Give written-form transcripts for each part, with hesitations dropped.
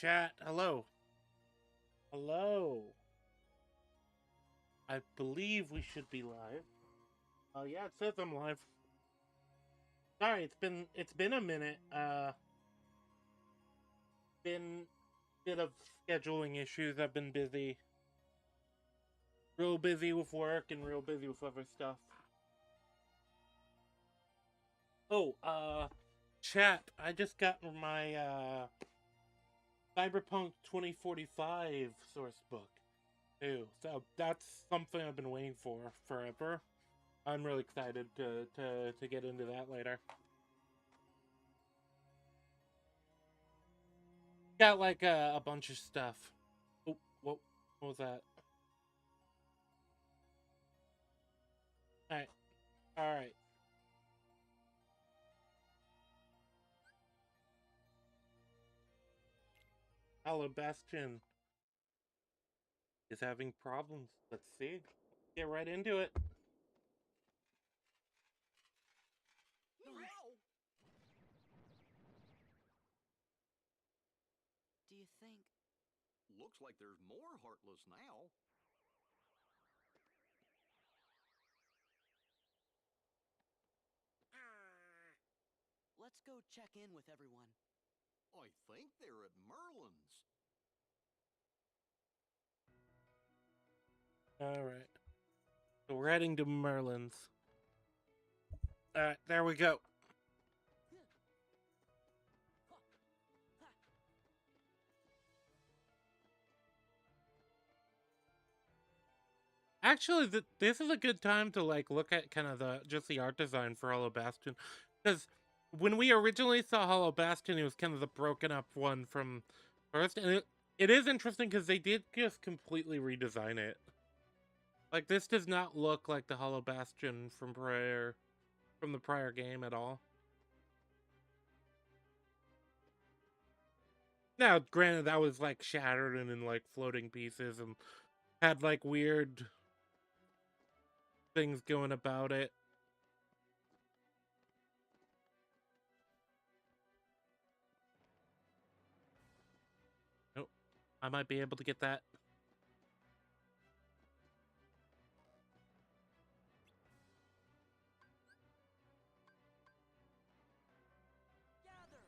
chat. Hello. Hello. I believe we should be live. Oh yeah, it says I'm live. Sorry, it's been a minute. Been a bit of scheduling issues. I've been busy. Real busy with work and real busy with other stuff. Oh, chat, I just got my Cyberpunk 2045 source book too. So that's something I've been waiting for forever. I'm really excited to get into that later. Got like a bunch of stuff. Oh, what was that? All right, all right. Hello, Bastion is having problems. Let's see. Get right into it. Do you think? Looks like there's more Heartless now. Let's go check in with everyone. I think they're at Merlin's. All right. So we're heading to Merlin's. All right, there we go. Actually, this is a good time to like look at kind of the art design for Hollow Bastion, because when we originally saw Hollow Bastion, it was kind of the broken up one from first, and it is interesting because they did just completely redesign it. Like this does not look like the Hollow Bastion from the prior game at all. Now, granted, that was like shattered and in like floating pieces and had like weird things going about it. Nope. I might be able to get that. Gather.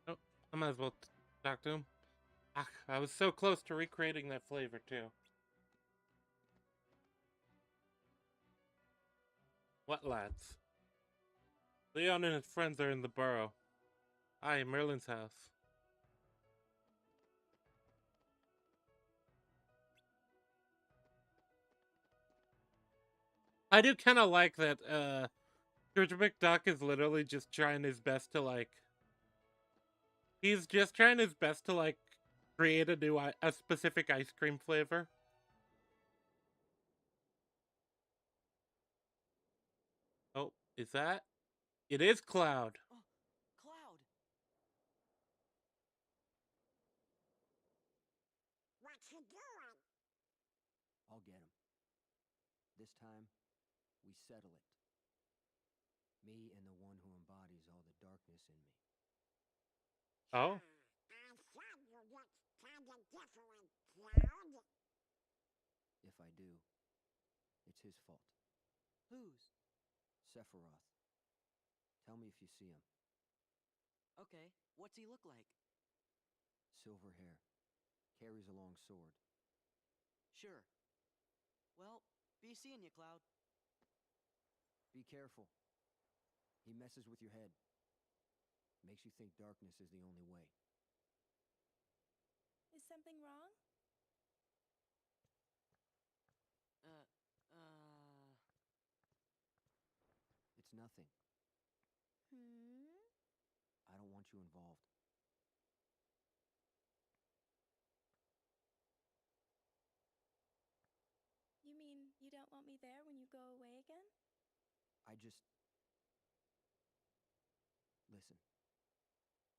Oh, I might as well talk to him. Ah, I was so close to recreating that flavor too. What lads? Leon and his friends are in the burrow. Aye, Merlin's house. I do kind of like that, George McDuck is literally just trying his best to, like... He's just trying his best to, like, create a specific ice cream flavor. Oh, is that? It is Cloud. Oh, Cloud. What you doing? I'll get him. This time, we settle it. Me and the one who embodies all the darkness in me. Oh? I said you look kinda different, Cloud. If I do, it's his fault. Whose? Sephiroth. Tell me if you see him. Okay, what's he look like? Silver hair. Carries a long sword. Sure. Well, be seeing you, Cloud. Be careful. He messes with your head. Makes you think darkness is the only way. Is something wrong? It's nothing. I don't want you involved. You mean you don't want me there when you go away again? I just... Listen.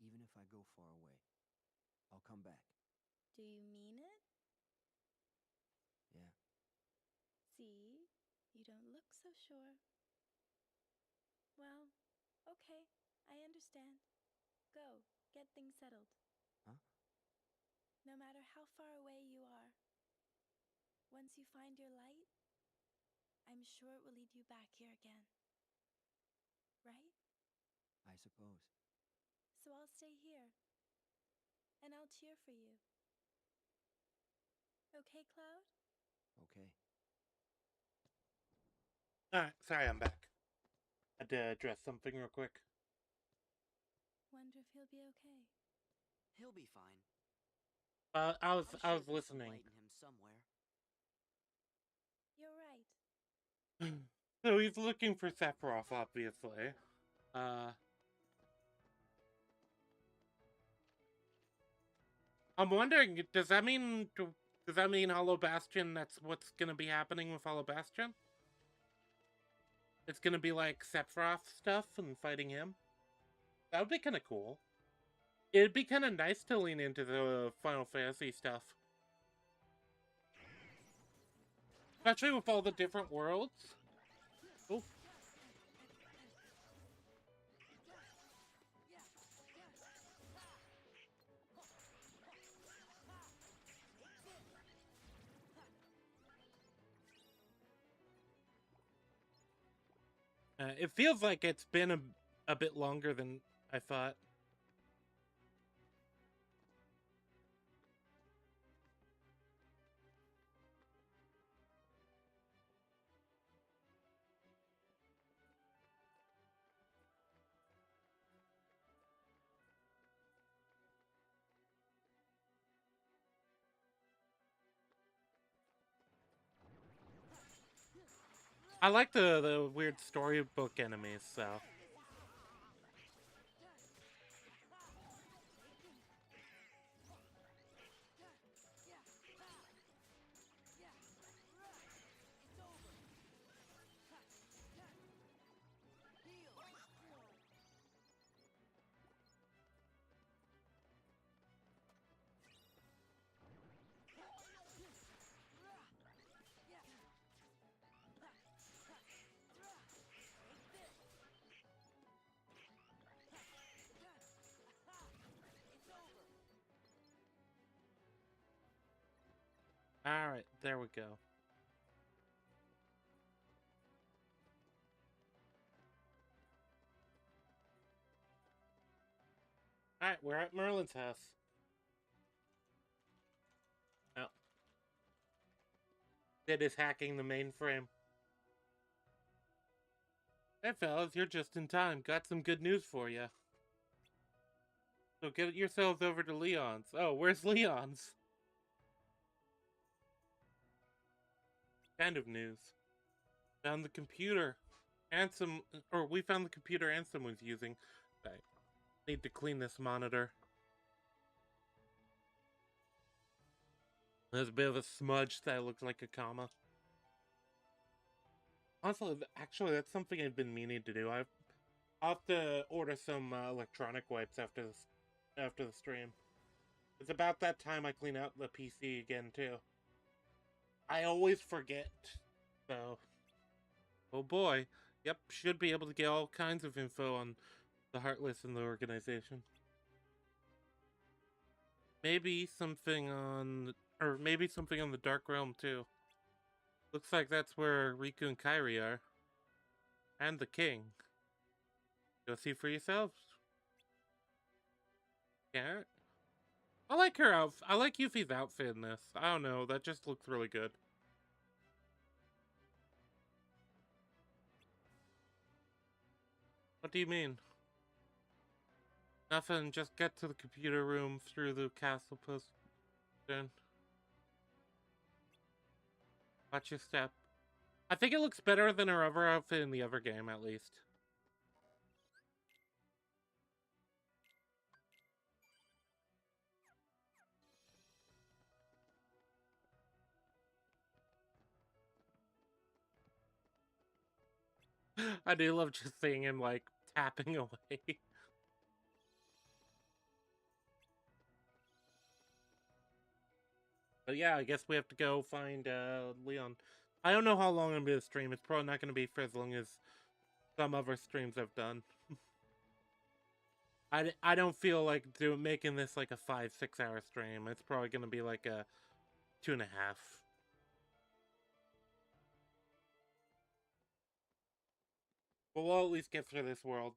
Even if I go far away, I'll come back. Do you mean it? Yeah. See? You don't look so sure. Well, Okay, I understand. Go, get things settled. Huh? No matter how far away you are, once you find your light, I'm sure it will lead you back here again. Right? I suppose. So I'll stay here. And I'll cheer for you. Okay, Cloud? Okay. Alright, sorry, I'm back. I had to address something real quick. Wonder if he'll be okay. He'll be fine. I was I'm I sure was there's some listening. light in him somewhere. You're right. So he's looking for Sephiroth, obviously. I'm wondering, does that mean Hollow Bastion? That's what's gonna be happening with Hollow Bastion? It's gonna be like Sephiroth stuff and fighting him. That would be kind of cool. It'd be kind of nice to lean into the Final Fantasy stuff, especially with all the different worlds. Oh. It feels like it's been a bit longer than I thought. I like the weird storybook enemies, so. Alright, there we go. Alright, we're at Merlin's house. Oh. It is hacking the mainframe. Hey fellas, you're just in time. Got some good news for you. So get yourselves over to Leon's. Oh, where's Leon's? Kind of news. Found the computer. We found the computer Ansem was using. I need to clean this monitor. There's a bit of a smudge that looks like a comma. Also, actually, that's something I've been meaning to do. I'll have to order some electronic wipes after the stream. It's about that time I clean out the PC again, too. I always forget. So, oh boy. Yep, should be able to get all kinds of info on the Heartless and the organization. Maybe something on the Dark Realm, too. Looks like that's where Riku and Kairi are. And the king. Go see for yourselves. Yeah. I like her outfit. I like Yuffie's outfit in this. I don't know, that just looks really good. What do you mean? Nothing, just get to the computer room through the castle post. Then watch your step. I think it looks better than her other outfit in the other game, at least. I do love just seeing him, like, tapping away. But yeah, I guess we have to go find Leon. I don't know how long I'm going to stream. It's probably not going to be for as long as some other streams I've done. I don't feel like making this like a 5-6 hour stream. It's probably gonna be like a 2.5. But we'll at least get through this world.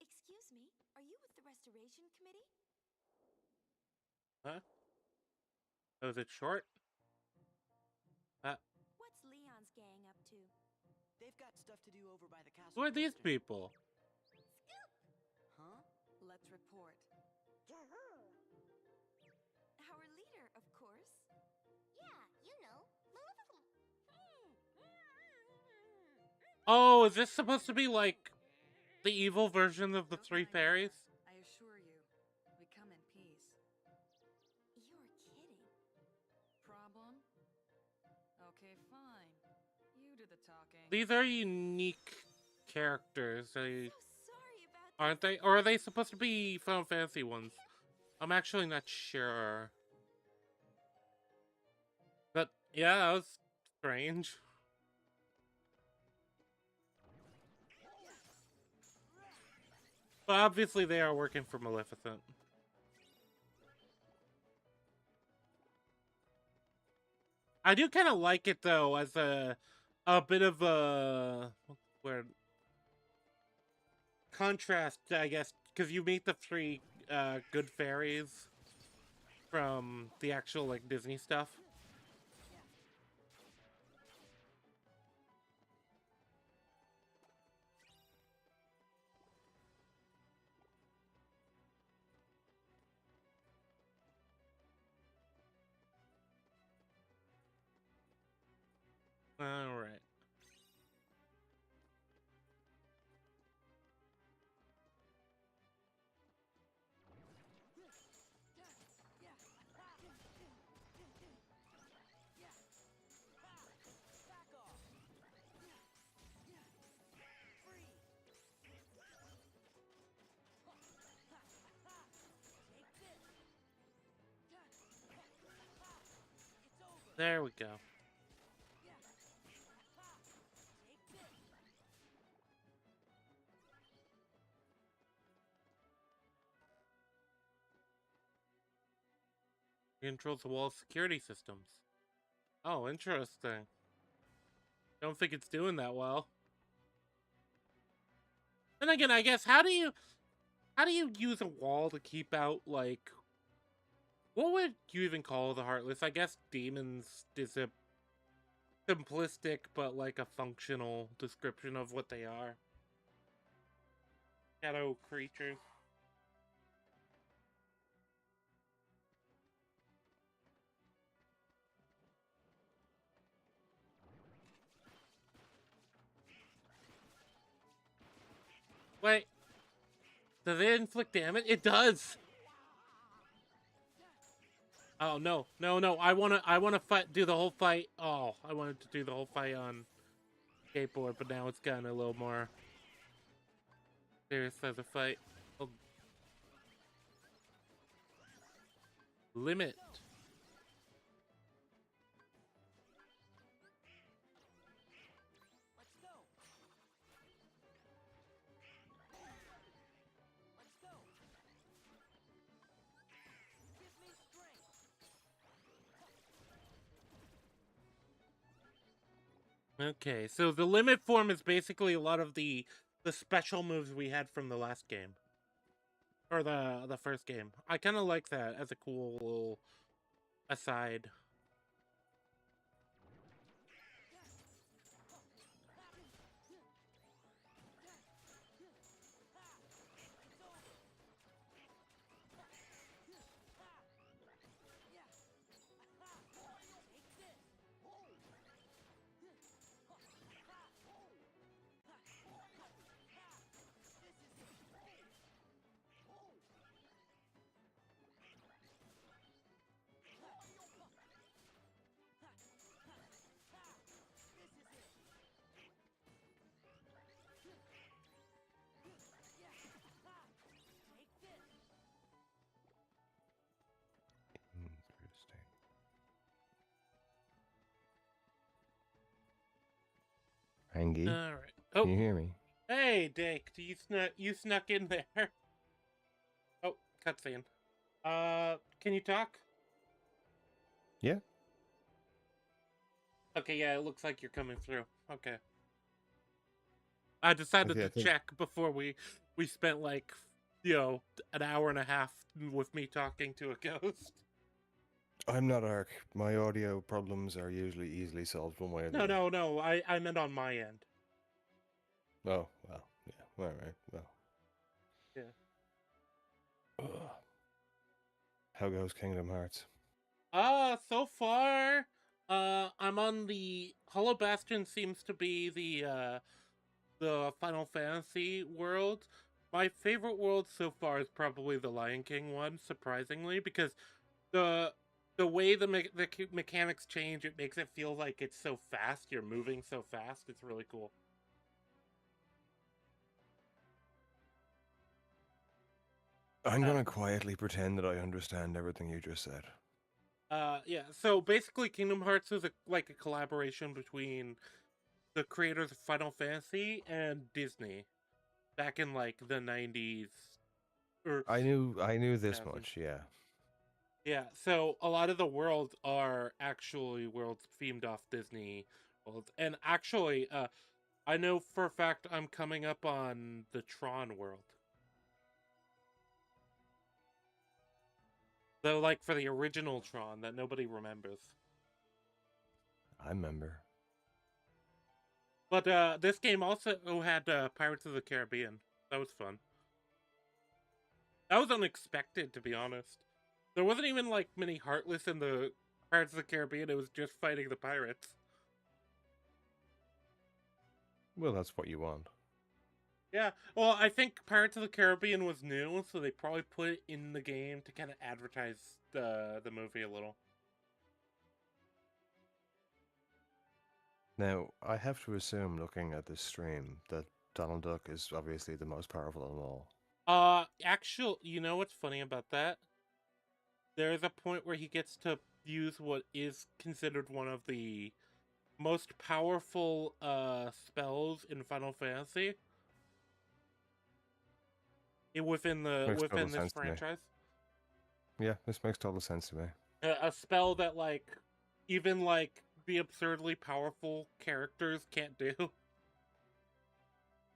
Excuse me, are you with the Restoration Committee? Huh? Oh, is it short? What's Leon's gang up to? They've got stuff to do over by the castle. Who are these postern. people? Huh? Let's report. To who? Our leader, of course. Yeah, you know. Oh, is this supposed to be like the evil version of the three fairies? I assure you, we come in peace. You're kidding. Problem? Okay, fine. You do the talking. These are unique characters. They So sorry about aren't they? Or are they supposed to be Final Fantasy ones? I'm actually not sure. But yeah, that was strange. But obviously they are working for Maleficent. I do kind of like it though, as a bit of a word contrast, I guess, because you meet the three good fairies from the actual like Disney stuff. All right. There we go. Controls the wall security systems. Oh, interesting. Don't think it's doing that well. And again, I guess how do you use a wall to keep out like what would you even call the Heartless? I guess demons is a simplistic but like a functional description of what they are. Shadow creatures. Wait. Does it inflict damage? It does! Oh no, no, no, I wanna fight do the whole fight. Oh, I wanted to do the whole fight on skateboard, but now it's gotten a little more serious as a fight. Oh. Limit. Let's go. Let's go. Give me strength. Okay, so the limit form is basically a lot of the special moves we had from the last game. Or the first game. I kind of like that as a cool little aside. Angie, All right. can Oh, you hear me? hey, Dake, you snuck in there. cutscene. Can you talk? Yeah. Okay, yeah, it looks like you're coming through. Okay. I decided Okay, to I think check before we spent like, an hour and a half with me talking to a ghost. I'm not Ark. My audio problems are usually easily solved one way or the other. No. I meant on my end. Oh, well, yeah. All right. Well. Yeah. Ugh. How goes Kingdom Hearts? So far, I'm on the Hollow Bastion seems to be the Final Fantasy world. My favorite world so far is probably the Lion King one, surprisingly, because the the way the mechanics change, it makes it feel like it's so fast. You're moving so fast. It's really cool. I'm gonna quietly pretend that I understand everything you just said. Yeah. So basically, Kingdom Hearts is like a collaboration between the creators of Final Fantasy and Disney back in like the 90s or I knew this 2000s. much, yeah. Yeah, so a lot of the worlds are actually worlds themed off Disney worlds. And actually, I know for a fact I'm coming up on the Tron world. Though, like, for the original Tron that nobody remembers. I remember. But this game also had Pirates of the Caribbean. That was fun. That was unexpected, to be honest. There wasn't even, like, many Heartless in the Pirates of the Caribbean. It was just fighting the pirates. Well, that's what you want. Yeah, well, I think Pirates of the Caribbean was new, so they probably put it in the game to kind of advertise the movie a little. Now, I have to assume, looking at this stream, that Donald Duck is obviously the most powerful of them all. Actually, you know what's funny about that? There's a point where he gets to use what is considered one of the most powerful spells in Final Fantasy. Within Makes total this sense to me. franchise. Yeah, this makes total sense to me. A spell that like even like the absurdly powerful characters can't do.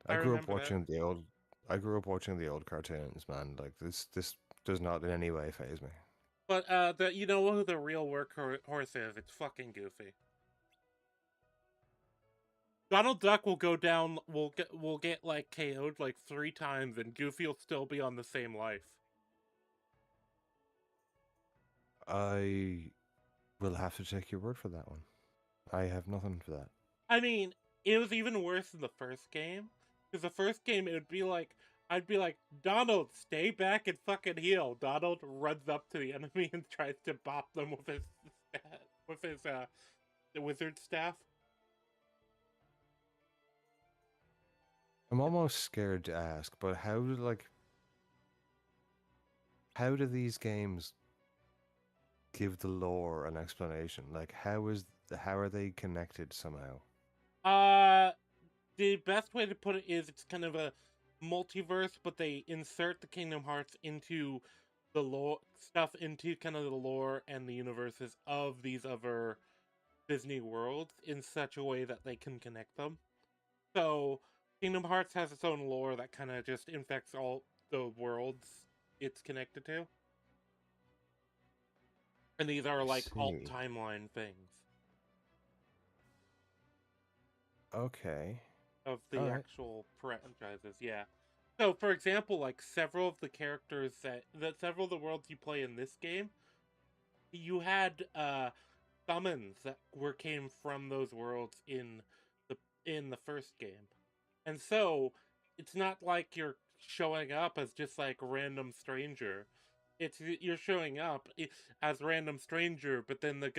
I grew up remember that. watching the old. I grew up watching the old cartoons, man. Like this does not in any way faze me. But you know who the real workhorse is? It's fucking Goofy. Donald Duck will go down. Will get like KO'd like 3 times, and Goofy will still be on the same life. I will have to take your word for that one. I have nothing for that. I mean, it was even worse in the first game. Because the first game, it would be like, I'd be like, Donald, stay back and fucking heal. Donald runs up to the enemy and tries to bop them with his the wizard staff. I'm almost scared to ask, but how do these games give the lore an explanation? Like, how are they connected somehow? The best way to put it is it's kind of a multiverse, but they insert the Kingdom Hearts into the lore stuff into kind of the lore and the universes of these other Disney worlds in such a way that they can connect them. So Kingdom Hearts has its own lore that kind of just infects all the worlds it's connected to. And these are like alt timeline things. Okay. Of the actual franchises, yeah. So, for example, like several of the characters several of the worlds you play in this game, you had summons that came from those worlds in the first game. And so, it's not like you're showing up as just like a random stranger. You're showing up as random stranger, but then the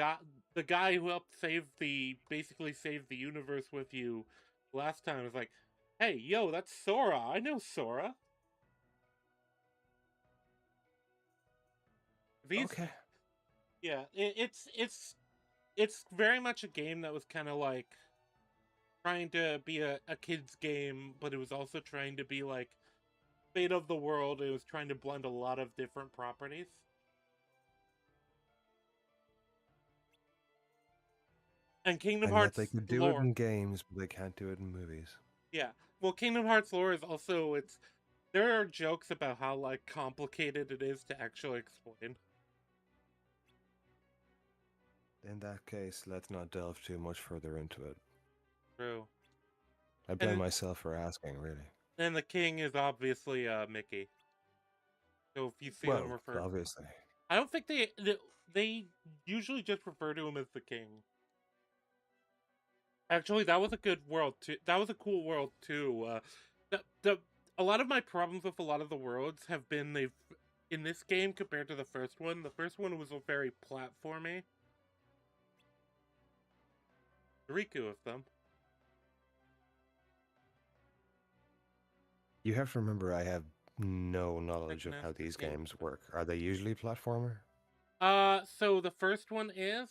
guy who helped basically save the universe with you last time is like, hey, yo, that's Sora. I know Sora. Okay. Yeah, it's very much a game that was kind of like trying to be a kid's game, but it was also trying to be like fate of the world. It was trying to blend a lot of different properties. And Kingdom And yet Hearts they could do it lore. in games, but they can't do it in movies. Yeah. Well, Kingdom Hearts lore is also there are jokes about how like complicated it is to actually explain. In that case, let's not delve too much further into it. True. I blame And myself for asking, really. and the king is obviously Mickey. So if you see them Well, refer, obviously. I don't think they usually just refer to him as the king. Actually, that was a good world too. That was a cool world too. The a lot of my problems with a lot of the worlds have been they've in this game compared to the first one. The first one was a very platformy. Riku of them. You have to remember, I have no knowledge of Sickness, how these yeah. games work. Are they usually platformer? So the first one is,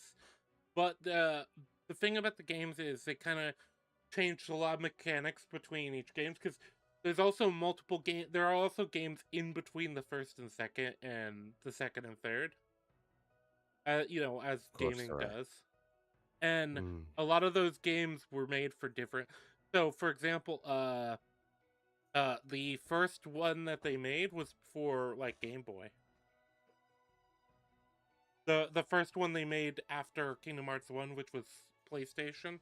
but the thing about the games is they kind of changed a lot of mechanics between each games because there's also multiple game. There are also games in between the first and second, and the second and third. You know, as Of course gaming there are. does, and Mm. a lot of those games were made for different. So, for example, the first one that they made was for like Game Boy. The first one they made after Kingdom Hearts 1, which was PlayStation,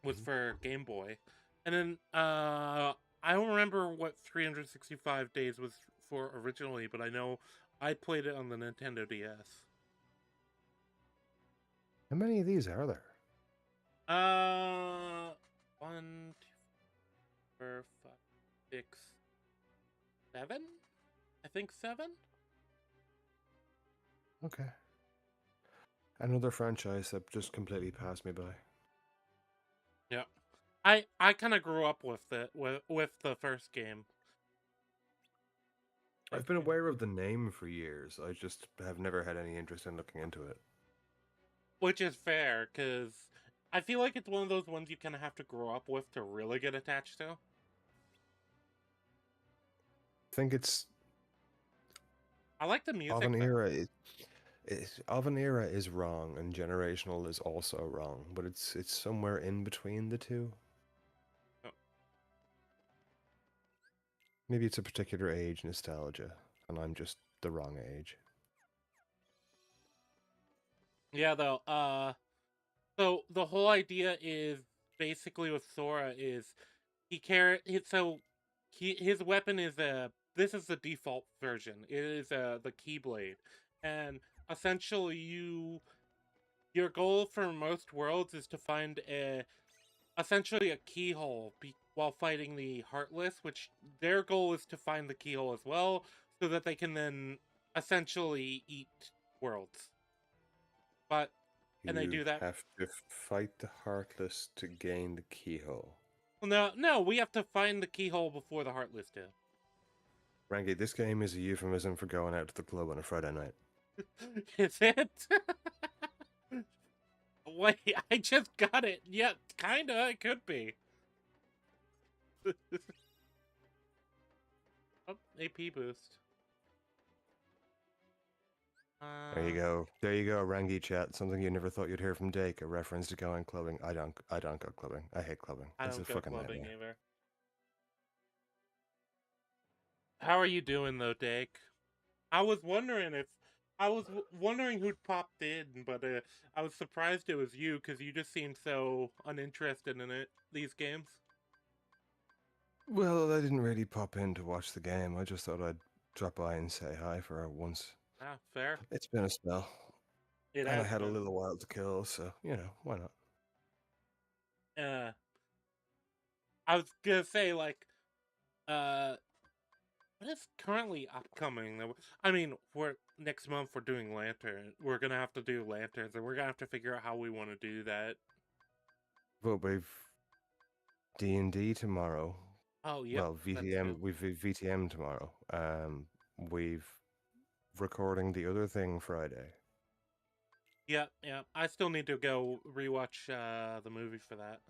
was for Game Boy. And then I don't remember what 365 days was for originally, but I know I played it on the Nintendo DS. How many of these are there? 1, 2, 4, 5, 6, 7? I think 7? Okay. Another franchise that just completely passed me by. Yeah. I kind of grew up with it with the first game. I've been aware of the name for years. I just have never had any interest in looking into it. Which is fair, because I feel like it's one of those ones you kind of have to grow up with to really get attached to. I think it's I like the music. of an though. era. Of an era is wrong, and generational is also wrong. But it's somewhere in between the two. Oh. Maybe it's a particular age nostalgia, and I'm just the wrong age. Yeah, though. So the whole idea is basically with Sora is his weapon is this is the default version. It is the Keyblade, and essentially your goal for most worlds is to find essentially a keyhole while fighting the Heartless, which their goal is to find the keyhole as well, so that they can then essentially eat worlds. But and they do that. Have to fight the Heartless to gain the keyhole. Well, no, we have to find the keyhole before the Heartless do. Rangi, this game is a euphemism for going out to the club on a Friday night. Is it? Wait, I just got it. Yeah, kinda. It could be. Oh, AP boost. There you go. There you go, Rangi chat. Something you never thought you'd hear from Dake. A reference to going clubbing. I don't go clubbing. I hate clubbing. I It's don't a go fucking clubbing nightmare. either. How are you doing though, Dake? I was wondering who'd popped in, but I was surprised it was you because you just seemed so uninterested in these games. Well, I didn't really pop in to watch the game. I just thought I'd drop by and say hi for once. Ah, fair. It's been a spell. And I had a little while to kill, so, why not? I was gonna say, like, what is currently upcoming? I mean, next month we're doing Lantern. We're gonna have to do Lanterns, and we're gonna have to figure out how we want to do that. But we've D&D tomorrow. Oh, yeah. Well, VTM. We've VTM tomorrow. We've recording the other thing Friday. Yeah. I still need to go rewatch the movie for that.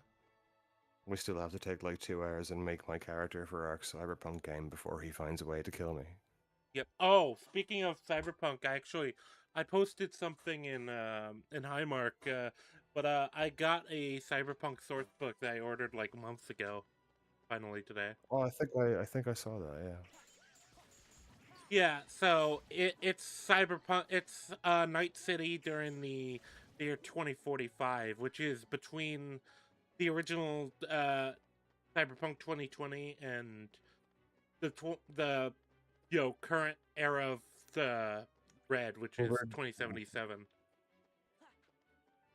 We still have to take like 2 hours and make my character for our Cyberpunk game before he finds a way to kill me. Yep. Oh, speaking of Cyberpunk, I posted something in Highmark, but I got a Cyberpunk source book that I ordered like months ago. Finally today. Oh, I think I saw that. Yeah. Yeah, so it's Cyberpunk. It's Night City during the year 2045, which is between the original Cyberpunk 2020 and the current era of the Red, which is Over. 2077.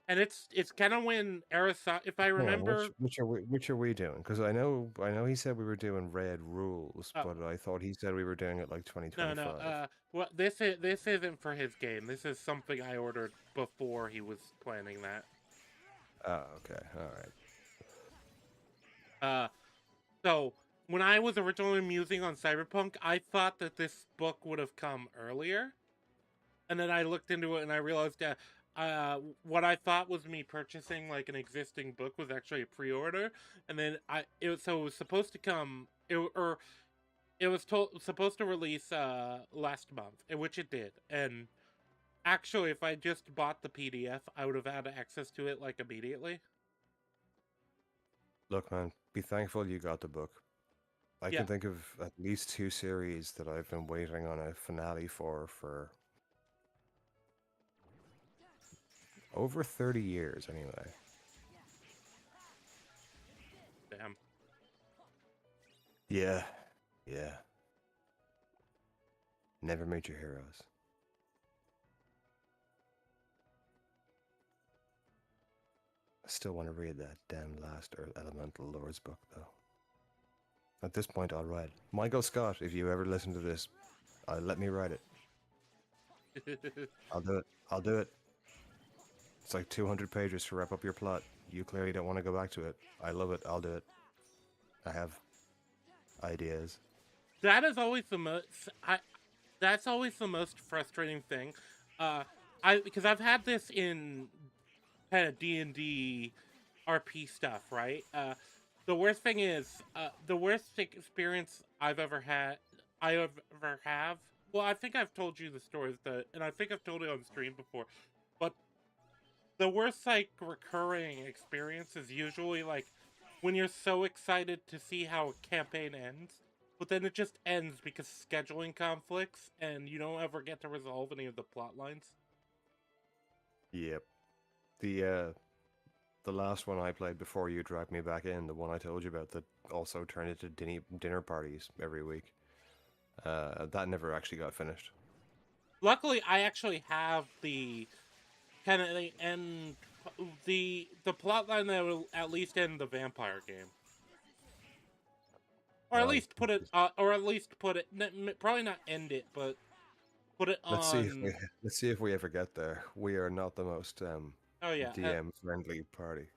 And it's kind of when Arasaka, if I Hang on, remember, which are we doing? Because I know he said we were doing Red Rules, oh, but I thought he said we were doing it like no, 2025. well, this isn't for his game. This is something I ordered before he was planning that. Oh, okay, all right. So when I was originally musing on Cyberpunk, I thought that this book would have come earlier, and then I looked into it and I realized that what I thought was me purchasing like an existing book was actually a pre-order, and then it was supposed to come it was supposed to release last month, which it did, and actually if I just bought the PDF, I would have had access to it like immediately. Look, man, be thankful you got the book. I Yeah. can think of at least 2 series that I've been waiting on a finale for over 30 years, anyway. Damn. Yeah, yeah. Never meet your heroes. I still want to read that damn last Earth Elemental Lords book, though. At this point, I'll write. Michael Scott, if you ever listen to this, let me write it. I'll do it. I'll do it. It's like 200 pages to wrap up your plot. You clearly don't want to go back to it. I love it. I'll do it. I have ideas. That is always the most. That's always the most frustrating thing. Because I've had this in kind of D&D RP stuff, right? The worst thing is, the worst experience I've ever had, well, I think I've told you the stories and I think I've told it on stream before, but the worst, like, recurring experience is usually, like, when you're so excited to see how a campaign ends, but then it just ends because scheduling conflicts, and you don't ever get to resolve any of the plot lines. Yep. The last one I played before you dragged me back in, the one I told you about that also turned into dinner parties every week. That never actually got finished. Luckily, I actually have the kind of the end, the plot line that will at least end the vampire game, or at Well, least put it, probably not end it, but put it let's on. see if we ever get there. We are not the most Oh yeah, DM friendly party.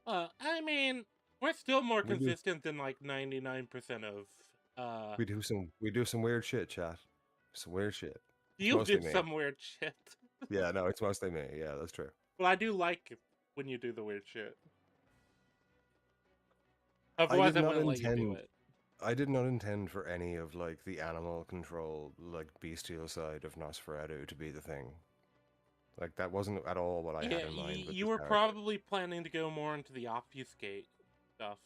I mean, we're still more We do consistent than like 99% of. we do some weird shit, chat. Some weird shit. It's You mostly did me. some weird shit. Yeah, no, it's mostly me. Yeah, that's true. Well, I do like when you do the weird shit. I Otherwise, did I not wouldn't let you do intend. it. I did not intend for any of like the animal control, like bestial side of Nosferatu to be the thing. Like that wasn't at all what I had Yeah, in mind with you this were character. probably planning to go more into the obfuscate stuff.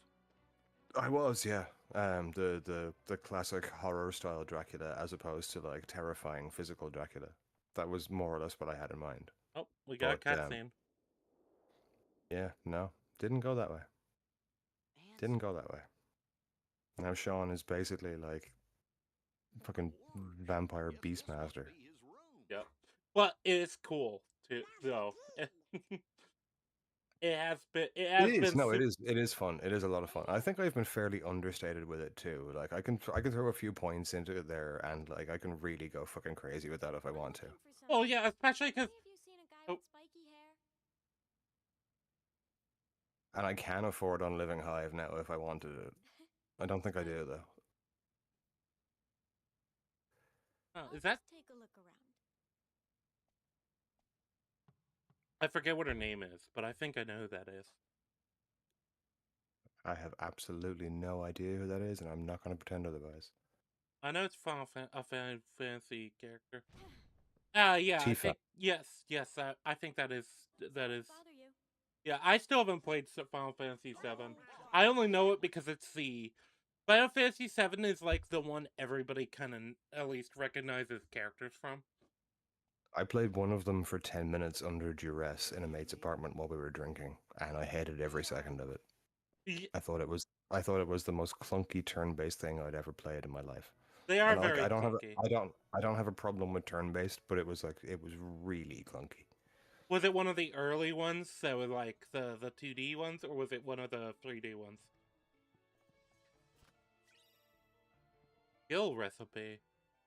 I was, yeah. The classic horror style Dracula as opposed to like terrifying physical Dracula. That was more or less what I had in mind. Oh, we got a But cutscene. yeah, no, didn't go that way. Didn't go that way. Now Sean is basically like fucking vampire beastmaster. Yep. But it's cool too, though. It has been. It has It is. been. No, it is. It is fun. It is a lot of fun. I think I've been fairly understated with it too. Like I can throw a few points into it there, and like I can really go fucking crazy with that if I want to. Oh yeah, especially because. Oh. And I can afford on Living Hive now if I wanted it. I don't think I do though. Is that? Take a look around. I forget what her name is, but I think I know who that is. I have absolutely no idea who that is, and I'm not going to pretend otherwise. I know it's a Final Fantasy character. Yeah, I Tifa. think yes. I think that is. Bother you. Yeah, I still haven't played Final Fantasy VII. I only know it because it's the Final Fantasy VII is like the one everybody kind of at least recognizes characters from. I played one of them for 10 minutes under duress in a mate's apartment while we were drinking, and I hated every second of it. Y- I thought it was the most clunky turn-based thing I'd ever played in my life. They are And like very I don't have clunky. I don't have a problem with turn-based, but it was really clunky. Was it one of the early ones that was like the 2D ones, or was it one of the 3D ones? Skill recipe.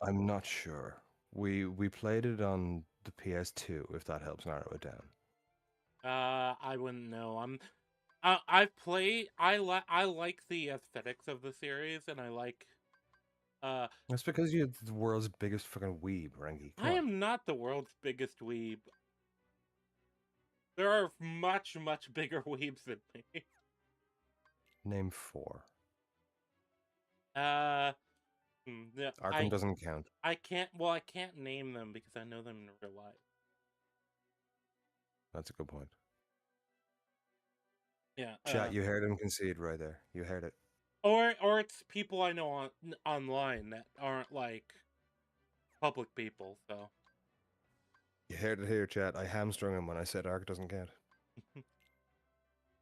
I'm not sure. We played it on the PS2, if that helps narrow it down. I wouldn't know. I've played. I like the aesthetics of the series, and I like. That's because you're the world's biggest fucking weeb, Rengi. Come I on. am not the world's biggest weeb. There are much bigger weebs than me. Name 4. Yeah, Arkham doesn't count. I can't. Well, I can't name them because I know them in real life. That's a good point. Yeah. Chat, you heard him concede right there. You heard it. Or it's people I know online that aren't like public people. So. You heard it here, chat. I hamstrung him when I said Ark doesn't count.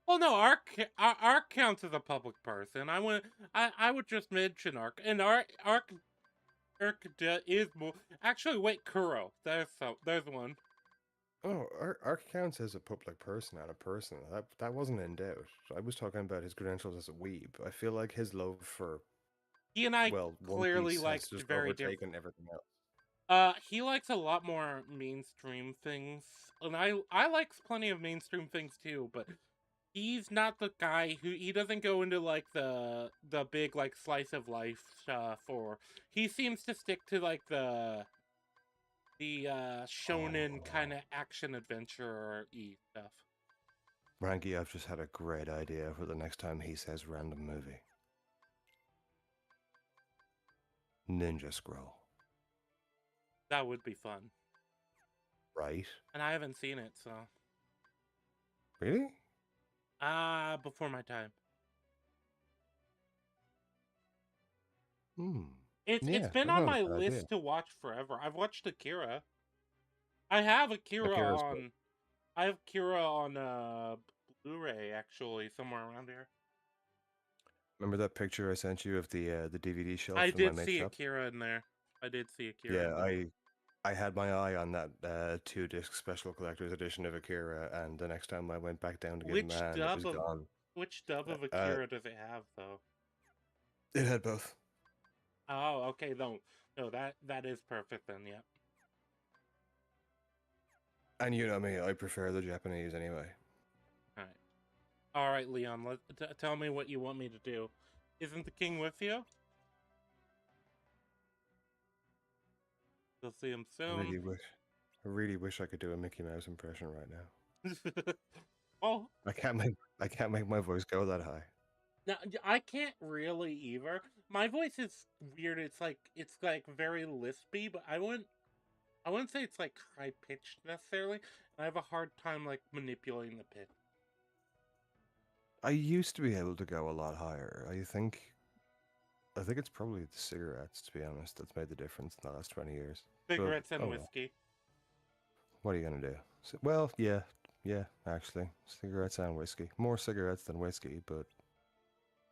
Well, no, Ark counts as a public person. I would just mention Ark, and Ark is more. Actually, wait, Kuro. There's one. Oh, Ark counts as a public person and a person. That wasn't in doubt. I was talking about his credentials as a weeb. I feel like his love for He and I One clearly Piece like has just very overtaken different. everything else. He likes a lot more mainstream things, and I like plenty of mainstream things too. But he's not the guy he doesn't go into like the big like slice of life for. He seems to stick to like the shonen kind of action adventure-y stuff. Ranky, I've just had a great idea for the next time he says random movie. Ninja Scroll. That would be fun. Right? And I haven't seen it, so. Really? Before my time. It's been on my list to watch forever. I've watched Akira. I have Akira on. I have Akira on Blu-ray actually somewhere around here. Remember that picture I sent you of the DVD shelf? I in did my see shop? Akira in there. I did see Akira. Yeah, I had my eye on that 2-disc special collector's edition of Akira, and the next time I went back down to give him a hand, it was gone. Which dub of Akira does it have, though? It had both. Oh, okay. No, that is perfect then. Yeah. And you know me, I prefer the Japanese anyway. All right, Leon. Tell me what you want me to do. Isn't the king with you? You'll see him soon. I really wish I could do a Mickey Mouse impression right now. Oh, I can't make my voice go that high. no, I can't really either. My voice is weird. It's like very lispy, but I wouldn't say it's like high pitched necessarily. I have a hard time like manipulating the pitch. I used to be able to go a lot higher. I think it's probably the cigarettes, to be honest, that's made the difference in the last 20 years. Cigarettes and whiskey. What are you gonna do? Well, yeah, actually, cigarettes and whiskey. More cigarettes than whiskey, but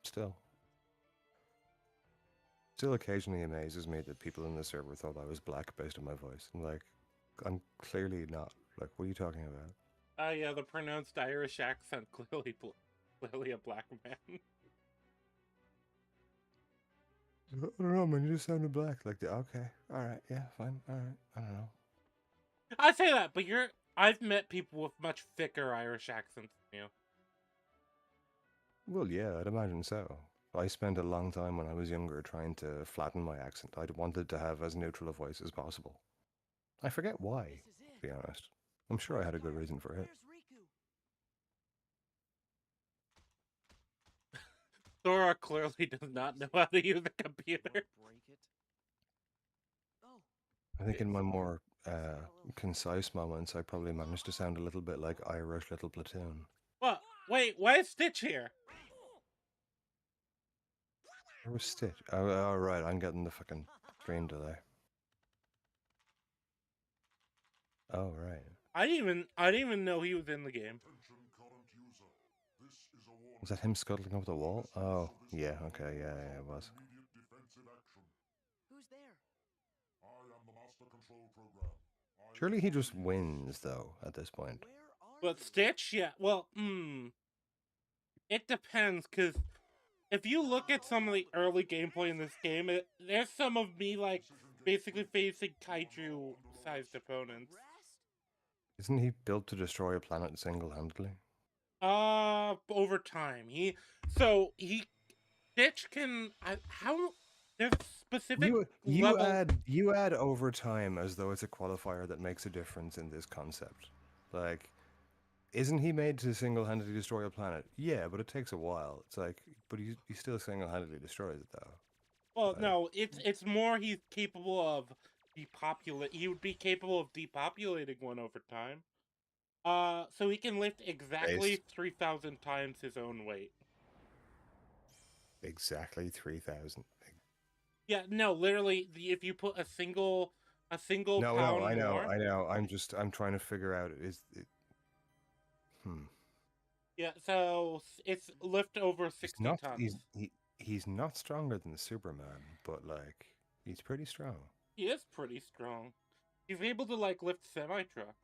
still occasionally amazes me that people in the server thought I was black based on my voice. I'm like, I'm clearly not. Like, what are you talking about? Yeah, the pronounced Irish accent clearly a black man. I don't know, man. You just sounded black. Like, okay, all right, yeah, fine, all right. I don't know. I say that, but I've met people with much thicker Irish accents than you. Well, yeah, I'd imagine so. I spent a long time when I was younger trying to flatten my accent. I'd wanted to have as neutral a voice as possible. I forget why, to be honest. I'm sure I had a good reason for it. Sora clearly does not know how to use a computer. Break it. Oh, I think in my more concise moments, I probably managed to sound a little bit like Irish Little Platoon. What? Wait, why is Stitch here? Where was Stitch? Oh, right, I'm getting the fucking stream delay. Oh, right. I didn't even know he was in the game. Was that him scuttling over the wall? Oh, yeah, okay, yeah, it was. who's there? Surely he just wins, though, at this point. Where are But you? Stitch, yeah, well, it depends, because if you look at some of the early gameplay in this game, there's some of me, like, basically facing kaiju-sized opponents. Rest? Isn't he built to destroy a planet single-handedly? Over time. Stitch can, there's specific level... You add overtime as though it's a qualifier that makes a difference in this concept. Like, isn't he made to single-handedly destroy a planet? Yeah, but it takes a while. It's like, but he still single-handedly destroys it, though. Well, no, it's more he's capable of he would be capable of depopulating one over time. So he can lift exactly 3,000 times his own weight. Exactly 3,000. Yeah, no, literally, if you put a single No, pound I know, more. I know. I'm trying to figure out Yeah, so it's lift over 60 tons. He's not stronger than Superman, but like he's pretty strong. He is pretty strong. He's able to like lift semi-trucks.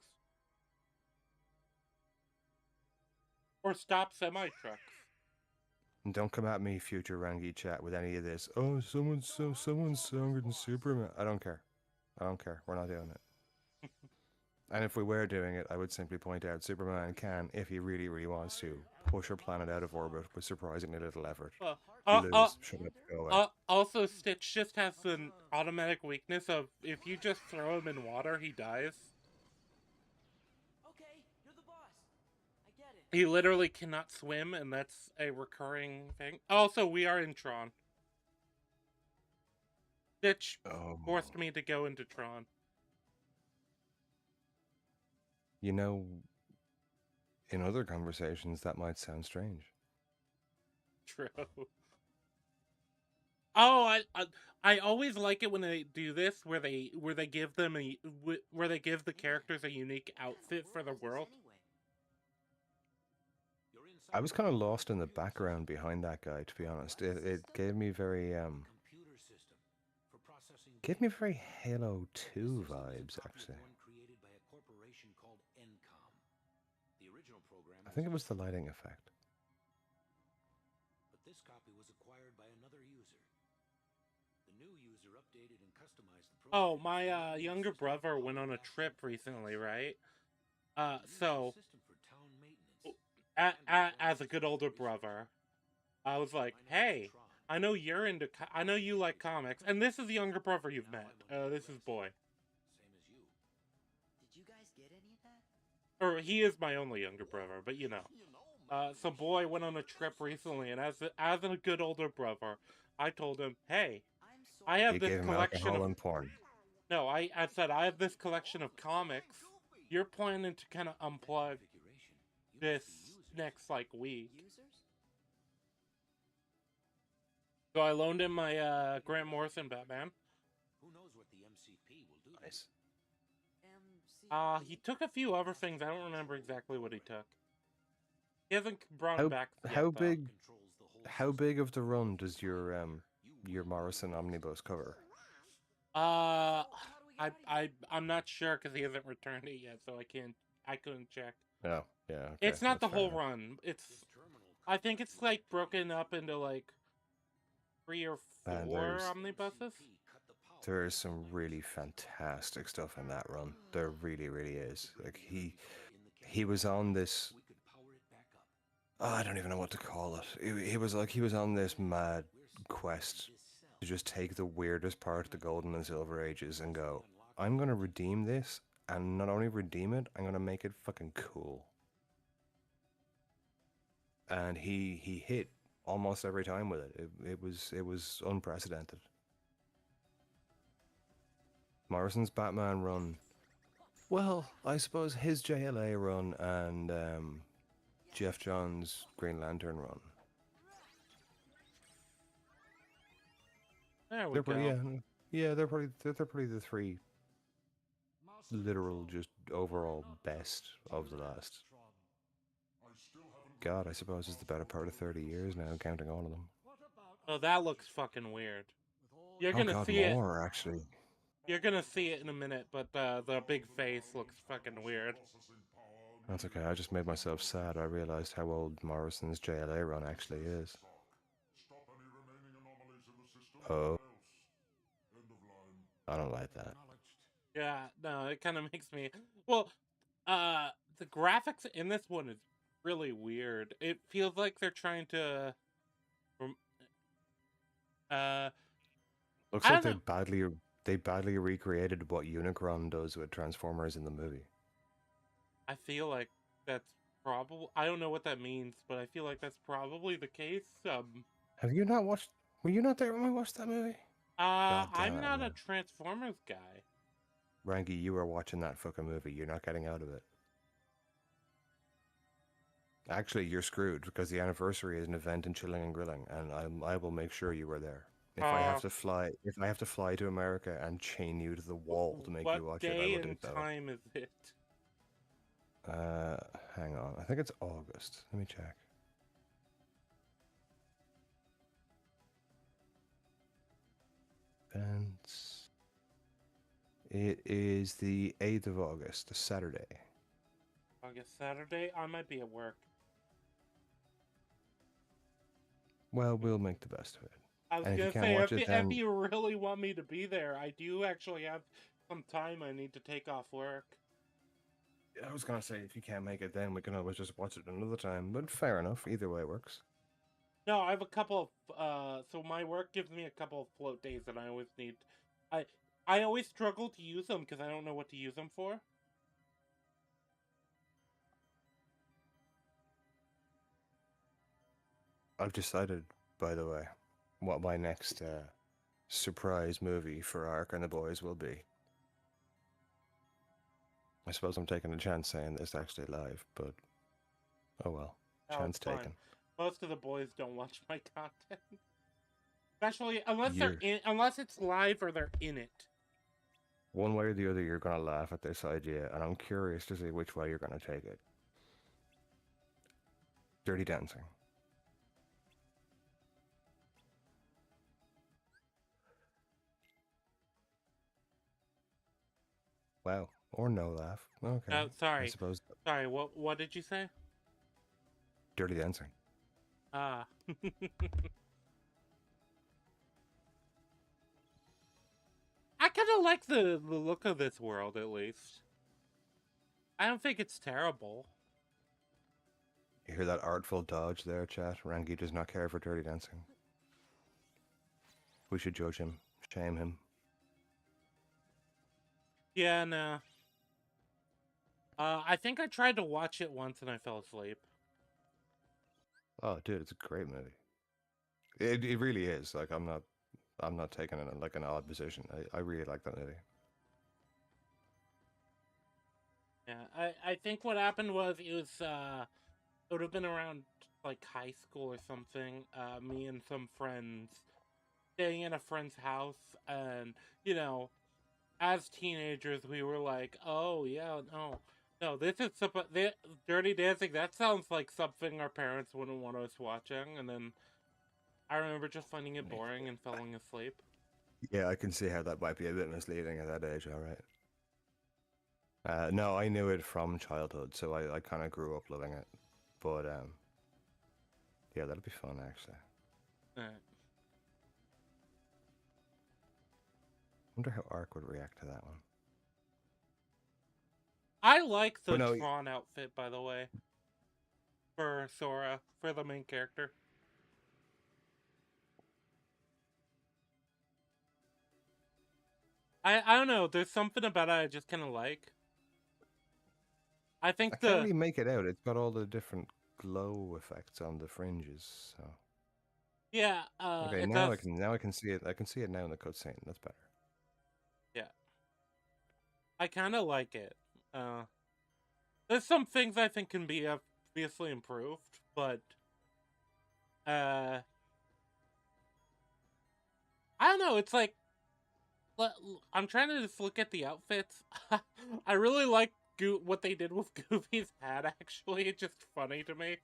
Or stop semi-trucks. And don't come at me, future Rangi chat, with any of this. Oh, someone's stronger than Superman. I don't care. We're not doing it. And if we were doing it, I would simply point out Superman can, if he really, really wants to, push a planet out of orbit with surprisingly little effort. Also, Stitch just has an automatic weakness of if you just throw him in water, he dies. Okay, you're the boss. I get it. He literally cannot swim, and that's a recurring thing. Also, we are in Tron. Stitch forced me to go into Tron. You know, in other conversations, that might sound strange. True. Oh, I always like it when they do this, where they give them where they give the characters a unique outfit for the world. I was kind of lost in the background behind that guy, to be honest. It gave me very Halo 2 vibes, actually. I think it was the lighting effect. But this copy was acquired by another user. The new user updated and customized the program. Oh, my younger brother went on a trip recently, right? So as a good older brother, I was like, "Hey, I know you like comics, and this is the younger brother you've met. This is Boy." Same as you. Did you guys get any of that? Or he is my only younger brother, but you know. So Boy went on a trip recently, and as a good older brother, I told him, "Hey, I have this collection of porn." No, I said I have this collection of comics. You're planning to kind of unplug this next like week." So I loaned him my Grant Morrison Batman. Who knows what the MCP will do? Nice. He took a few other things. I don't remember exactly what he took. He hasn't brought it back yet, how big of the run does your Morrison omnibus cover? I'm not sure because he hasn't returned it yet, so I couldn't check. Oh, yeah. Okay, it's not the whole run. I think it's like broken up into like 3 or 4 omnibuses. There is some really fantastic stuff in that run. There really, really is. Like he was on this. Oh, I don't even know what to call it. He was on this mad quest to just take the weirdest part of the Golden and Silver Ages and go, I'm gonna redeem this, and not only redeem it, I'm gonna make it fucking cool. And he hit almost every time with it. It was unprecedented. Morrison's Batman run. Well, I suppose his JLA run and Jeff Johns' Green Lantern run. There we They're go. pretty, yeah, they're probably the three literal, just overall best of the last. God, I suppose it's the better part of 30 years now, counting all of them. Oh, that looks fucking weird. You're Oh gonna God, see more actually. You're gonna see it in a minute, but the big face looks fucking weird. That's okay. I just made myself sad. I realized how old Morrison's JLA run actually is. Oh, I don't like that. Yeah, no, it kind of makes me. Well, the graphics in this one is really weird. It feels like they're trying to. Looks I like don't know. they badly recreated what Unicron does with Transformers in the movie. I feel like that's probably. I don't know what that means, but I feel like that's probably the case. Have you not watched? Were you not there when we watched that movie? God damn I'm it, not a man. Transformers guy. Ranky, you were watching that fucking movie. You're not getting out of it. Actually, you're screwed because the anniversary is an event in Chilling and Grilling, and I will make sure you were there. If I have to fly to America and chain you to the wall to make What you watch it, I day will do and so. time is it? Hang on. I think it's August. Let me check. Events. It is the 8th of August, a Saturday. August Saturday. I might be at work. Well, we'll make the best of it. I was And if you gonna can't say, watch it, then if you really want me to be there, I do actually have some time I need to take off work. I was gonna say if you can't make it, then we can always just watch it another time. But fair enough. Either way works. No, I have a couple of, so my work gives me a couple of float days that I always need. I always struggle to use them because I don't know what to use them for. I've decided, by the way, what my next surprise movie for Ark and the boys will be. I suppose I'm taking a chance saying this actually live, but oh well, Oh, chance it's fine. taken. Most of the boys don't watch my content, especially unless You're- unless it's live or they're in it. One way or the other, you're gonna laugh at this idea, and I'm curious to see which way you're gonna take it. Dirty Dancing. Wow, or no laugh. Okay. I Sorry. suppose Sorry, what did you say? Dirty Dancing. Ah. I kind of like the look of this world, at least. I don't think it's terrible. You hear that artful dodge there, chat? Rangi does not care for Dirty Dancing. We should judge him, shame him. Yeah, no. I think I tried to watch it once and I fell asleep. Oh, dude, it's a great movie. It really is. Like I'm not taking it in like an odd position. I really like that movie. Yeah, I think what happened was it would have been around like high school or something. Me and some friends staying in a friend's house, and you know, as teenagers, we were like, "Oh yeah, no, this is Dirty Dancing. That sounds like something our parents wouldn't want us watching." And then I remember just finding it boring and falling asleep. Yeah, I can see how that might be a bit misleading at that age. All right. No, I knew it from childhood, so I kind of grew up loving it. But yeah, that'll be fun actually. Wonder how Ark would react to that one. I like the Tron outfit, by the way, for Sora, for the main character. I don't know. There's something about it I just kind of like. I think I can't really make it out. It's got all the different glow effects on the fringes. So Yeah, Okay, it now does. I can see it. I can see it now in the cutscene. That's better. Yeah, I kind of like it. Uh, there's some things I think can be obviously improved, but uh, I don't know. It's like I'm trying to just look at the outfits. I really like what they did with Goofy's hat. Actually, it's just funny to me.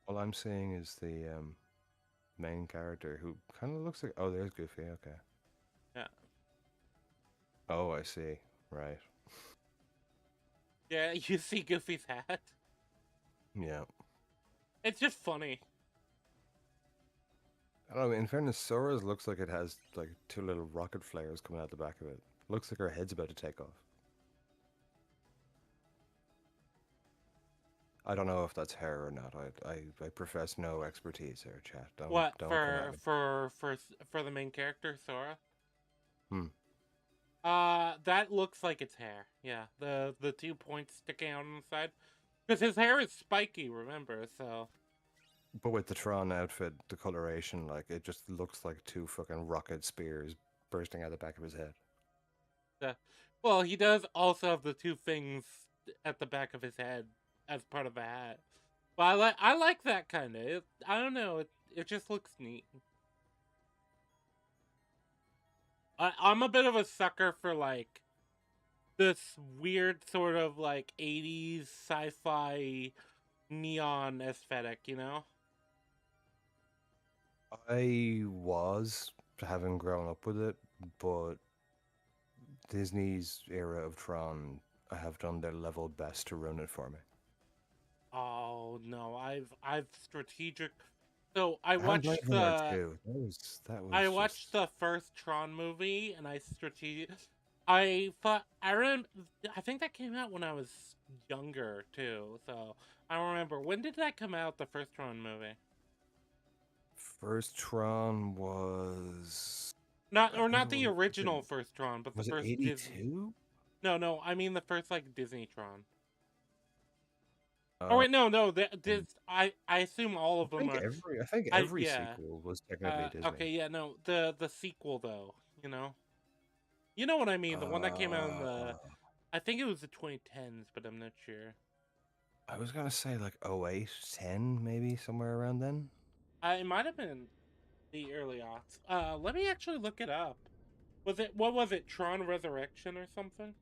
All I'm seeing is the main character who kind of looks like. Oh, there's Goofy. Okay. Yeah, Oh, I see. Right. yeah. You see Goofy's hat. Yeah. It's just funny. I don't know. In fairness, Sora's looks like it has like two little rocket flares coming out the back of it. Looks like her head's about to take off. I don't know if that's her or not. I profess no expertise here, chat. What Don't come at for me. for the main character Sora? Hmm. That looks like it's hair. Yeah, the 2 points sticking out on the side, because his hair is spiky. Remember, so But with the Tron outfit, the coloration, like it just looks like two fucking rocket spears bursting out the back of his head. well, he does also have the two things at the back of his head as part of the hat. But I like that kind of. I don't know. It just looks neat. I'm a bit of a sucker for like this weird sort of like 80s sci-fi neon aesthetic, you know? I was having grown up with it, but Disney's era of Tron, I have done their level best to ruin it for me. Oh no, I've strategic. So I And Blade watched Runner the 2, that I was watched just the first Tron movie, and I strategic. I thought I remember. I think that came out when I was younger too. So I don't remember, when did that come out? The first Tron movie. first Tron was Not I or think not it the was original first Tron, but the was it first Disney. 82? No, I mean the first like Disney Tron. Oh Uh, wait, no, this I assume all of them are. I think I every yeah. sequel was technically Disney. Okay, yeah, no, the sequel though, you know what I mean, the one that came out in the, Uh, I think it was the 2010s, but I'm not sure. I was gonna say like 08, 10, maybe somewhere around then. It might have been the early aughts. Let me actually look it up. What was it, Tron Resurrection or something?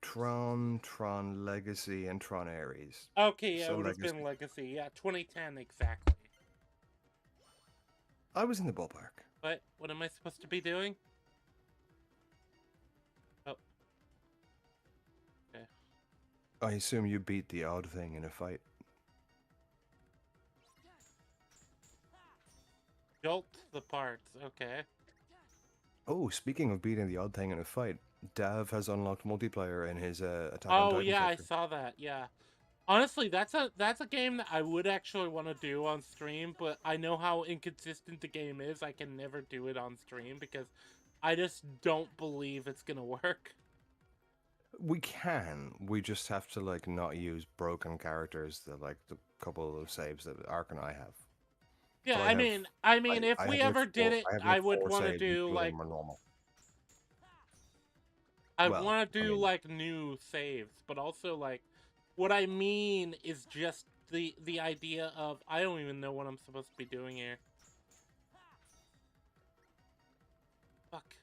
Tron Legacy, and Tron Ares. Okay, yeah, So it would have Legacy. been Legacy. Yeah, 2010 exactly. I was in the ballpark. What am I supposed to be doing? Oh, okay. I assume you beat the odd thing in a fight. Jolt the parts. Okay. Oh, speaking of beating the odd thing in a fight, Dav has unlocked multiplayer in his Attack on Oh Titan yeah, I character. saw that. Yeah. Honestly, that's a game that I would actually want to do on stream, but I know how inconsistent the game is. I can never do it on stream because I just don't believe it's gonna work. We can. We just have to like not use broken characters that like the couple of saves that Ark and I have. Yeah, So I mean, if we ever did it, I have I like would 4 want to saves and do 2 of like them are normal. I Well, want to I do mean, like new saves, but also like what I mean is just the idea of I don't even know what I'm supposed to be doing here. Fuck.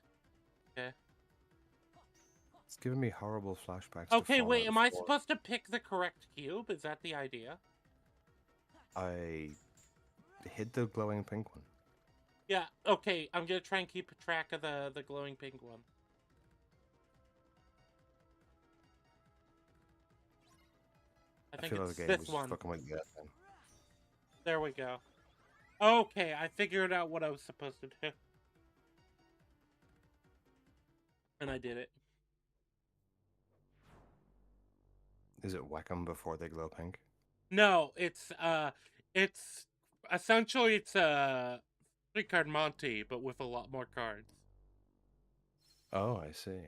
Okay. it's giving me horrible flashbacks to Okay, wait, Fallout am I 4. supposed to pick the correct cube? Is that the idea? I hit the glowing pink one. Yeah, okay, I'm gonna try and keep track of the glowing pink one. I think feel like it's the game this was one. fucking with you that time. There we go. Okay, I figured out what I was supposed to do. And I did it. Is it whack 'em before they glow pink? No, it's essentially it's a 3-card Monty, but with a lot more cards. Oh, I see.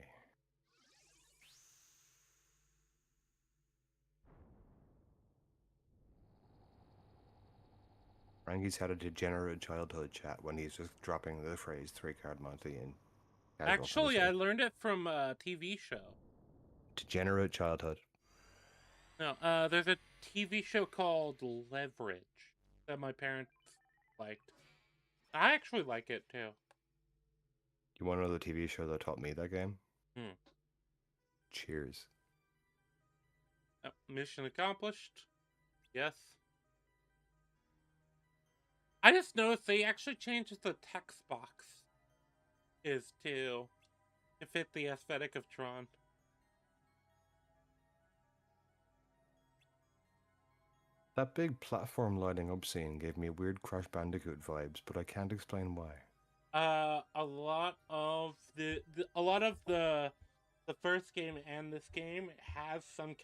Frankie's had a degenerate childhood chat when he's just dropping the phrase 3-card Monty in casual Actually, I conversation. learned it from a TV show. Degenerate childhood. No, there's a TV show called Leverage that my parents liked. I actually like it too. You want to know the TV show that taught me that game? Hmm. Cheers. Mission accomplished. Yes. I just noticed they actually changed the text box is to fit the aesthetic of Tron. That big platform lighting up scene gave me weird Crash Bandicoot vibes, but I can't explain why. A lot of the first game and this game has some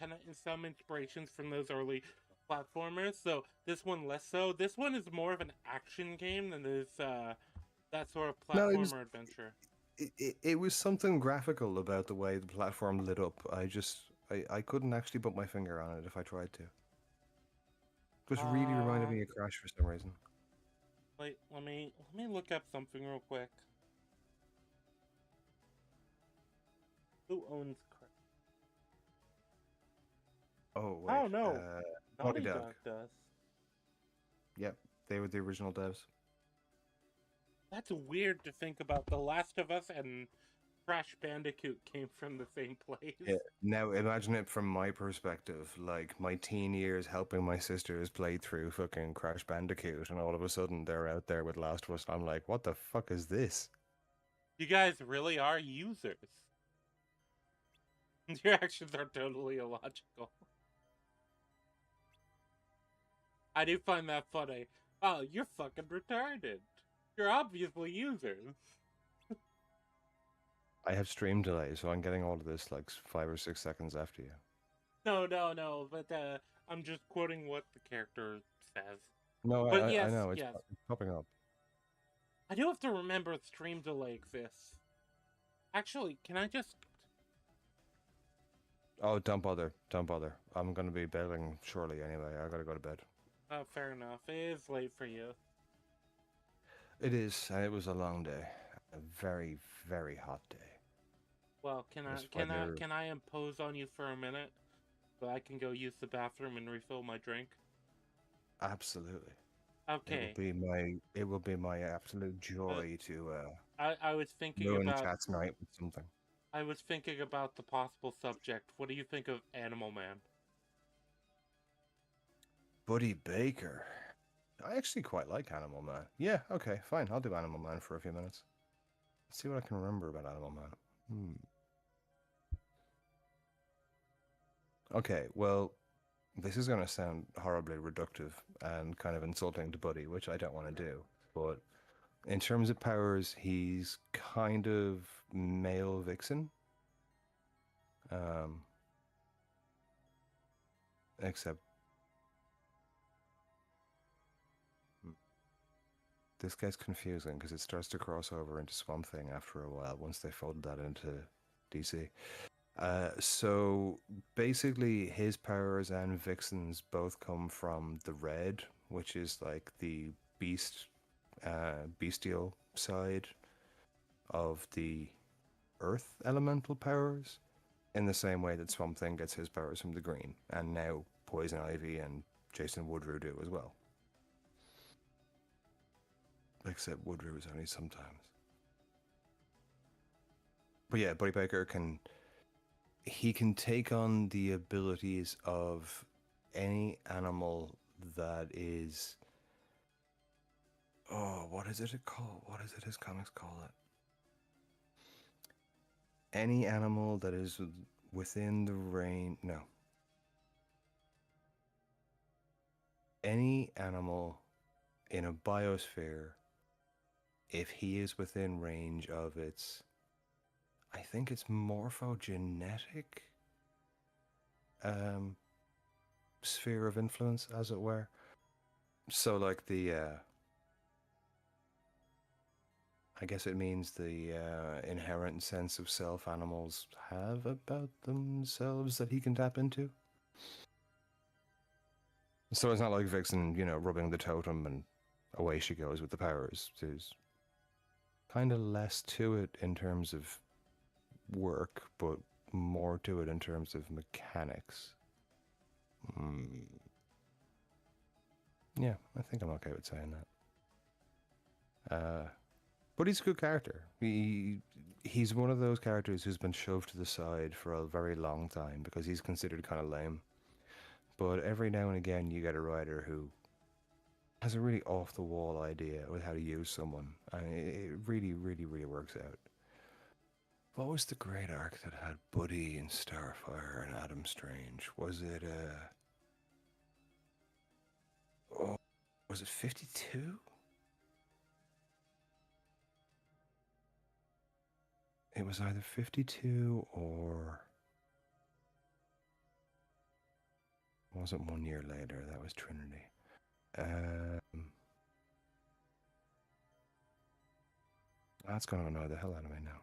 inspirations from those early platformers. So this one less so. This one is more of an action game than this that sort of platformer adventure. It was something graphical about the way the platform lit up. I couldn't actually put my finger on it if I tried to. It just really reminded me of Crash for some reason. Wait, let me look up something real quick. Who owns Crash? Oh wait. Oh no, Naughty Dog. Dog does. Yep, they were the original devs. That's weird to think about. The Last of Us and Crash Bandicoot came from the same place. Yeah. Now imagine it from my perspective, like my teen years helping my sisters play through fucking Crash Bandicoot, and all of a sudden they're out there with Last of Us. I'm like, what the fuck is this? You guys really are users. Your actions are totally illogical. I do find that funny. Oh, you're fucking retarded. You're obviously users. I have stream delay, so I'm getting all of this like 5 or 6 seconds after you. No, but I'm just quoting what the character says. No, but I know, it's popping up. I do have to remember stream delay exists. Actually, can I just... Oh, don't bother. I'm gonna be bailing shortly anyway. I gotta go to bed. Oh, fair enough. It is late for you. It is, and it was a long day. A very, very hot day. Well, can I impose on you for a minute so I can go use the bathroom and refill my drink? Absolutely. Okay. It will be my absolute joy to I was thinking ruin about chat's night with something. I was thinking about the possible subject. What do you think of Animal Man? Buddy Baker. I actually quite like Animal Man. Yeah, okay, fine. I'll do Animal Man for a few minutes. Let's see what I can remember about Animal Man. Okay, well, this is going to sound horribly reductive and kind of insulting to Buddy, which I don't want to do. But in terms of powers, he's kind of male vixen. Except this gets confusing because it starts to cross over into Swamp Thing after a while once they folded that into DC. So basically his powers and Vixen's both come from the red, which is like the bestial side of the earth elemental powers, in the same way that Swamp Thing gets his powers from the green, and now Poison Ivy and Jason Woodrue do as well. Except Woodrue is only sometimes. But yeah, Buddy Baker can take on the abilities of any animal that is... Oh, what is it called? What is it his comics call it? Any animal that is within the range... No. Any animal in a biosphere, if he is within range of its... I think it's morphogenetic sphere of influence, as it were. So, like the... I guess it means the inherent sense of self animals have about themselves that he can tap into. So it's not like Vixen, rubbing the totem and away she goes with the powers. There's kind of less to it in terms of work, but more to it in terms of mechanics. Yeah, I think I'm okay with saying that. But he's a good character. He's one of those characters who's been shoved to the side for a very long time because he's considered kind of lame. But every now and again, you get a writer who has a really off-the-wall idea with how to use someone, and it really, really, really works out. What was the great arc that had Buddy and Starfire and Adam Strange? Was it was it 52? It was either 52 or wasn't 1 year later. That was Trinity. That's going to annoy the hell out of me now.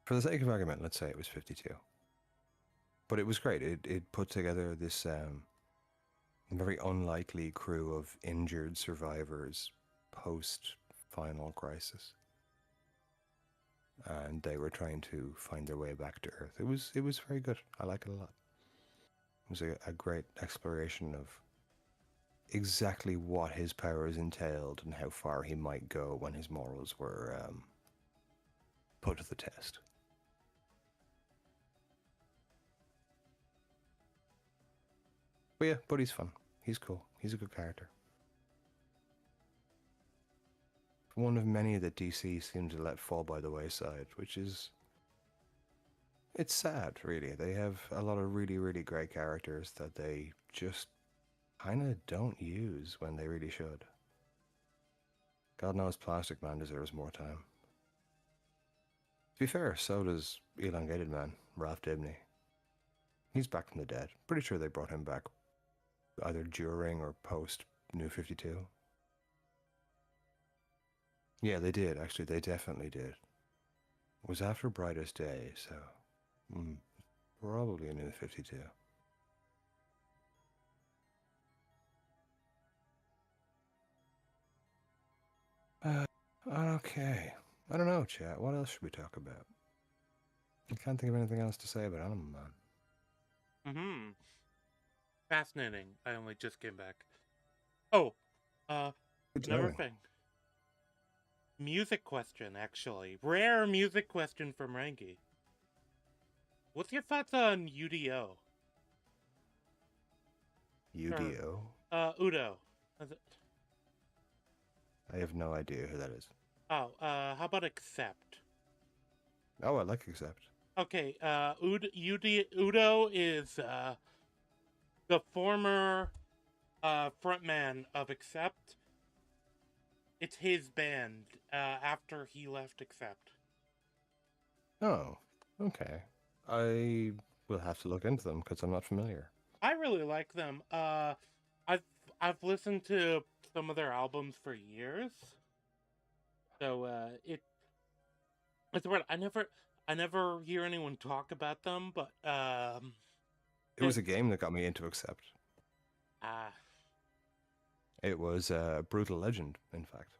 For the sake of argument, let's say it was 52. But it was great. It put together this very unlikely crew of injured survivors post-Final Crisis. And they were trying to find their way back to Earth. It was very good. I like it a lot. It was a great exploration of exactly what his powers entailed and how far he might go when his morals were put to the test. But yeah, Buddy's fun. He's cool. He's a good character. One of many that DC seem to let fall by the wayside, which is... It's sad, really. They have a lot of really, really great characters that they just kind of don't use when they really should. God knows Plastic Man deserves more time. To be fair, so does Elongated Man, Raph Dibney. He's back from the dead. Pretty sure they brought him back either during or post New 52. Yeah, they did. Actually, they definitely did. It was after Brightest Day, so... probably a New 52. Okay. I don't know, chat. What else should we talk about? I can't think of anything else to say about Animal Man. Fascinating. I only just came back. Oh, another thing. Music question, actually. Rare music question from Ranky. What's your thoughts on UDO? UDO? Udo. Is it? I have no idea who that is. Oh, how about Accept? Oh, I like Accept. Okay, Udo is, the former, frontman of Accept. It's his band, after he left Accept. Oh, okay. I will have to look into them, because I'm not familiar. I really like them. I've listened to some of their albums for years. So, it's weird. I never hear anyone talk about them, but, It was a game that got me into Accept. It was Brutal Legend, in fact.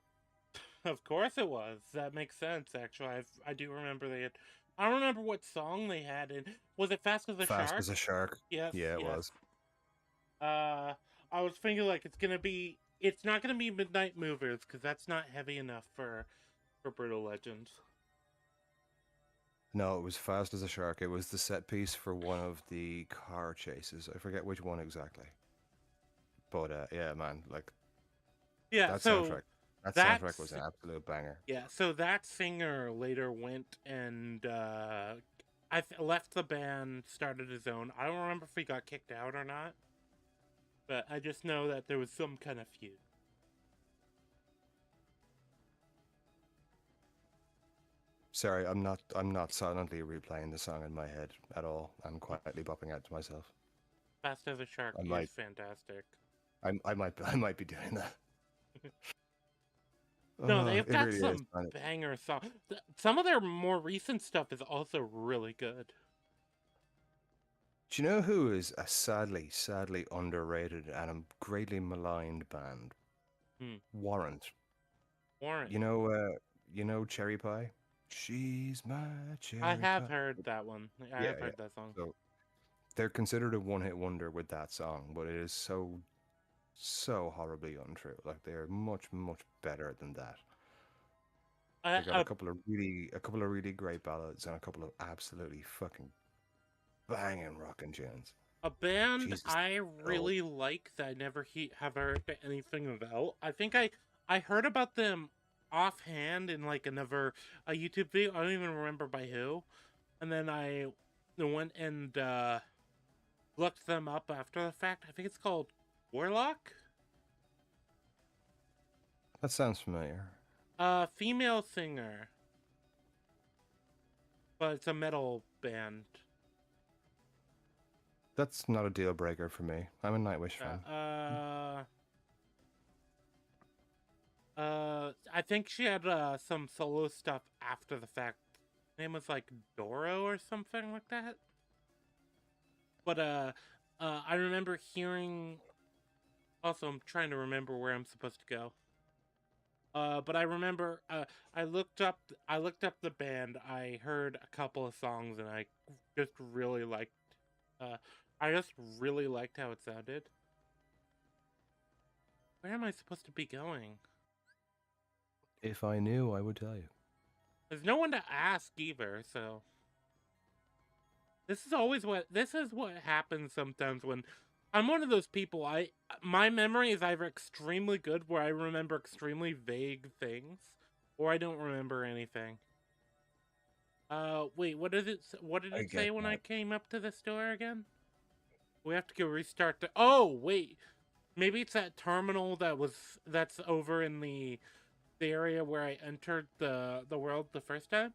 Of course it was. That makes sense, actually. I do remember they had... I don't remember what song they had in... Was it Fast as a Shark? Fast as a Shark. Yes. Yeah, it was. I was thinking, like, it's not gonna be Midnight Movers, because that's not heavy enough for Brutal Legends. No, it was Fast as a Shark. It was the set piece for one of the car chases. I forget which one exactly. But, yeah, man, like... Yeah, that so... soundtrack. That soundtrack was an absolute banger. Yeah, so that singer later went and left the band, started his own. I don't remember if he got kicked out or not, but I just know that there was some kind of feud. Sorry, I'm not silently replaying the song in my head at all. I'm quietly bopping out to myself. Fast as a Shark is fantastic. I might be doing that. No, they've got really some banger songs. Some of their more recent stuff is also really good. Do you know who is a sadly underrated and a greatly maligned band? Warrant. Warrant. You know Cherry Pie? She's my cherry I have pie. heard that one. I Yeah, have heard that song. So they're considered a one-hit wonder with that song, but it is so horribly untrue. Like they're much better than that. They got a couple of really great ballads and a couple of absolutely fucking banging rockin' tunes. A band Jesus. I really like that I never have heard anything about. I think I heard about them offhand in like a YouTube video. I don't even remember by who. And then I went and looked them up after the fact. I think it's called Warlock. That sounds familiar. Female singer, but it's a metal band. That's not a deal breaker for me. I'm a Nightwish fan. I think she had some solo stuff after the fact. Her name was like Doro or something like that. But I remember hearing. Also, I'm trying to remember where I'm supposed to go. But I remember I looked up the band. I heard a couple of songs and I just really liked. I just really liked how it sounded. Where am I supposed to be going? If I knew, I would tell you. There's no one to ask either, so. This is what happens sometimes when I'm one of those people. My memory is either extremely good, where I remember extremely vague things, or I don't remember anything. Wait, what did it say when I came up to the store again? We have to go restart the. Oh wait, maybe it's that terminal that's over in the area where I entered the world the first time.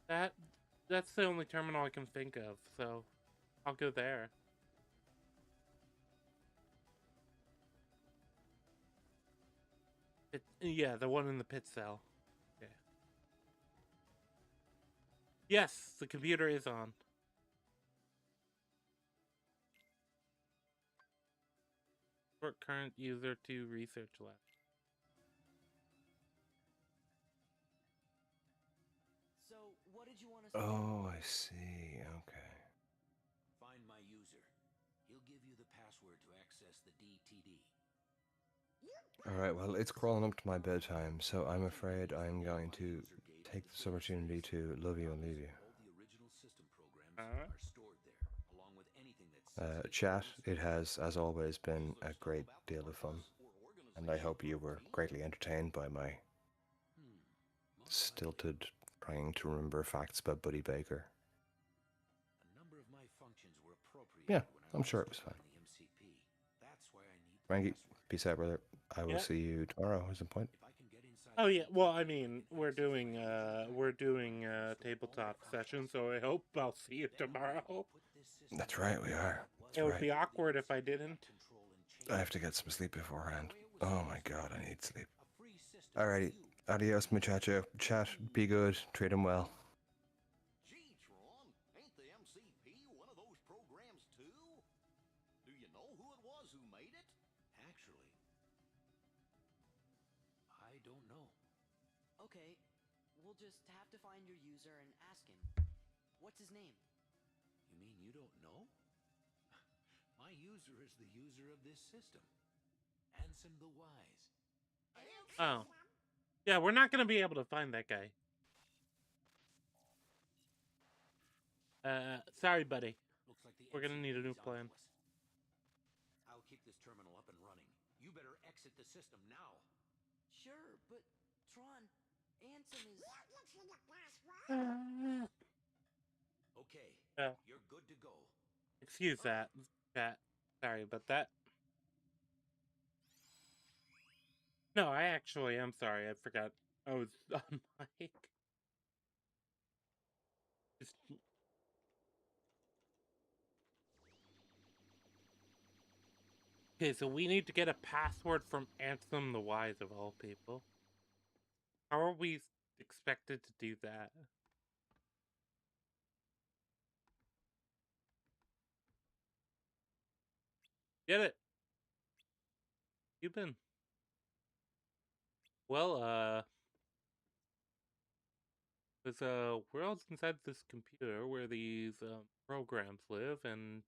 That's the only terminal I can think of, so I'll go there. Yeah, the one in the pit cell. Yeah. Yes, the computer is on. For current user to research lab. So, what did you want us to do? Oh, I see. Okay. Find my user. He'll give you the password to access the DTD. Alright, well, it's crawling up to my bedtime, so I'm afraid I'm going to take this opportunity to love you and leave you. All the original system programs are stored there, along with anything that's Chat, it has, as always, been a great deal of fun, and I hope you were greatly entertained by my stilted trying to remember facts about Buddy Baker. A number of my functions were appropriate. Yeah, I'm sure it was fine. That's why I need Frankie, peace out, brother. I will see you tomorrow at some point. Oh yeah, well, I mean, we're doing tabletop session, so I hope I'll see you tomorrow. That's right, we are. It would be awkward if I didn't. I have to get some sleep beforehand. Oh my god, I need sleep. Alrighty, adios muchacho. Chat, be good, treat him well. Gee, Tron, ain't the MCP one of those programs too? Do you know who it was who made it? Actually, I don't know. Okay, we'll just have to find your user and ask him. What's his name? You mean you don't know? My user is the user of this system. Ansem the Wise. Oh. Yeah, we're not gonna be able to find that guy. Sorry, buddy. Looks like the We're gonna need a new MCP 's plan. onto us. I'll keep this terminal up and running. You better exit the system now. Sure, but Tron, Ansem is. Okay, Oh. you're good to go. Excuse that, chat. Sorry about that. No, I actually am sorry. I forgot I was on mic. Okay, so we need to get a password from Ansem the Wise of all people. How are we expected to do that? Get it. You've been. Well, there's a world inside this computer where these programs live, and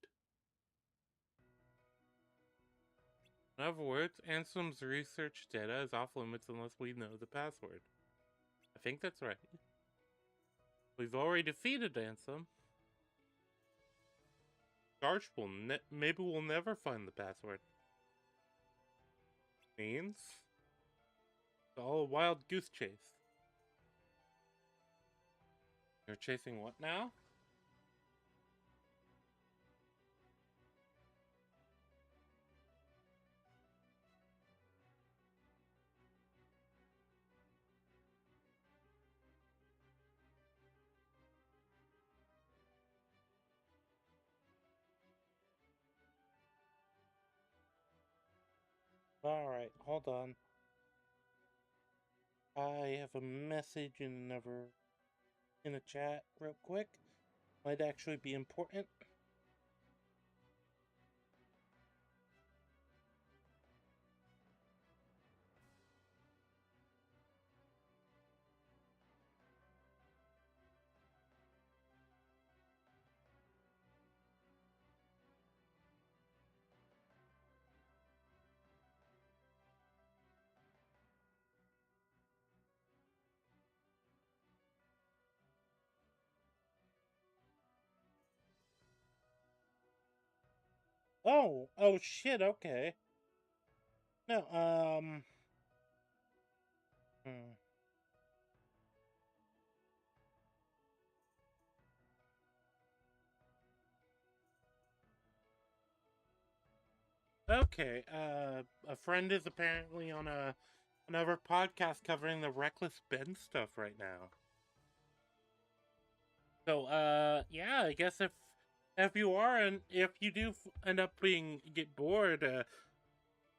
in other words, Ansem's research data is off limits unless we know the password. I think that's right. We've already defeated Ansem. Gosh, maybe we'll never find the password. Means it's all a wild goose chase. You're chasing what now? Alright, hold on. I have a message in a chat real quick. Might actually be important. Oh shit, okay. No, hmm. Okay, a friend is apparently on another podcast covering the Reckless Ben stuff right now. So, yeah, I guess if you are, and if you do end up get bored,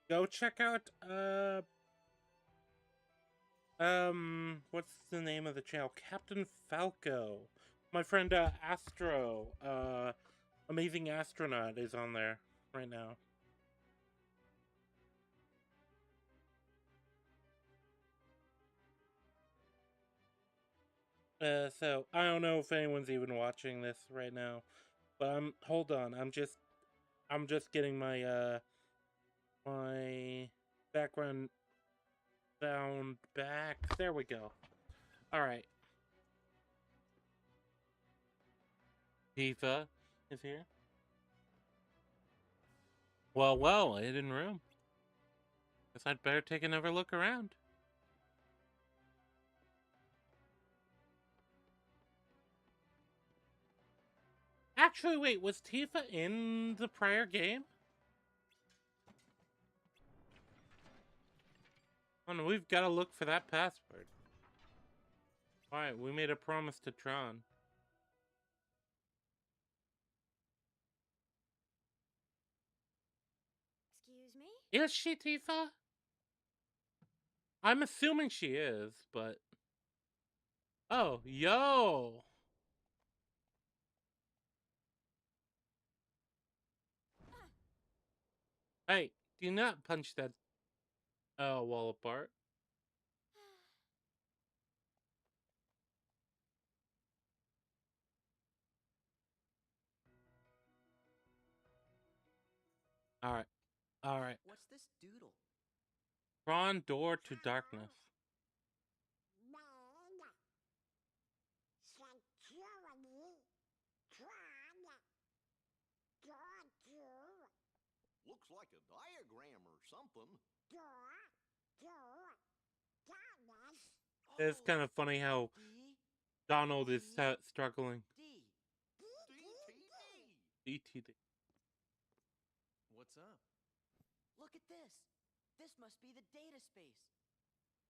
go check out, what's the name of the channel? Captain Falco. My friend, Astro, Amazing Astronaut is on there right now. So I don't know if anyone's even watching this right now, but hold on, I'm just getting my my background sound back. There we go. All right. Tifa is here. Well, hidden room. Guess I'd better take another look around. Actually, wait, was Tifa in the prior game? Oh no, we've got to look for that password. Alright, we made a promise to Tron. Excuse me? Is she Tifa? I'm assuming she is, but... Oh, yo! Hey, do not punch that wall apart. Alright, alright. What's this doodle? Tron door to darkness. Looks like a diagram or something. It's kind of funny how Donald is struggling. DTD. What's up? Look at this. This must be the data space.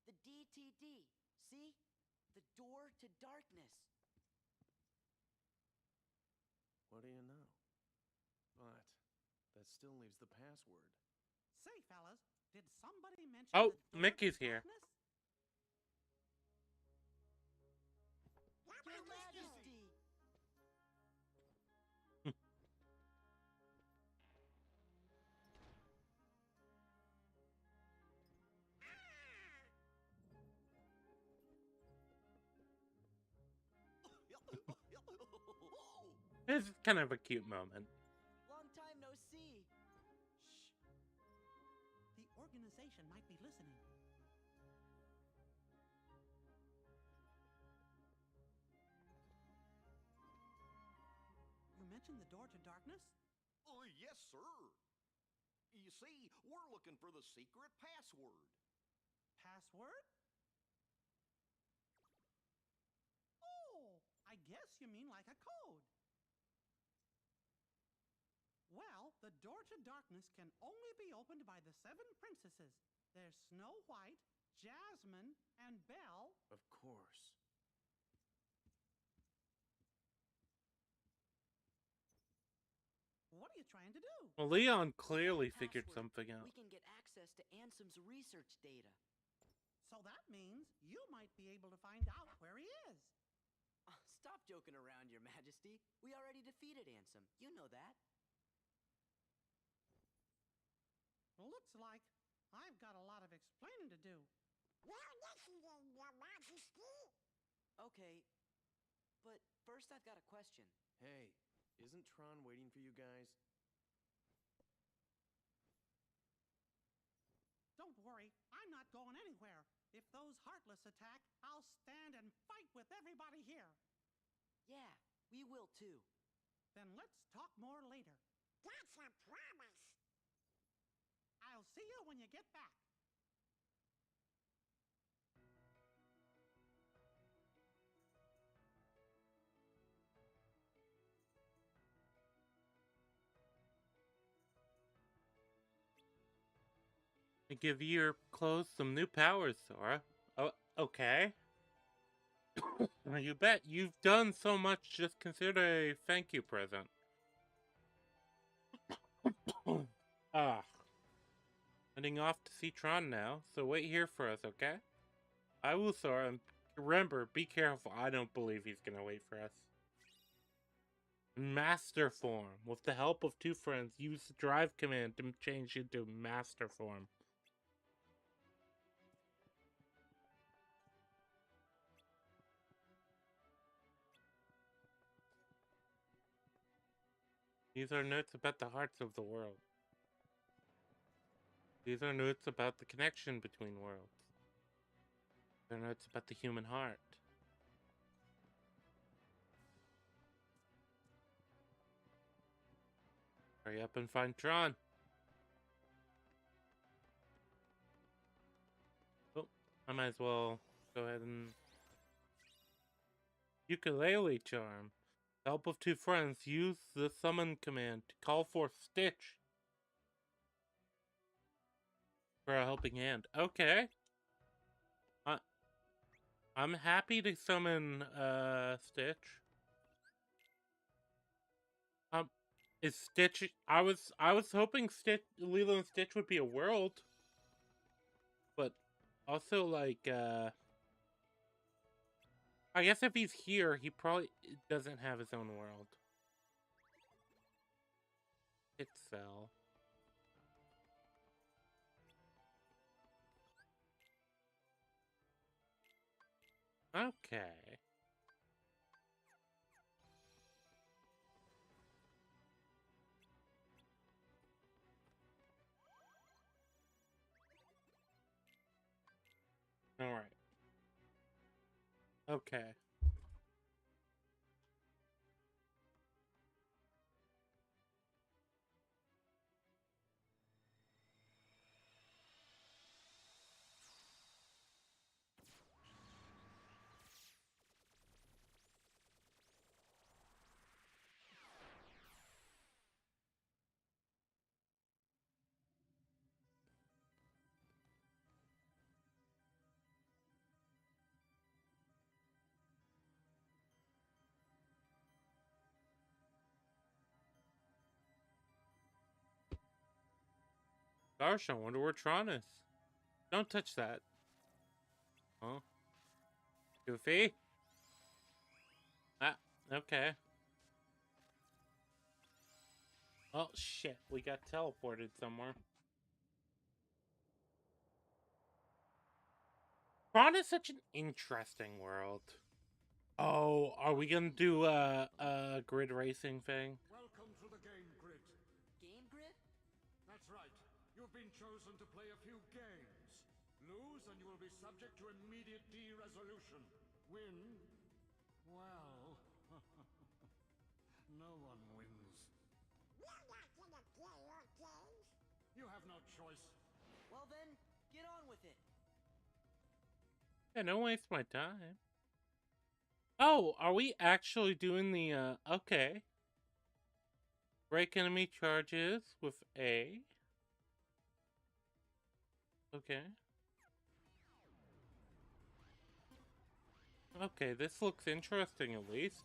The DTD. See? The door to darkness. What do you know? But that still leaves the password. Say, fellas, did somebody mention Oh, the door Mickey's to here. darkness? Your Majesty! It's kind of a cute moment. Long time no see. Shh. The organization might be listening. You mentioned the door to darkness? Yes, sir. You see, we're looking for the secret password. Password? Oh, I guess you mean like a code. Well, the door to darkness can only be opened by the 7 princesses. There's Snow White, Jasmine, and Belle. Of course. What are you trying to do? Well, Leon clearly With that figured password, something out. We can get access to Ansem's research data. So that means you might be able to find out where he is. Stop joking around, Your Majesty. We already defeated Ansem. You know that. Looks like I've got a lot of explaining to do. Well, listen then, Your Majesty. Okay, but first I've got a question. Hey, isn't Tron waiting for you guys? Don't worry, I'm not going anywhere. If those Heartless attack, I'll stand and fight with everybody here. Yeah, we will too. Then let's talk more later. That's a promise. I'll see you when you get back. I give your clothes some new powers, Sora. Oh, okay. Well, you bet. You've done so much. Just consider a thank you present. Heading off to see Tron now, so wait here for us, okay? I will, Sora, and remember, be careful. I don't believe he's gonna wait for us. Master form. With the help of 2 friends, use the drive command to change into master form. These are notes about the hearts of the world. These are notes about the connection between worlds. They're notes about the human heart. Hurry up and find Tron. Oh, I might as well go ahead and... Ukulele charm. With the help of 2 friends, use the summon command to call for Stitch for a helping hand. Okay. I'm happy to summon Stitch. Is Stitch? I was hoping Lilo and Stitch would be a world, but also like I guess if he's here, he probably doesn't have his own world. It fell. Okay. All right. Okay. Gosh, I wonder where Tron is. Don't touch that. Huh? Goofy? Ah, okay. Oh, shit. We got teleported somewhere. Tron is such an interesting world. Oh, are we gonna do a grid racing thing? Welcome to the game grid. Game grid? That's right. You've been chosen to play a few games. Lose and you will be subject to immediate de-resolution. Win? Well, no one wins. We're not gonna play your games. You have no choice. Well then, get on with it. Yeah, don't waste my time. Oh, are we actually doing the, okay. Break enemy charges with A. Okay. Okay, this looks interesting at least.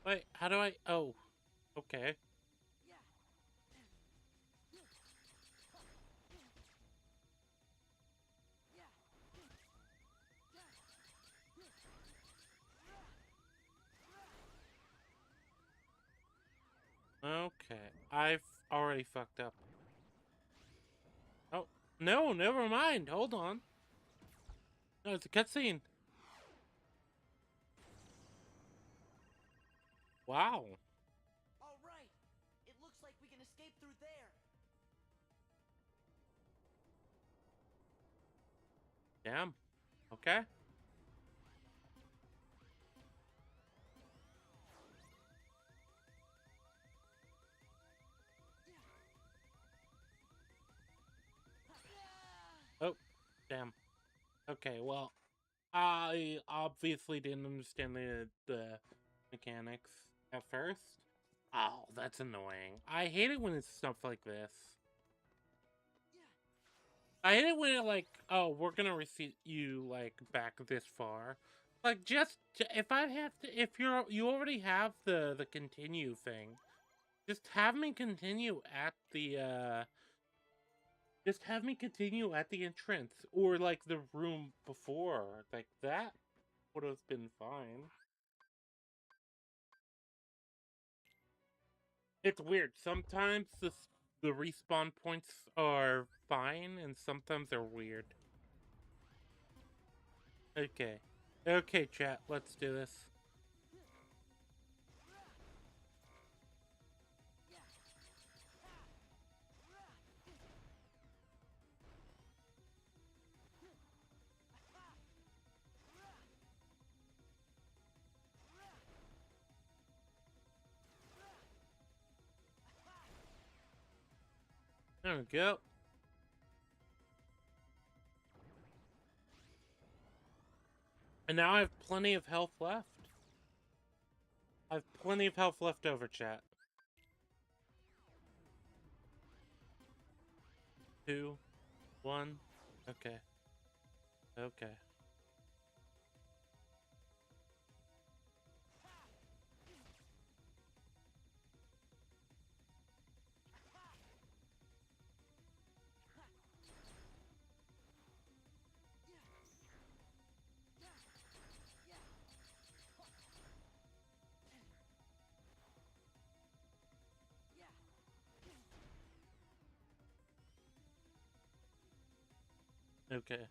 Wait, how do I... Oh, okay. Okay, I've already fucked up. Oh, no, never mind. Hold on. No, it's a cutscene. Wow. All right. It looks like we can escape through there. Damn. Okay. Oh, damn. Okay, well, I obviously didn't understand the mechanics at first. Oh, that's annoying. I hate it when it's stuff like this. I hate it when it like, oh, we're gonna receive you like back this far. Like, just if I have to, if you already have the continue thing, just have me continue at the just have me continue at the entrance or like the room before. Like that would have been fine. It's weird. Sometimes the respawn points are fine, and sometimes they're weird. Okay. Okay, chat, let's do this. There we go. And now I have plenty of health left. I have plenty of health left over, chat. 2, 1. Okay. Okay. Okay.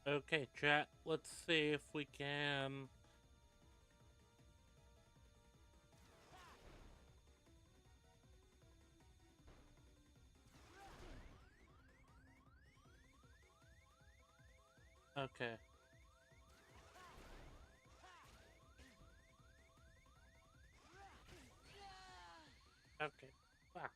Okay, chat, let's see if we can... Okay. Okay. Fuck.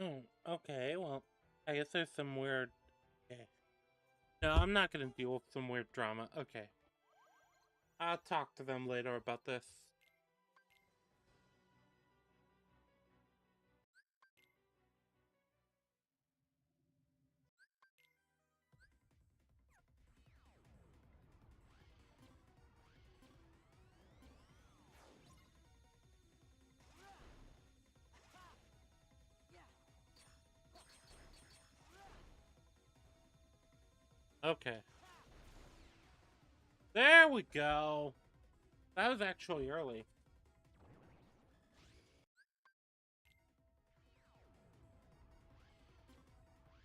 Oh, okay, well, I guess there's some weird... Okay. No, I'm not gonna deal with some weird drama. Okay. I'll talk to them later about this. Okay. There we go. That was actually early.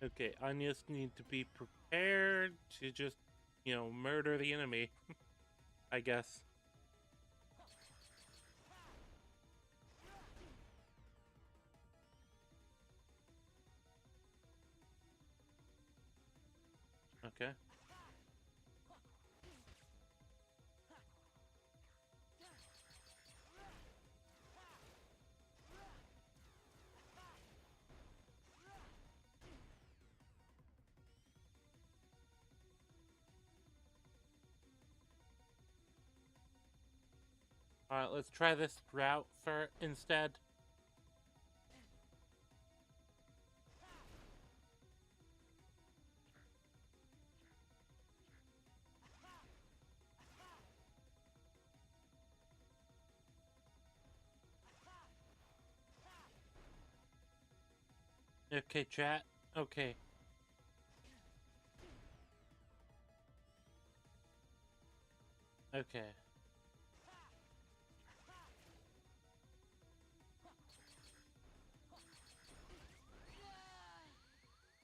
Okay, I just need to be prepared to just, you know, murder the enemy, I guess. Okay. Alright, let's try this route for instead. Okay, chat. Okay. Okay.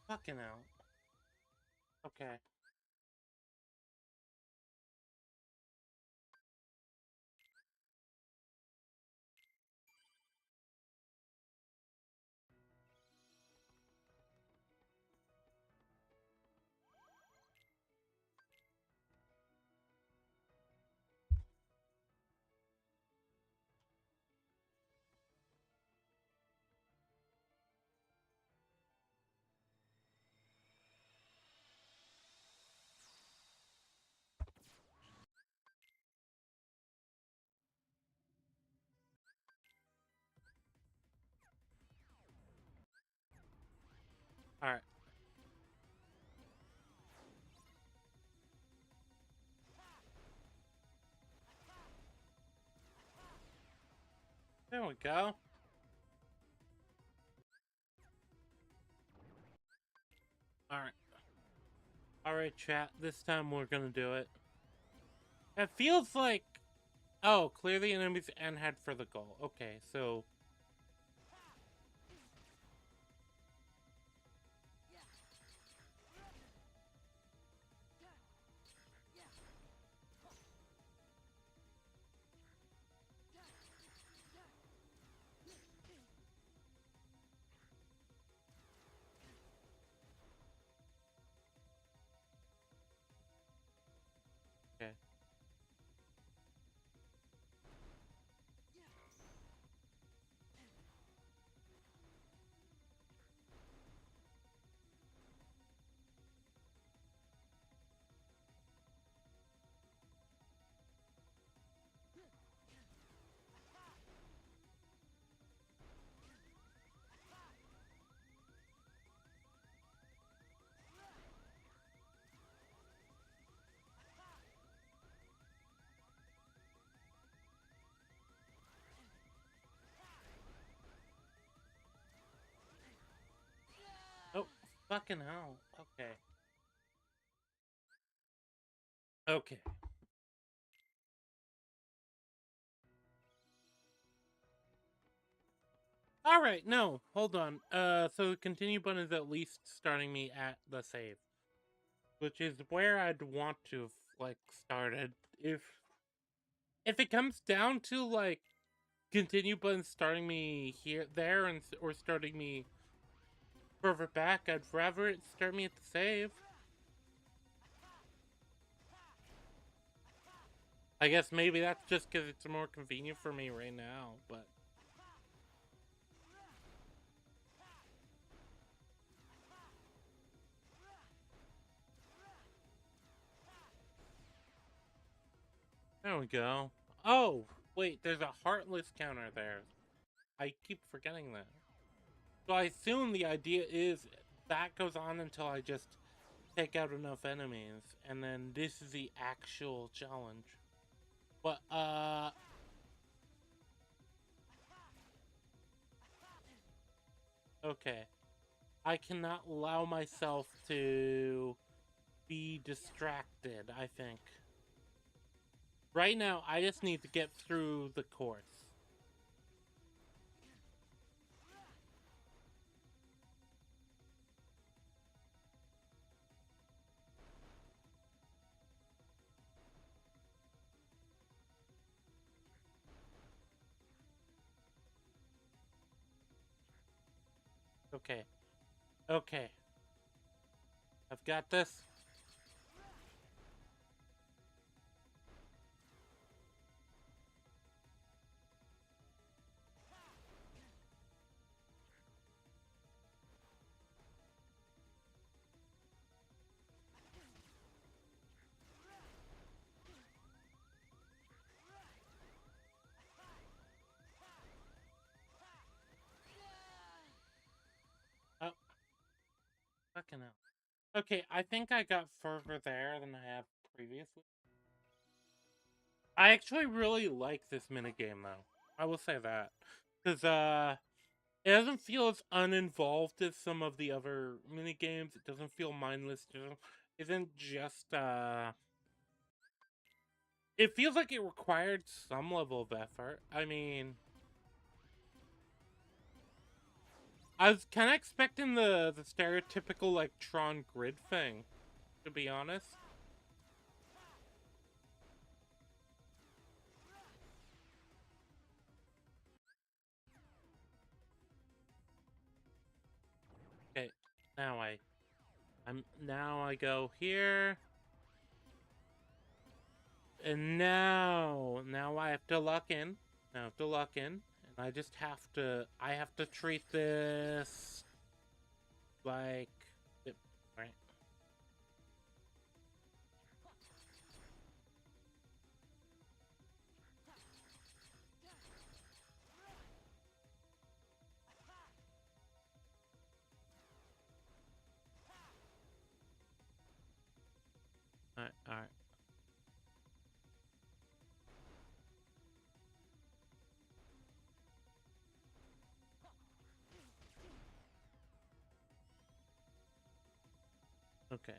Fucking hell. Okay. Alright. There we go. Alright. Alright, chat. This time we're gonna do it. It feels like... Oh, clear the enemies and head for the goal. Okay, so... Okay. Oh, fucking hell. Okay. Okay. Alright, no, hold on. So the continue button is at least starting me at the save. Which is where I'd want to have, like, started. If it comes down to, like, continue button starting me here, there, and or starting me further back, I'd rather it start me at the save. I guess maybe that's just because it's more convenient for me right now, but... There we go. Oh, wait, there's a heartless counter there. I keep forgetting that. So I assume the idea is that goes on until I just take out enough enemies, and then this is the actual challenge. But, okay. I cannot allow myself to be distracted, I think. Right now, I just need to get through the course. Okay. Okay. I've got this. Oh. Fucking hell. Okay, I think I got further there than I have previously. I actually really like this minigame, though. I will say that. Because, it doesn't feel as uninvolved as some of the other minigames. It doesn't feel mindless. It isn't just, It feels like it required some level of effort. I mean, I was kind of expecting the stereotypical, like, Tron grid thing, to be honest. Okay, now I go here. And now I have to lock in. Now I have to lock in. And I just have to, I have to treat this like, right? Alright. Okay.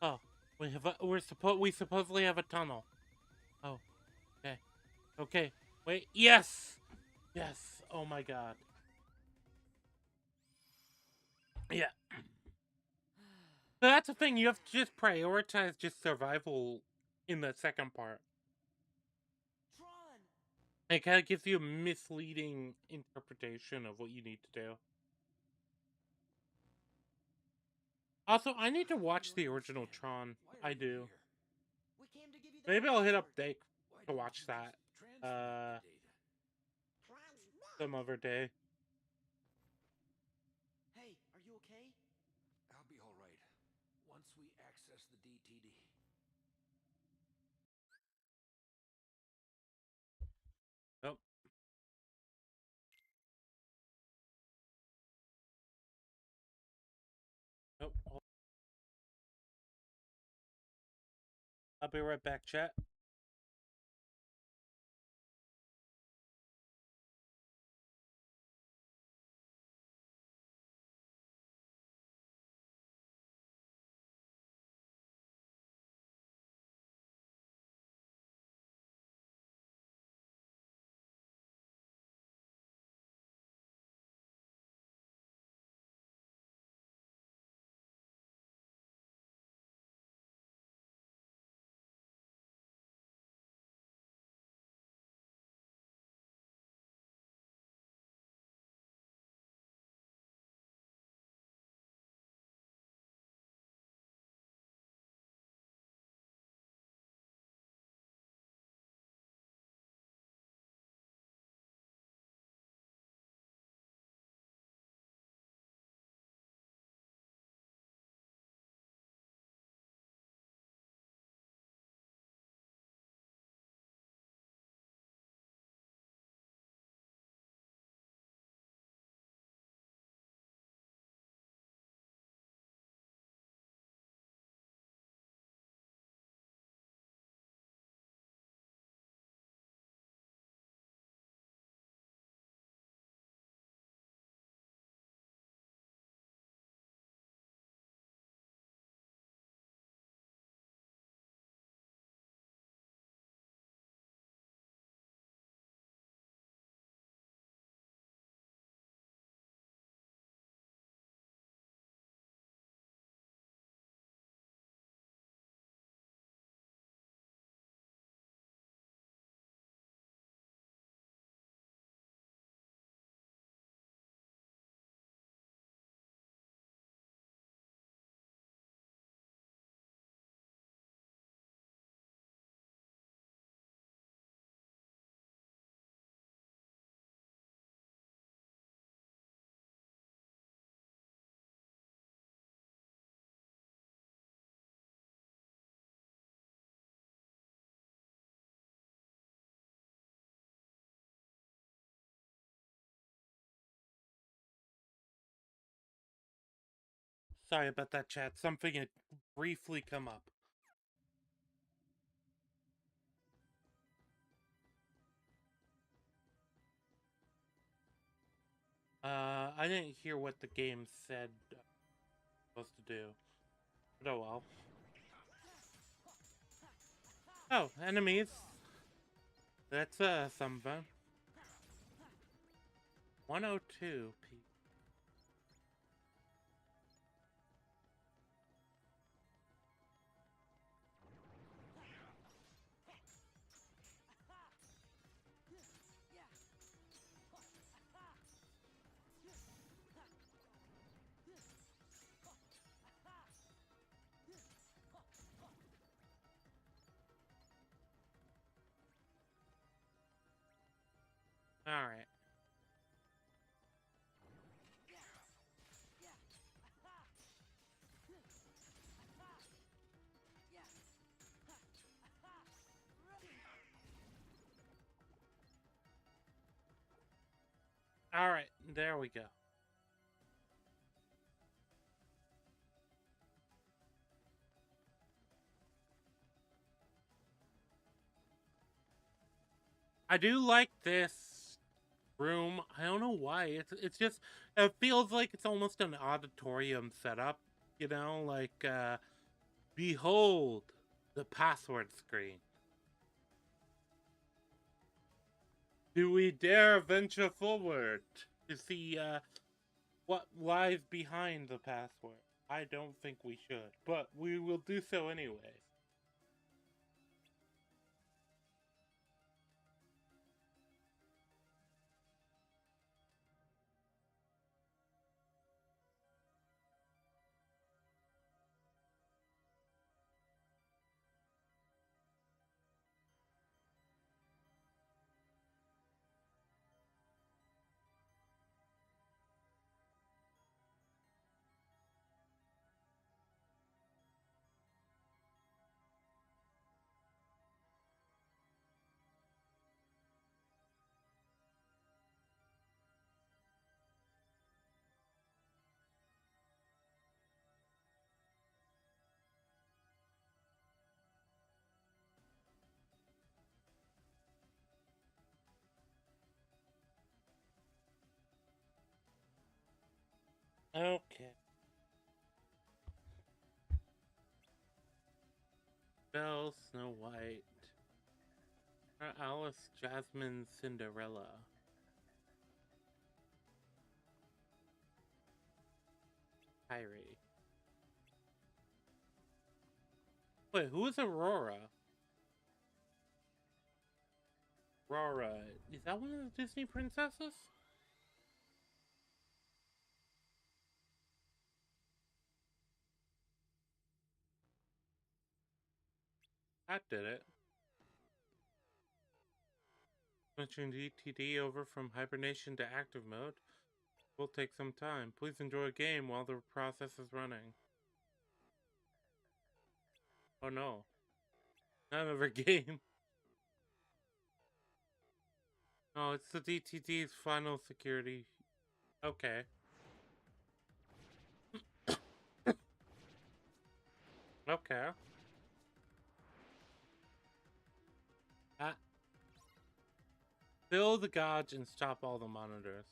Oh, we supposedly have a tunnel. Oh, okay. Okay. Wait, yes! Yes! Oh my god. Yeah. So that's the thing, you have to just prioritize just survival in the second part. It kind of gives you a misleading interpretation of what you need to do. Also, I need to watch the original Tron. I do. Maybe I'll hit up Dake to watch that. Some other day. Hey, are you okay? I'll be all right once we access the DTD. Nope. Nope. I'll be right back, chat. Sorry about that, chat. Something had briefly come up. I didn't hear what the game said supposed to do. But oh well. Oh, enemies. That's something. 102 P. Alright. Alright, there we go. I do like this room. I don't know why. It's just, it feels like it's almost an auditorium setup, you know, like behold the password screen. Do we dare venture forward to see what lies behind the password? I don't think we should, but we will do so anyway. Okay. Belle, Snow White, Alice, Jasmine, Cinderella. Kyrie. Wait, who is Aurora? Aurora, is that one of the Disney princesses? That did it. Switching DTD over from hibernation to active mode will take some time. Please enjoy a game while the process is running. Oh no. Not another game. Oh, it's the DTD's final security. Okay. Okay. Fill the gauge and stop all the monitors.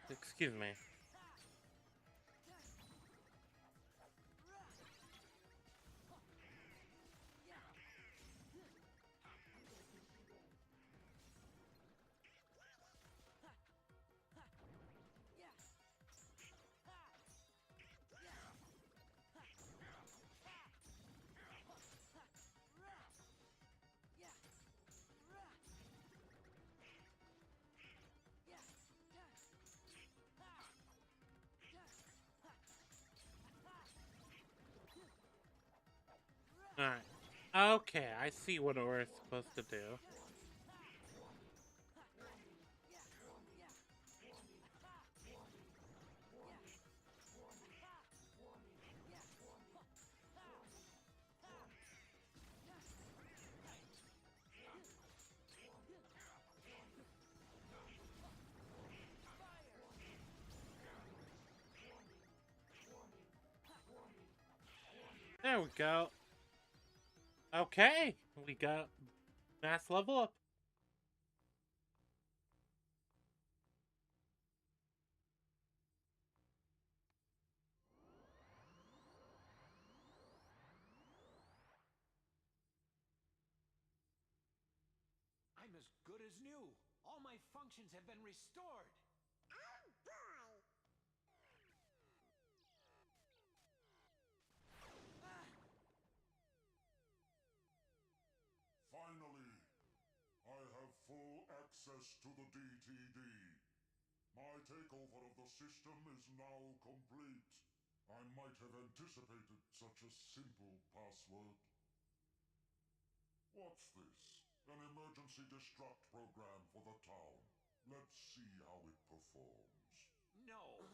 Excuse me. Alright. Okay, I see what we're supposed to do. There we go. Okay, we got mass level up. I'm as good as new. All my functions have been restored. Oh boy! Finally, I have full access to the DTD. My takeover of the system is now complete. I might have anticipated such a simple password. What's this? An emergency destruct program for the town. Let's see how it performs. No.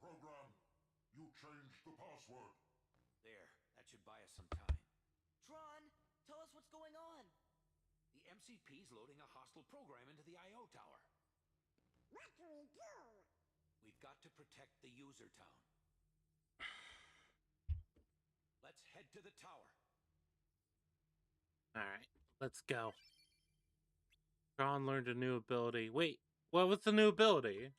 Program, you changed the password. There, that should buy us some time. Tron, tell us what's going on. The MCP's loading a hostile program into the I.O. tower. What do we do? We've got to protect the user town. Let's head to the tower. Alright, let's go. Tron learned a new ability. Wait, what was the new ability?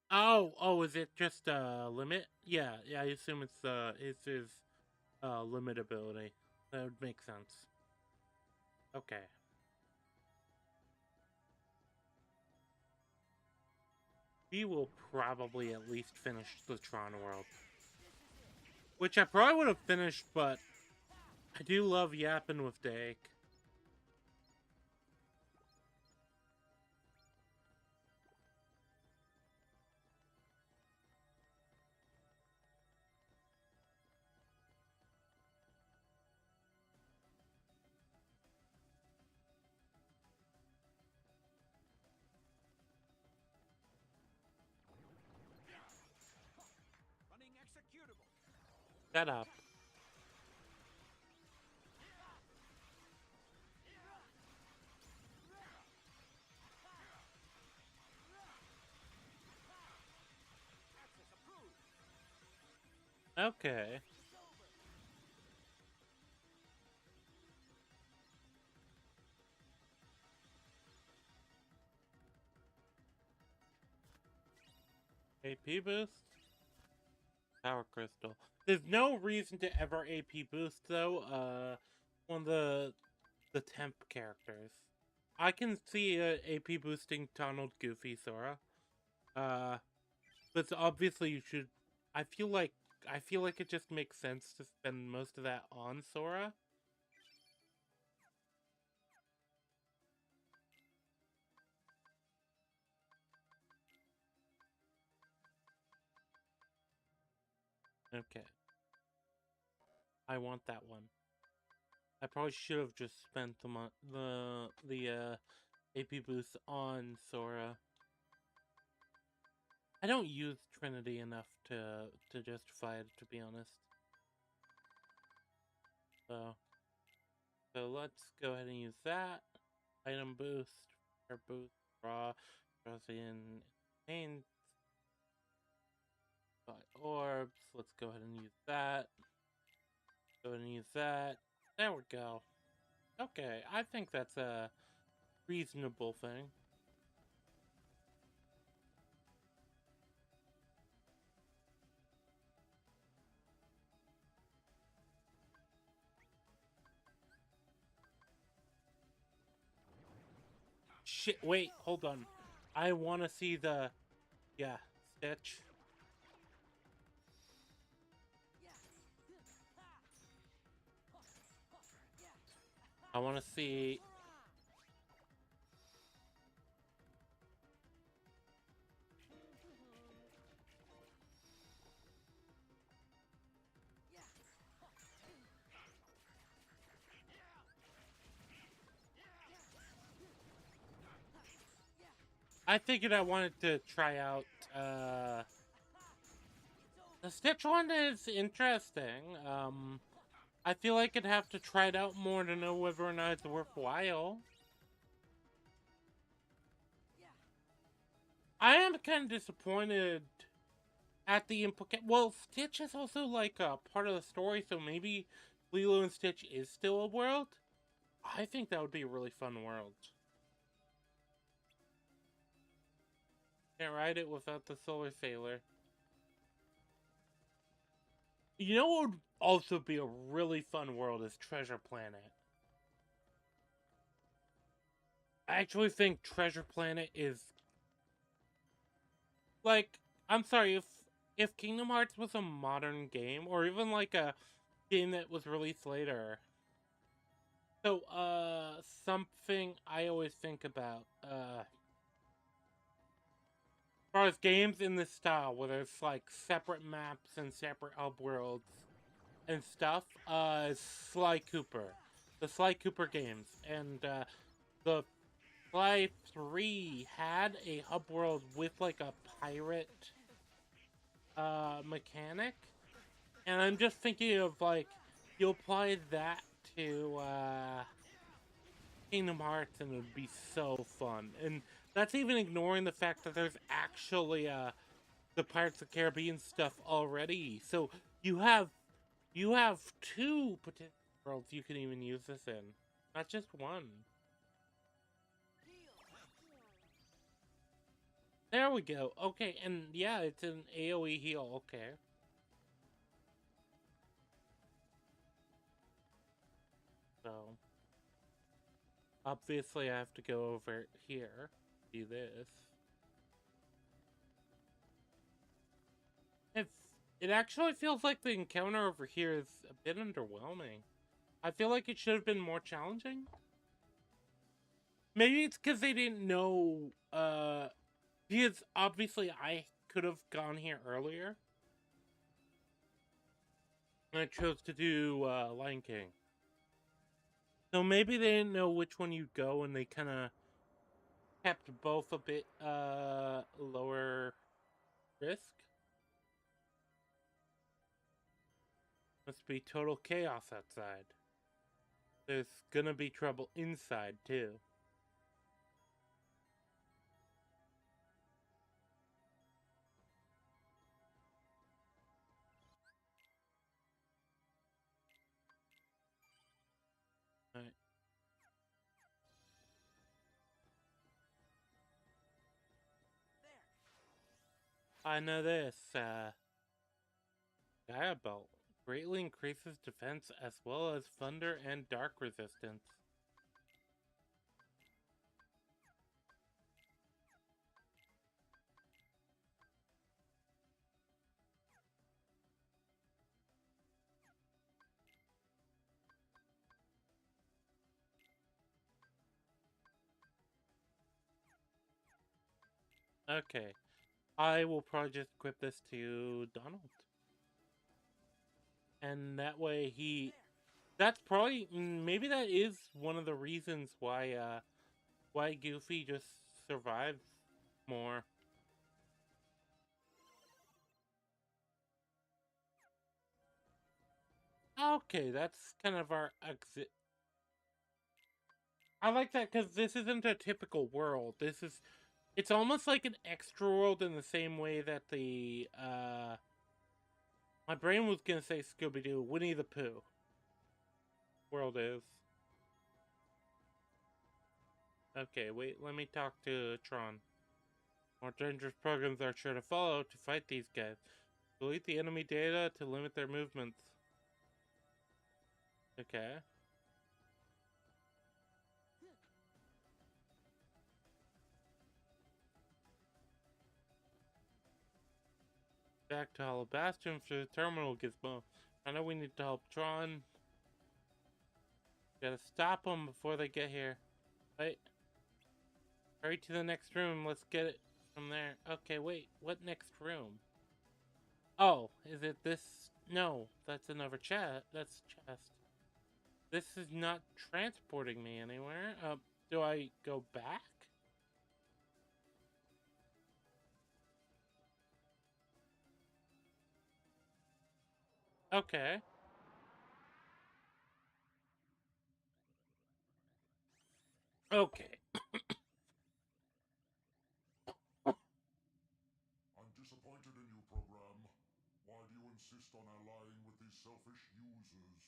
Oh, is it just limit? Yeah, I assume it's his limit ability. That would make sense. Okay. He will probably at least finish the Tron world. Which I probably would have finished, but I do love yapping with Dake. Running executable. Shut up. Access approved. Okay. AP boost? Power crystal. There's no reason to ever AP boost though, on the temp characters. I can see AP boosting Donald, Goofy, Sora. But obviously you should. I feel like it just makes sense to spend most of that on Sora. Okay. I want that one. I probably should have just spent the AP boost on Sora. I don't use Trinity enough to justify it, to be honest. So let's go ahead and use that. Item boost, air boost, raw, Rosian, paint, buy orbs. Let's go ahead and use that. Go ahead and use that. There we go. Okay, I think that's a reasonable thing. Shit, wait, hold on. I want to see the... Yeah, Stitch. I want to see... I figured I wanted to try out, the Stitch one is interesting. I feel like I'd have to try it out more to know whether or not it's worthwhile. I am kind of disappointed at the well, Stitch is also like a part of the story, so maybe Lilo and Stitch is still a world. I think that would be a really fun world. Can't ride it without the Solar Sailor. You know what would also be a really fun world is Treasure Planet. I actually think Treasure Planet is like, I'm sorry, if Kingdom Hearts was a modern game, or even like a game that was released later. So, something I always think about, as far as games in this style, where there's like separate maps and separate hub worlds and stuff, Sly Cooper. The Sly Cooper games. And, the Sly 3 had a hub world with like a pirate, mechanic. And I'm just thinking of like, you apply that to, Kingdom Hearts and it would be so fun. And that's even ignoring the fact that there's actually, the Pirates of the Caribbean stuff already. So you have two potential worlds you can even use this in, not just one. There we go. Okay, and yeah, it's an AoE heal. Okay. So obviously I have to go over here, do this. It actually feels like the encounter over here is a bit underwhelming. I feel like it should have been more challenging. Maybe it's because they didn't know, because obviously I could have gone here earlier. And I chose to do, Lion King. So maybe they didn't know which one you'd go and they kind of kept both a bit, lower risk. Must be total chaos outside. There's gonna be trouble inside, too. Alright. I know this, Gaia Belt greatly increases defense as well as thunder and dark resistance. Okay. I will probably just equip this to Donald. And that way that's probably, maybe that is one of the reasons why Goofy just survives more. Okay, that's kind of our exit. I like that because this isn't a typical world. It's almost like an extra world in the same way that the, my brain was gonna say Scooby-Doo, Winnie the Pooh world is. Okay, wait, let me talk to Tron. More dangerous programs are sure to follow to fight these guys. Delete the enemy data to limit their movements. Okay. Back to Hollow Bastion for the terminal gizmo. I know we need to help Tron. Gotta stop them before they get here. Wait. Hurry to the next room. Let's get it from there. Okay, wait. What next room? Oh, is it this? No, that's another chest. That's chest. This is not transporting me anywhere. Do I go back? Okay. Okay. I'm disappointed in you, program. Why do you insist on allying with these selfish users?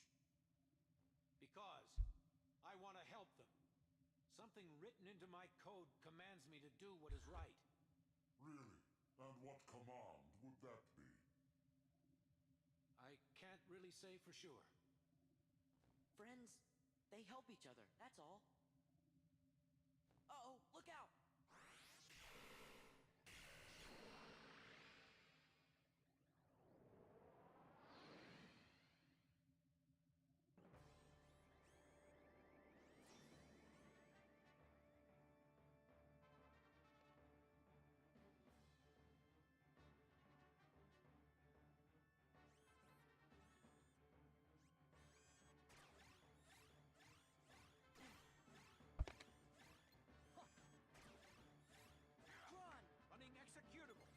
Because I want to help them. Something written into my code commands me to do what is right. Really? And what command would that be? I can't really say for sure. Friends, they help each other, that's all. Uh-oh, look out! Run! Running executable.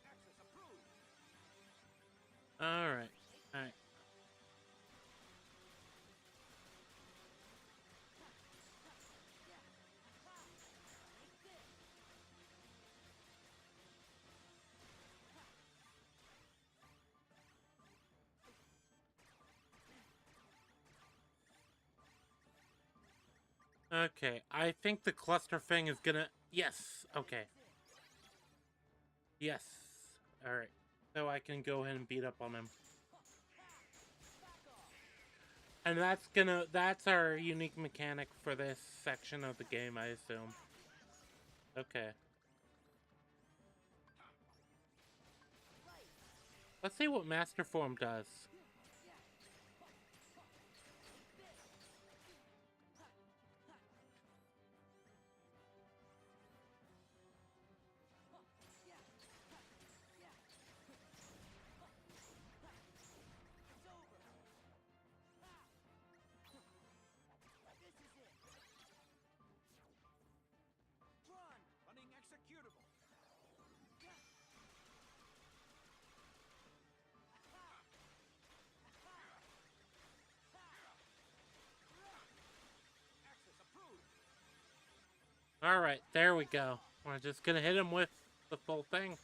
Access approved. All right. All right. Okay, I think the cluster thing is gonna... Yes, okay. Yes. Alright. So I can go ahead and beat up on him. And that's our unique mechanic for this section of the game, I assume. Okay. Let's see what Master Form does. Running executable. Access approved. Alright, there we go. We're just gonna hit him with the full thing.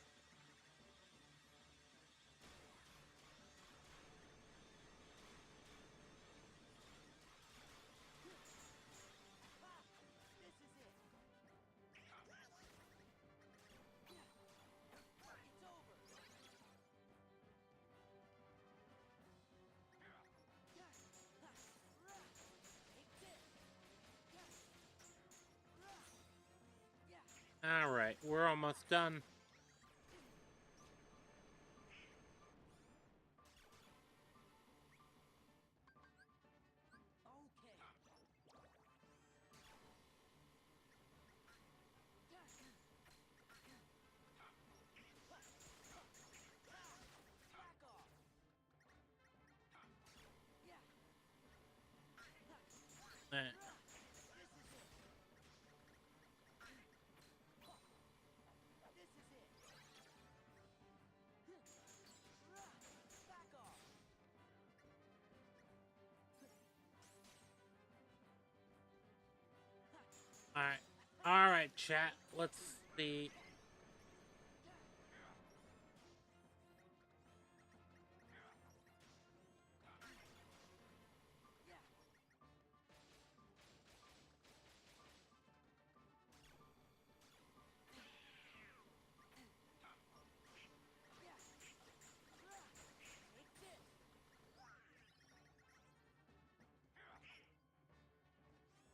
Alright, we're almost done. Alright. Alright, chat. Let's see.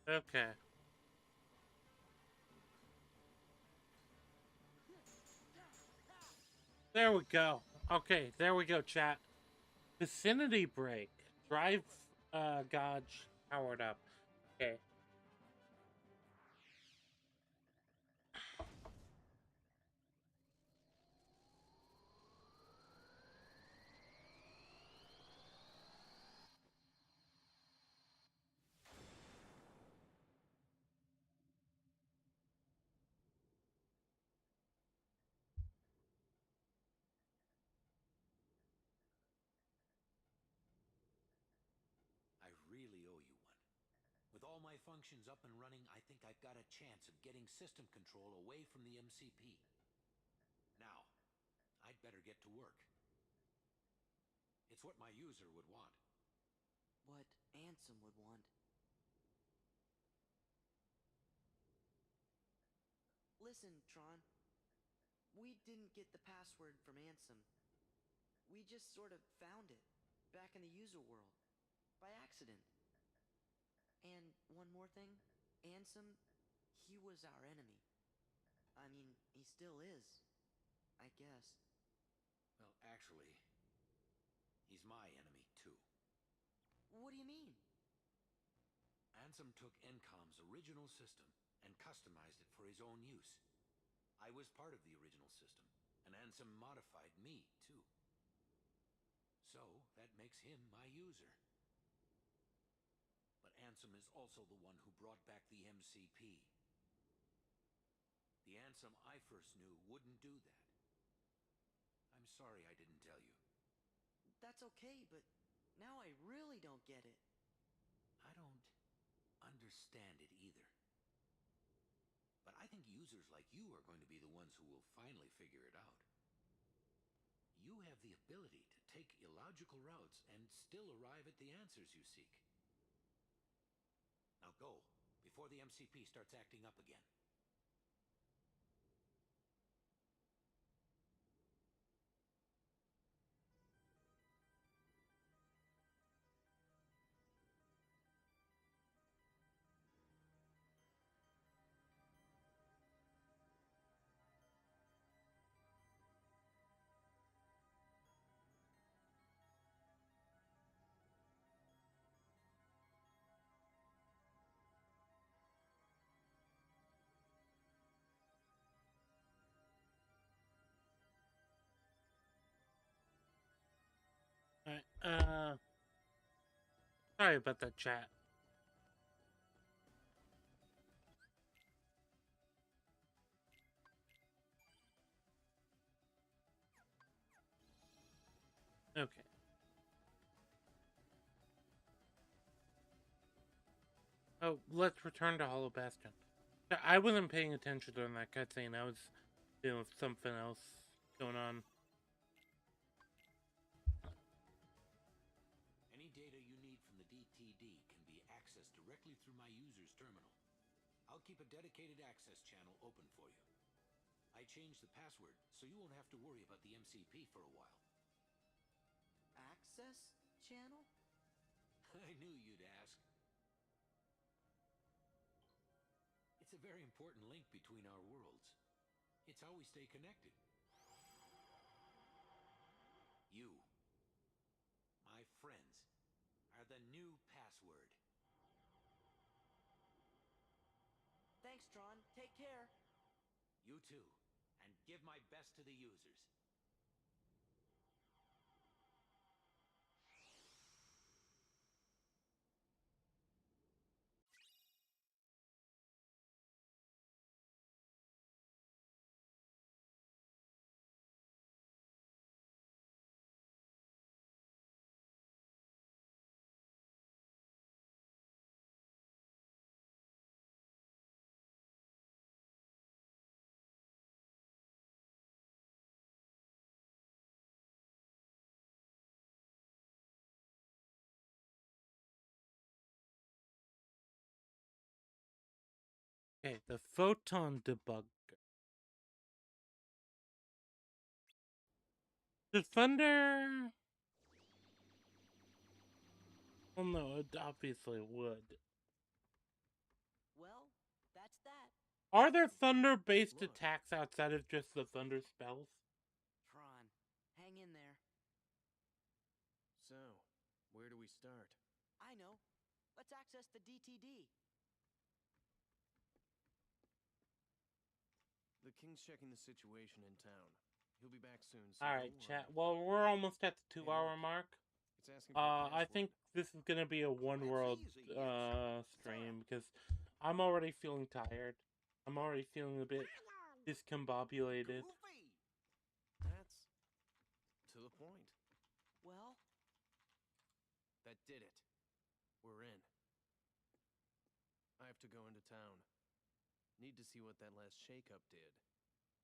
Okay. There we go. Okay, there we go, chat. Vicinity break. Drive gauge powered up. Okay. With all my functions up and running, I think I've got a chance of getting system control away from the MCP. Now, I'd better get to work. It's what my user would want. What Ansem would want. Listen, Tron. We didn't get the password from Ansem. We just sort of found it, back in the user world, by accident. And one more thing, Ansem, he was our enemy. I mean, he still is, I guess. Well, actually, he's my enemy, too. What do you mean? Ansem took Encom's original system and customized it for his own use. I was part of the original system, and Ansem modified me, too. So, that makes him my user. But Ansem is also the one who brought back the MCP. The Ansem I first knew wouldn't do that. I'm sorry I didn't tell you. That's okay, but now I really don't get it. I don't understand it either. But I think users like you are going to be the ones who will finally figure it out. You have the ability to take illogical routes and still arrive at the answers you seek. Now go, before the MCP starts acting up again. Alright, sorry about that, chat. Okay. Oh, let's return to Hollow Bastion. I wasn't paying attention during that cutscene. I was dealing with something else going on. Any data you need from the DTD can be accessed directly through my user's terminal. I'll keep a dedicated access channel open for you. I changed the password, so you won't have to worry about the MCP for a while. Access channel? I knew you'd ask. It's a very important link between our worlds. It's how we stay connected. You, my friends, are the new password. Thanks, Tron. Take care. You too, and give my best to the users. Okay, the photon debugger. The thunder... Well, no, it obviously would. Well, that's that. Are there thunder-based attacks outside of just the thunder spells? Tron, hang in there. So, where do we start? I know. Let's access the DTD. The king's checking the situation in town. He'll be back soon, so Alright, don't chat. worry. Well, we're almost at the 2-hour look, mark. It's asking for a I password. think this is gonna be a one-world stream because I'm already feeling tired. I'm already feeling a bit discombobulated. That's to the point. Well, That did it. We're in. have to go into town. Need to see what that last shakeup did.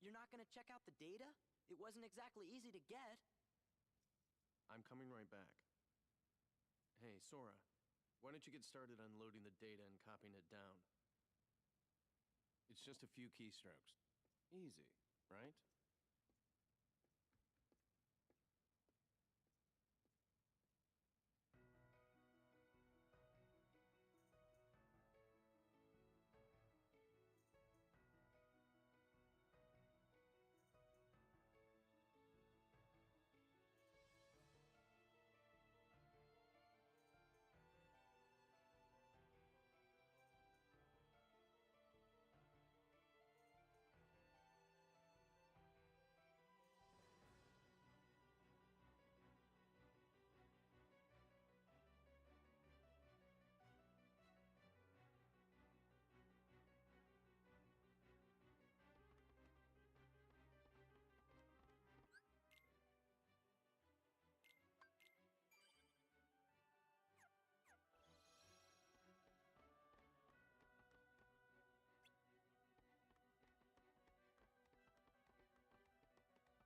You're not gonna check out the data? It wasn't exactly easy to get. I'm coming right back. Hey, Sora, why don't you get started unloading the data and copying it down? It's just a few keystrokes. Easy, right?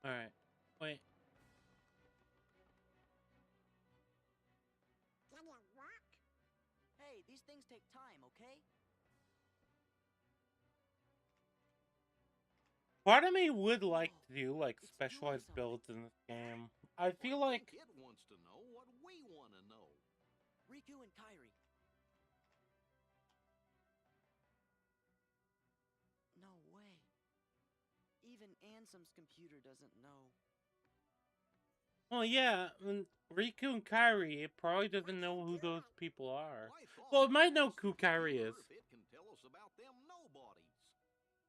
All right. Wait. Can you walk? Hey, these things take time, okay? Part of me would like to do like It's doing specialized something. builds in this game. I feel I like think it wants to know what we want to know. Riku and Kairi. No way. Even Ansem's computer doesn't know. well, yeah, Riku and Kairi, it probably doesn't know who those people are. I thought Well, it might know ask who the Kairi computer is. if it can tell us about them nobodies.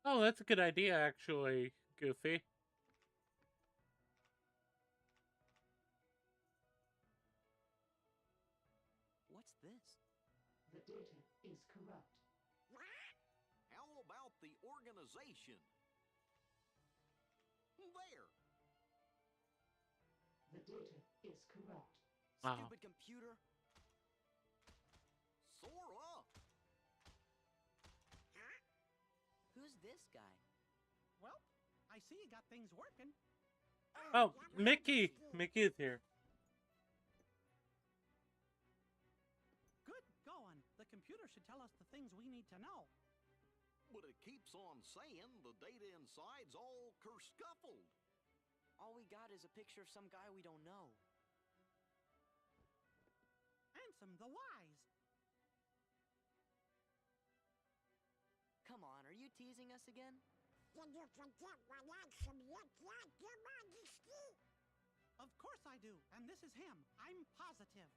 Oh, that's a good idea, actually, Goofy. What's this? The data is corrupt. How about the organization? There. The data is corrupt. Wow. Stupid computer. Sora! Who's this guy? Well, I see you got things working. Oh, Mickey! Mickey is here. Good going. The computer should tell us the things we need to know. But it keeps on saying the data inside's all kerscuffled. All we got is a picture of some guy we don't know. Ansem the Wise. Come on, are you teasing us again? Did you forget what Ansem looked like, Your Majesty? Of course I do, and this is him. I'm positive.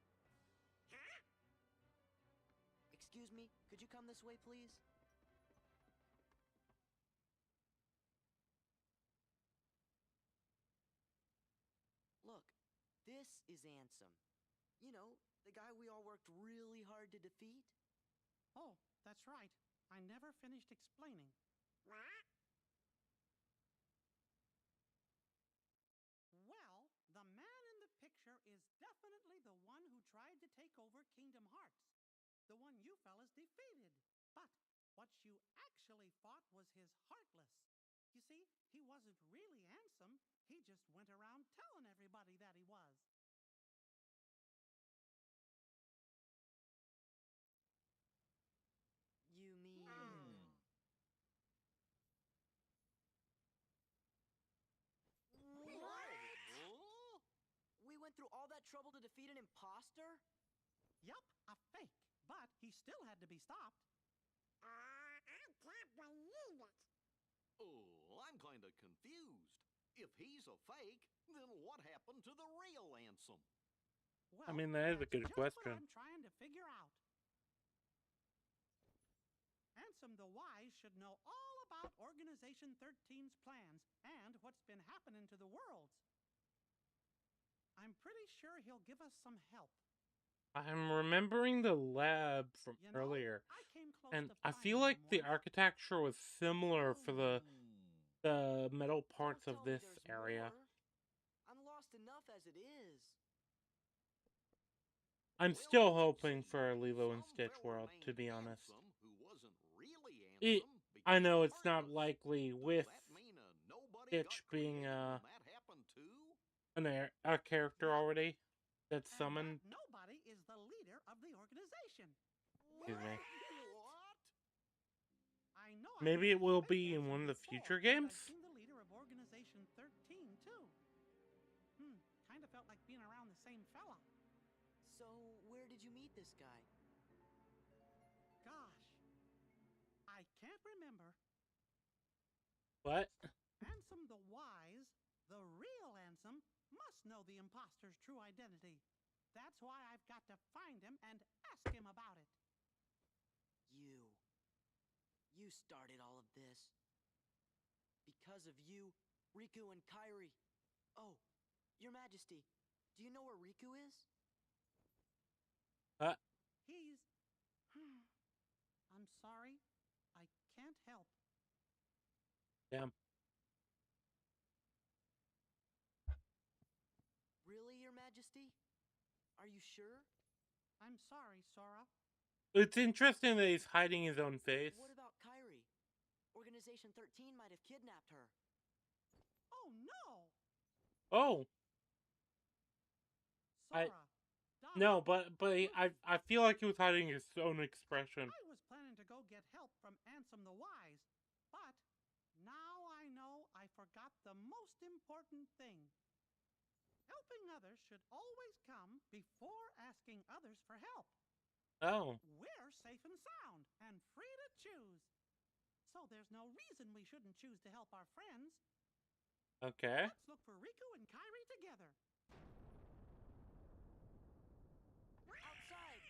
Huh? Excuse me, could you come this way, please? Look, this is Ansem. You know, the guy we all worked really hard to defeat. Oh, that's right. I never finished explaining. What? Well, the man in the picture is definitely the one who tried to take over Kingdom Hearts. The one you fellas defeated. But what you actually fought was his Heartless. You see, he wasn't really Ansem. He just went around telling everybody that he was. You mean... Huh? We went through all that trouble to defeat an imposter? Yup, a fake. But he still had to be stopped. I can't believe it. Oh, I'm kind of confused. If he's a fake, then what happened to the real Ansem? Well, I mean, that is a that's good just what question. I'm trying to figure out. Ansem the Wise should know all about Organization 13's plans and what's been happening to the worlds. I'm pretty sure he'll give us some help. I'm remembering the lab from You know, earlier, I came close and to I feel finding like him the once. architecture was similar for the metal parts Don't of tell me this there's area. more. I'm lost enough as it is. I'm Well, still let's hoping see. for a Lilo and Some Stitch feller world, to named be honest. Ansem, who wasn't I know it's not likely with Stitch being a character already that's summoned. Nobody is the leader of the organization. Excuse me. I know. Maybe it will be in one of the future games. I've seen the leader of Organization 13 too. Kind of felt like being around the same fella. So, where did you meet this guy? Gosh, I can't remember. What? Ansem the Wise, the real Ansem, must know the imposter's true identity. That's why I've got to find him and ask him about it. You started all of this. Because of you, Riku and Kairi. Oh, Your Majesty, do you know where Riku is? He's... I'm sorry. I can't help. Damn. Really, Your Majesty? Are you sure? I'm sorry, Sora. It's interesting that he's hiding his own face. What about Kairi? Organization 13 might have kidnapped her. Oh, no! Oh. Sora, No, but I feel like he was hiding his own expression. I was planning to go get help from Ansem the Wise, but now I know I forgot the most important thing. Helping others should always come before asking others for help. Oh. We're safe and sound and free to choose. So there's no reason we shouldn't choose to help our friends. Okay. Let's look for Riku and Kairi together. Outside!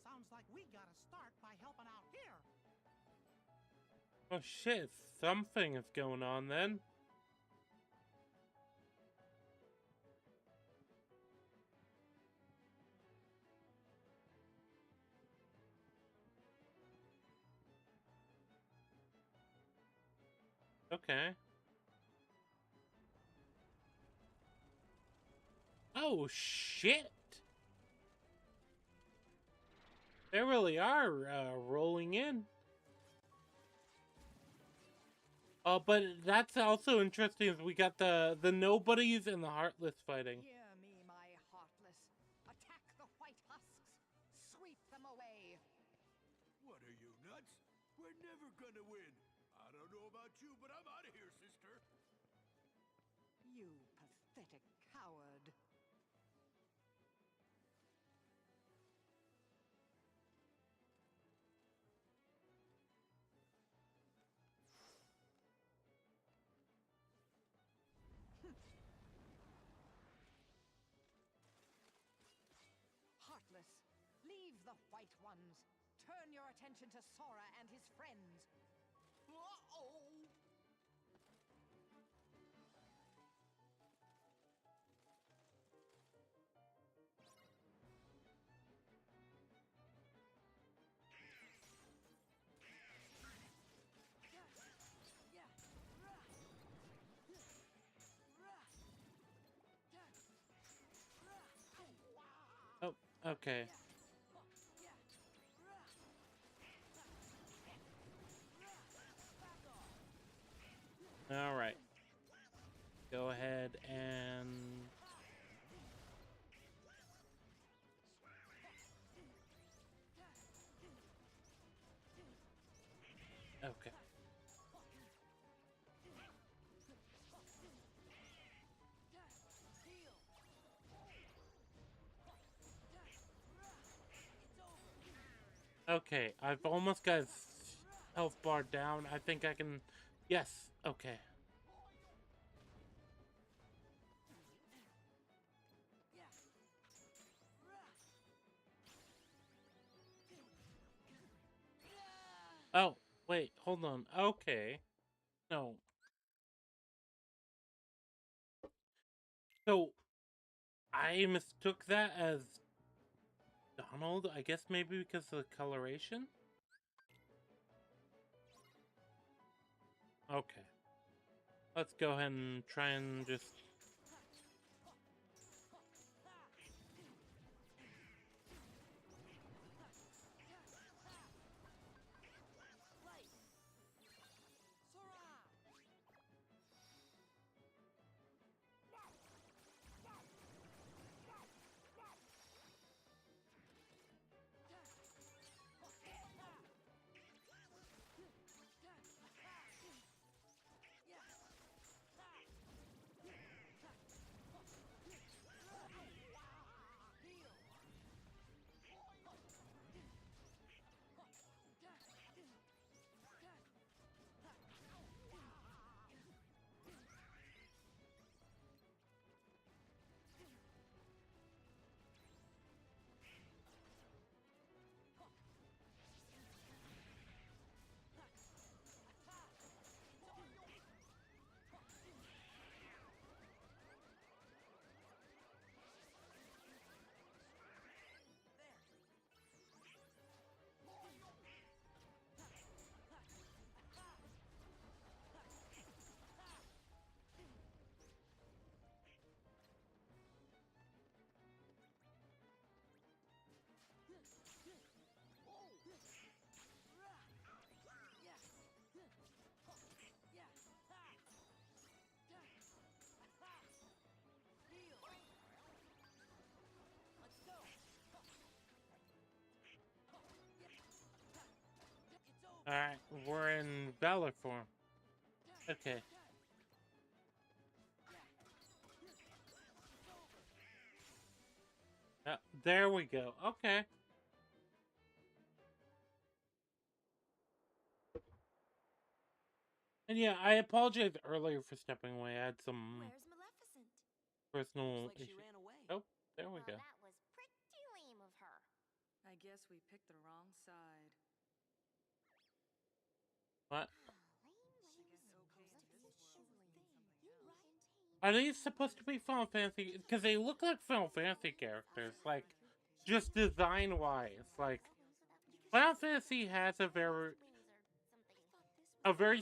Sounds like we gotta start by helping out here. Oh shit, something is going on then. Okay. Oh shit! They really are rolling in. But that's also interesting is we got the nobodies and the heartless fighting. Hear me, my heartless. Attack the white husks. Sweep them away. What are you, nuts? We're never gonna win. I don't know about you, but I'm out of here, sister. You pathetic coward. Heartless, leave the white ones. Turn your attention to Sora and his friends. Uh-oh! Oh, okay. All right. Go ahead and... Okay. Okay, I've almost got his health bar down. I think I can... Yes, okay. Oh, wait, hold on. Okay. No. So, I mistook that as Donald, I guess maybe because of the coloration? Okay. Let's go ahead and try and just... we're in Valor form. Okay. There we go. Okay. And yeah, I apologize earlier for stepping away. I had some Where's Maleficent? personal Looks like she issues. ran away. Oh, there we go. That was pretty lame of her. I guess we picked the wrong side. What? Right? Are these supposed to be Final Fantasy? Because they look like Final Fantasy characters, like, just design-wise. Like, Final Fantasy has a very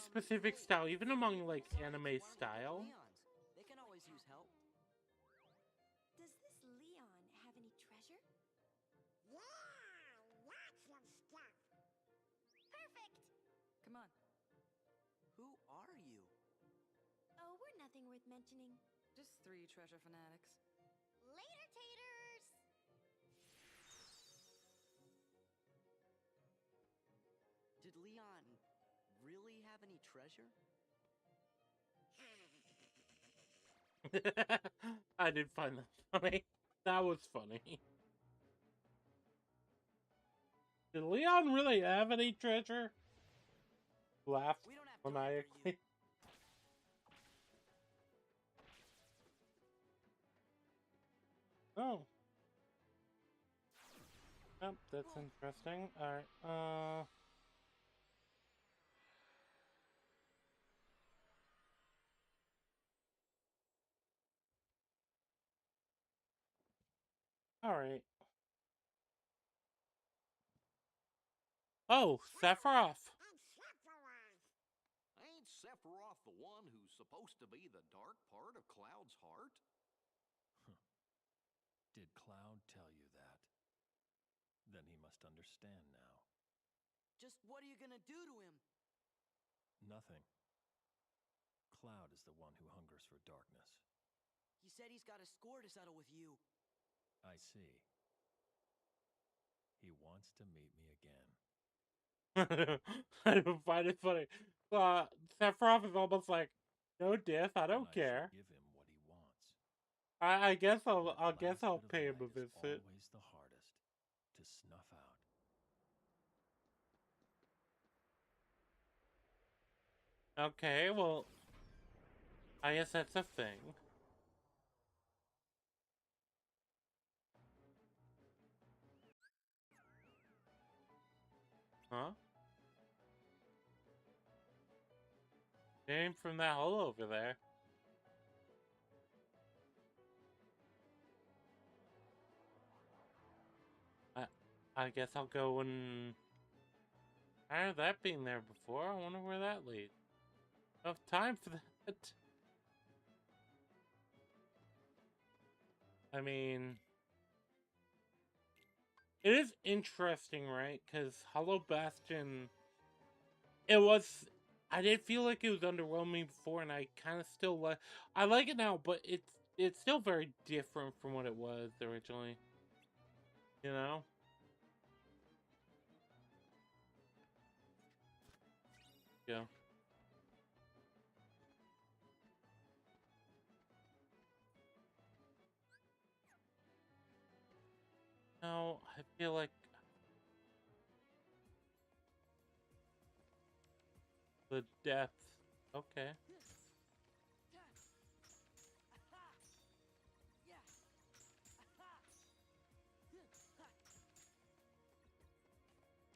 specific style, even among, like, anime style. They can always use help. Does this Leon have any treasure? Yeah, lots of stuff. Perfect. Come on. Who are you? Oh, we're nothing worth mentioning. Just 3 treasure fanatics. Later, taters. Did Leon really have any treasure? I did find that funny. That was funny. Did Leon really have any treasure? Laughed maniacally. Oh. Yep, that's interesting. Alright, Alright. Oh, Sephiroth! Ain't Sephiroth the one who's supposed to be the dark part of Cloud's heart? Did Cloud tell you that? Then he must understand now. Just what are you gonna do to him? Nothing. Cloud is the one who hungers for darkness. He said he's got a score to settle with you. I see. He wants to meet me again. I find it funny. Sephiroth is almost like, no diff, I don't care. Give him what he wants. I guess I'll pay him a visit. Always the hardest to snuff out. Okay, well, I guess that's a thing. Huh? Came from that hole over there. I guess I'll go and... I heard that being there before. I wonder where that leads. Enough time for that. I mean... It is interesting, right? Because Hollow Bastion... It was... I did feel like it was underwhelming before, and I kind of still like... I like it now, but it's still very different from what it was originally. You know? Go. No, I feel like... The depth. Okay.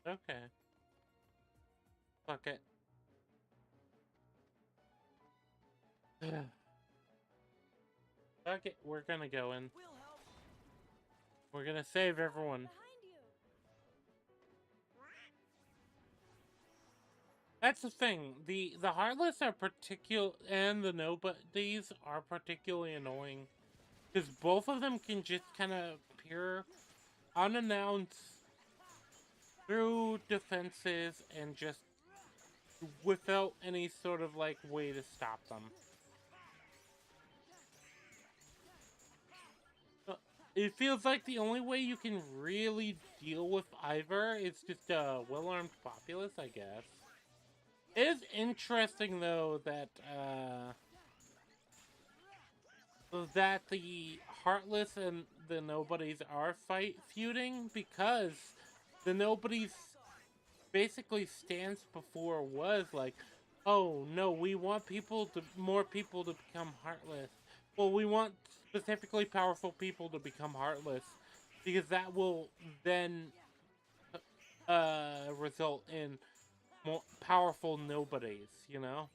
Okay. Fuck it. Fuck it, we're gonna go in. We're gonna save everyone. That's the thing. The Heartless are and the Nobodies are particularly annoying. Because both of them can just kind of appear unannounced through defenses and just without any sort of like way to stop them. It feels like the only way you can really deal with either is just a well-armed populace, I guess. It is interesting though that the Heartless and the Nobodies are feuding, because the Nobodies basically stance before was like, oh no, we want more people to become Heartless. Well, we want specifically powerful people to become Heartless, because that will then result in more powerful Nobodies, you know?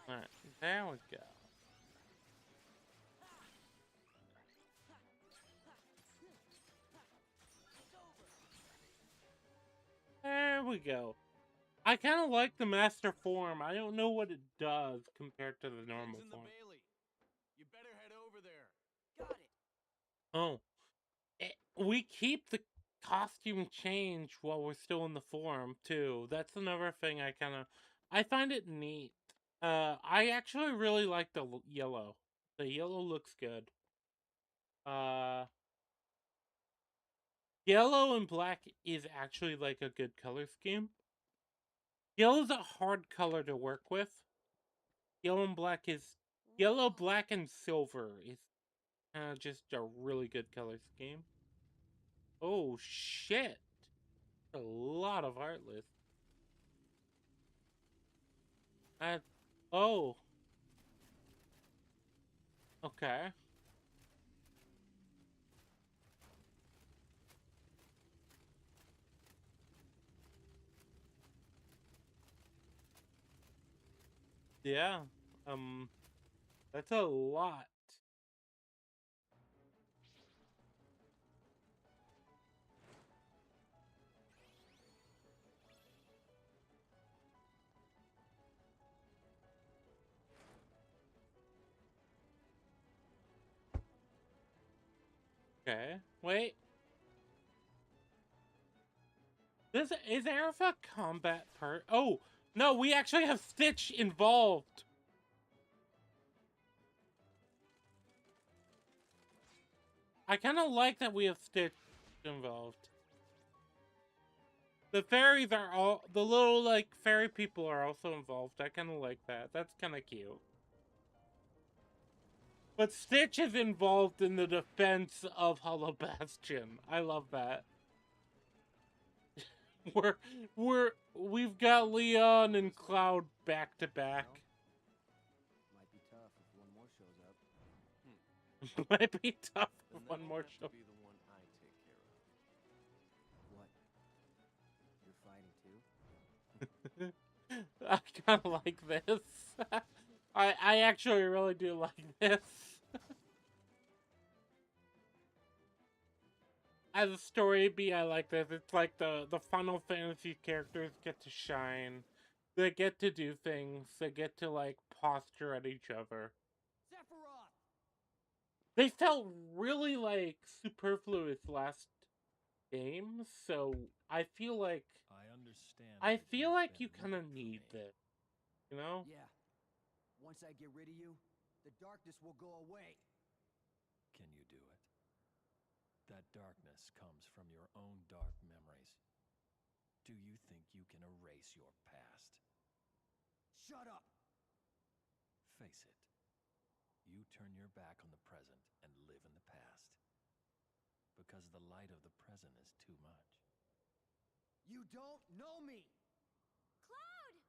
Alright, there we go. There we go. I kind of like the master form. I don't know what it does compared to the normal form. You better head over there. Got it. Oh. We keep the costume change while we're still in the form, too. That's another thing I find it neat. I actually really like the yellow. The yellow looks good. Yellow and black is actually like a good color scheme. Yellow's a hard color to work with. Yellow, black, and silver is just a really good color scheme. Oh, shit. A lot of Heartless. Oh. Okay. Yeah. That's a lot. Okay. Wait. Is Aerith combat part? Oh, no, we actually have Stitch involved. I kind of like that we have Stitch involved. The fairies are the little, like, fairy people are also involved. I kind of like that. That's kind of cute. But Stitch is involved in the defense of Hollow Bastion. I love that. We've got Leon and Cloud back to back. Might be tough if one more shows up. Might be tough if one more shows up. Be the one I take care of. What? You're fighting too? I kind of like this. I actually really do like this. As a story beat, I like this. It's like the Final Fantasy characters get to shine. They get to do things. They get to, like, posture at each other. Sephiroth! They felt really, like, superfluous last game, so I feel like you kind of need this, you know? Yeah. Once I get rid of you, the darkness will go away. Can you do it? That darkness comes from your own dark memories. Do you think you can erase your past? Shut up! Face it. You turn your back on the present and live in the past. Because the light of the present is too much. You don't know me! Cloud!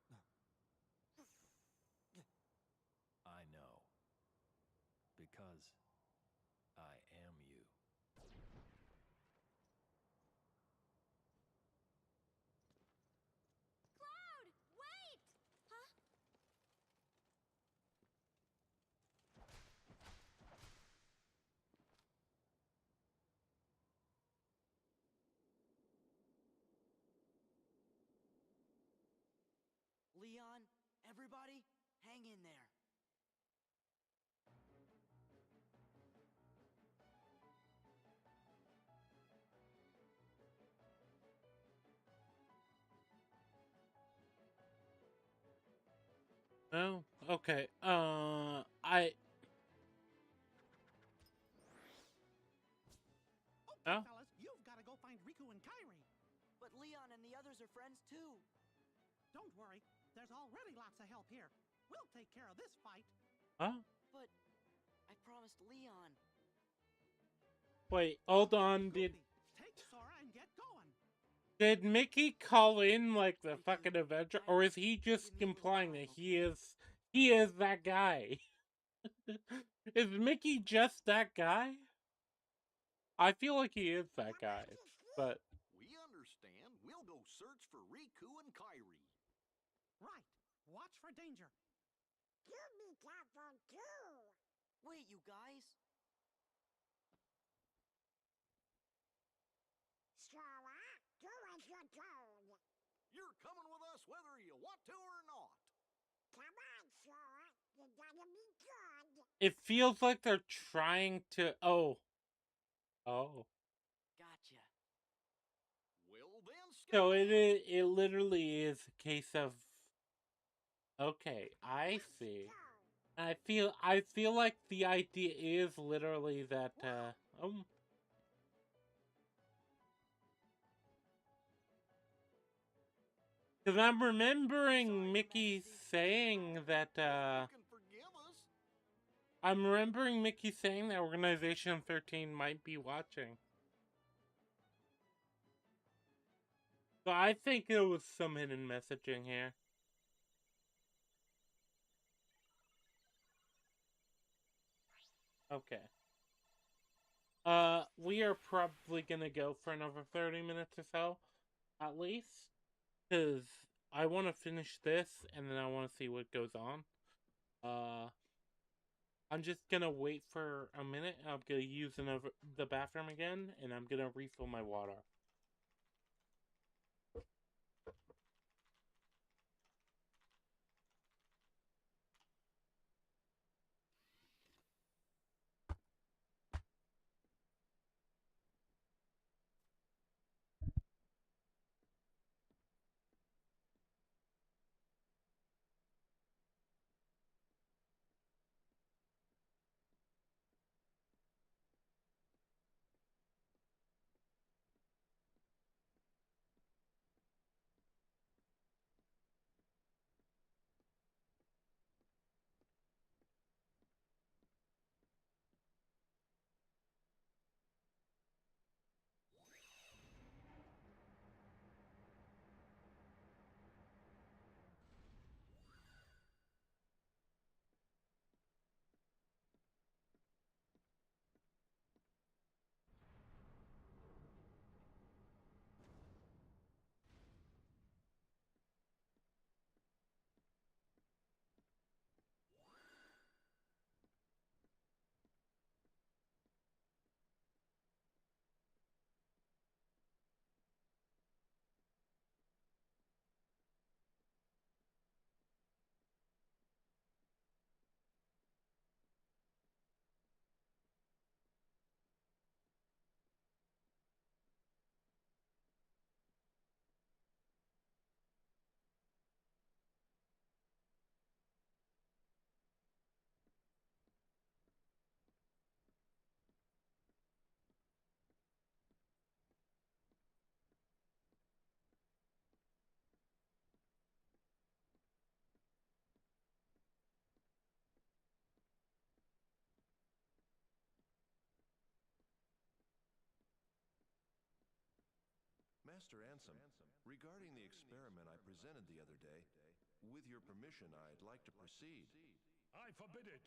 I know. Because I am you. Cloud! Wait! Huh? in there. Oh, okay. Okay, Oh, fellas, you've got to go find Riku and Kairi. But Leon and the others are friends too. Don't worry, there's already lots of help here. We'll take care of this fight. huh? But I promised Leon. Wait, hold on. Take Sora and get going. Did Mickey call in like the fucking Avenger, or is he just implying that he is that guy? Is Mickey just that guy? I feel like he is that guy, but We understand. We'll go search for Riku and Kairi. Right. Watch for danger. You be careful too. Wait, you guys. Sora, do as you're told. You're coming with us whether you want to or not. Come on, Sora. You gotta be good. it feels like they're trying to. Oh. Gotcha. Well then, So it literally is a case of. Okay, I see. I feel like the idea is literally that. Because I'm remembering Mickey saying that. I'm remembering Mickey saying that Organization 13 might be watching. So I think there was some hidden messaging here. Okay. We are probably gonna go for another 30 minutes or so, at least. Because I want to finish this, and then I want to see what goes on. I'm just gonna wait for a minute. I'm gonna use the bathroom again, and I'm gonna refill my water. Master Ansem, regarding the experiment I presented the other day, with your permission, I'd like to proceed. I forbid it!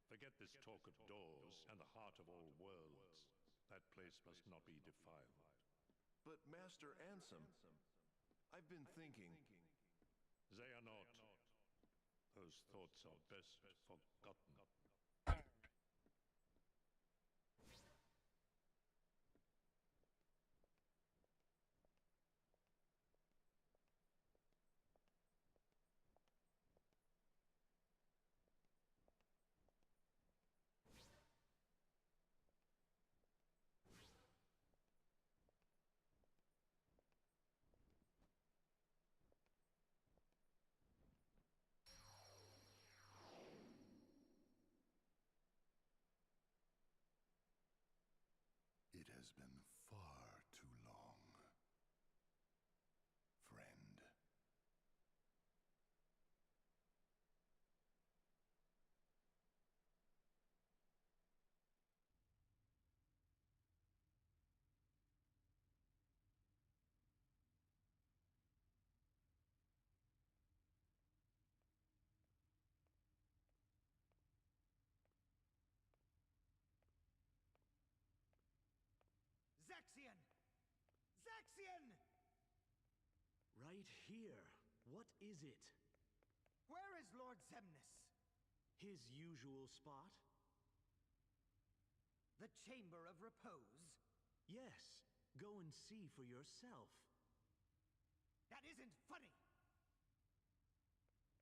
Forget this talk of doors and the heart of all worlds. That place must not be defiled. But Master Ansem, I've been thinking... They are not. Those thoughts are best forgotten. has been far too long, friend. Zaxian! Zaxian! Right here. What is it? Where is Lord Zemnis? His usual spot? The Chamber of Repose? Yes. Go and see for yourself. That isn't funny!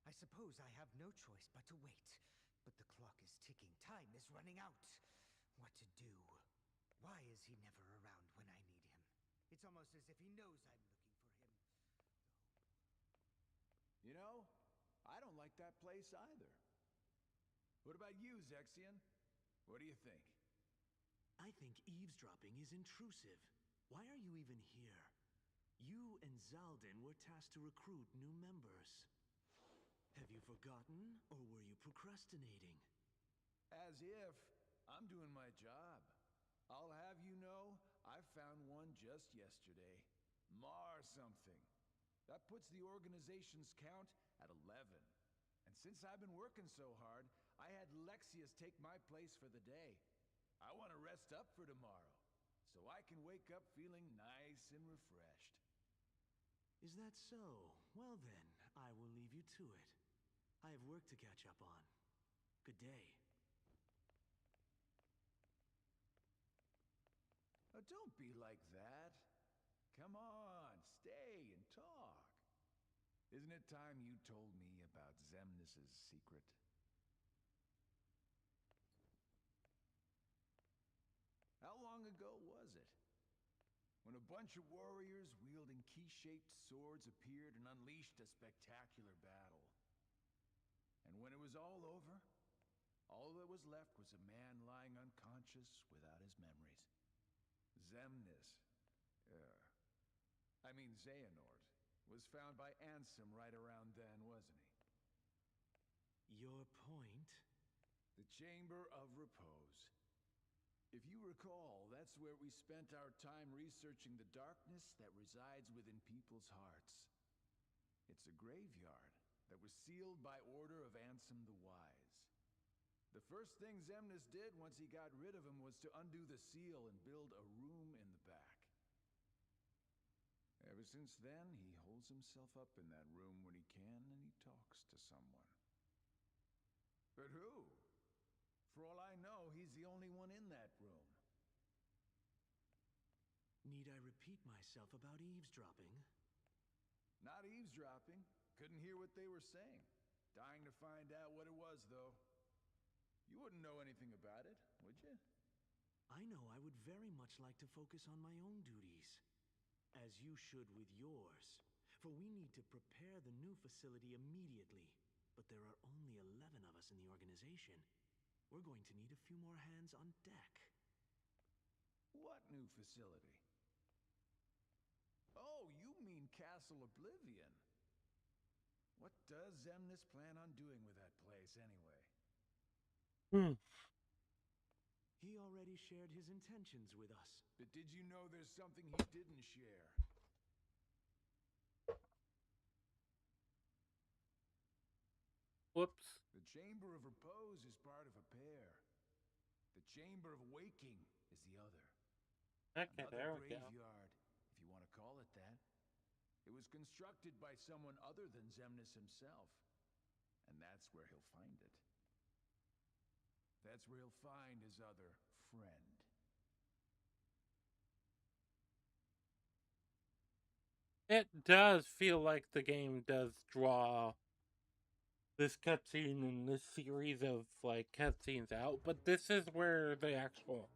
I suppose I have no choice but to wait. But the clock is ticking. Time is running out. What to do? Why is he never around when I need him? It's almost as if he knows I'm looking for him. You know, I don't like that place either. What about you, Zexion? What do you think? I think eavesdropping is intrusive. Why are you even here? You and Zaldin were tasked to recruit new members. Have you forgotten, or were you procrastinating? As if. I'm doing my job. I'll have you know, I found one just yesterday. Mar something. That puts the organization's count at 11. And since I've been working so hard, I had Lexius take my place for the day. I want to rest up for tomorrow, so I can wake up feeling nice and refreshed. Is that so? Well then, I will leave you to it. I have work to catch up on. Good day. Oh, don't be like that. Come on, stay and talk. Isn't it time you told me about Zemnis's secret? How long ago was it? When a bunch of warriors wielding key-shaped swords appeared and unleashed a spectacular battle. And when it was all over, all that was left was a man lying unconscious without his memories. Zemnis, Xehanort, was found by Ansem right around then, wasn't he? Your point? The Chamber of Repose. If you recall, that's where we spent our time researching the darkness that resides within people's hearts. It's a graveyard that was sealed by order of Ansem the Wise. The first thing Zemnis did once he got rid of him was to undo the seal and build a room in the back. Ever since then, he holds himself up in that room when he can, and he talks to someone. But who? For all I know, he's the only one in that room. Need I repeat myself about eavesdropping? Not eavesdropping. Couldn't hear what they were saying. Dying to find out what it was, though. You wouldn't know anything about it, would you? I know I would very much like to focus on my own duties. As you should with yours. For we need to prepare the new facility immediately. But there are only 11 of us in the organization. We're going to need a few more hands on deck. What new facility? Oh, you mean Castle Oblivion. What does Zemnis plan on doing with that place, anyway? He already shared his intentions with us. But did you know there's something he didn't share? Whoops. The Chamber of Repose is part of a pair. The Chamber of Waking is the other. Okay, Another there we go. graveyard, if you want to call it that. It was constructed by someone other than Zemnis himself. And that's where he'll find it. That's where he'll find his other friend. It does feel like the game does draw this cutscene and this series of, like, cutscenes out, but this is where the actual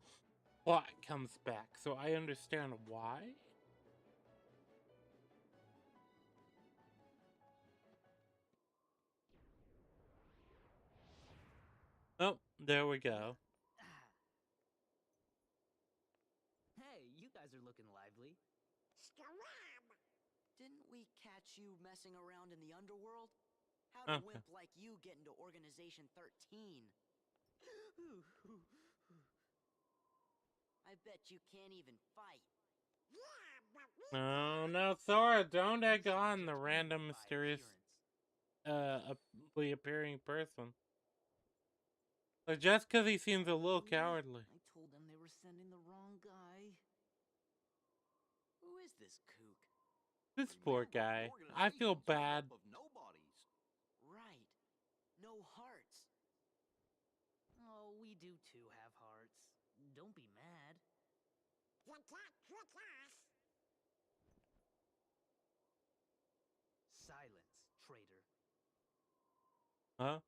plot comes back, so I understand why. Oh, there we go. Hey, collab. Didn't we catch you messing around in the underworld? How'd a Okay. wimp like you get into Organization 13? I bet you can't even fight. Yeah, but we No, no, Sora, don't egg on the random mysterious, appearing person. Like, just because he seems a little cowardly. I told them they were sending the wrong guy. Who is this kook? This poor guy. I feel bad. Of nobodies. Right. No hearts. Oh, we do too have hearts. Don't be mad. you can't trick us. Silence, traitor. Huh?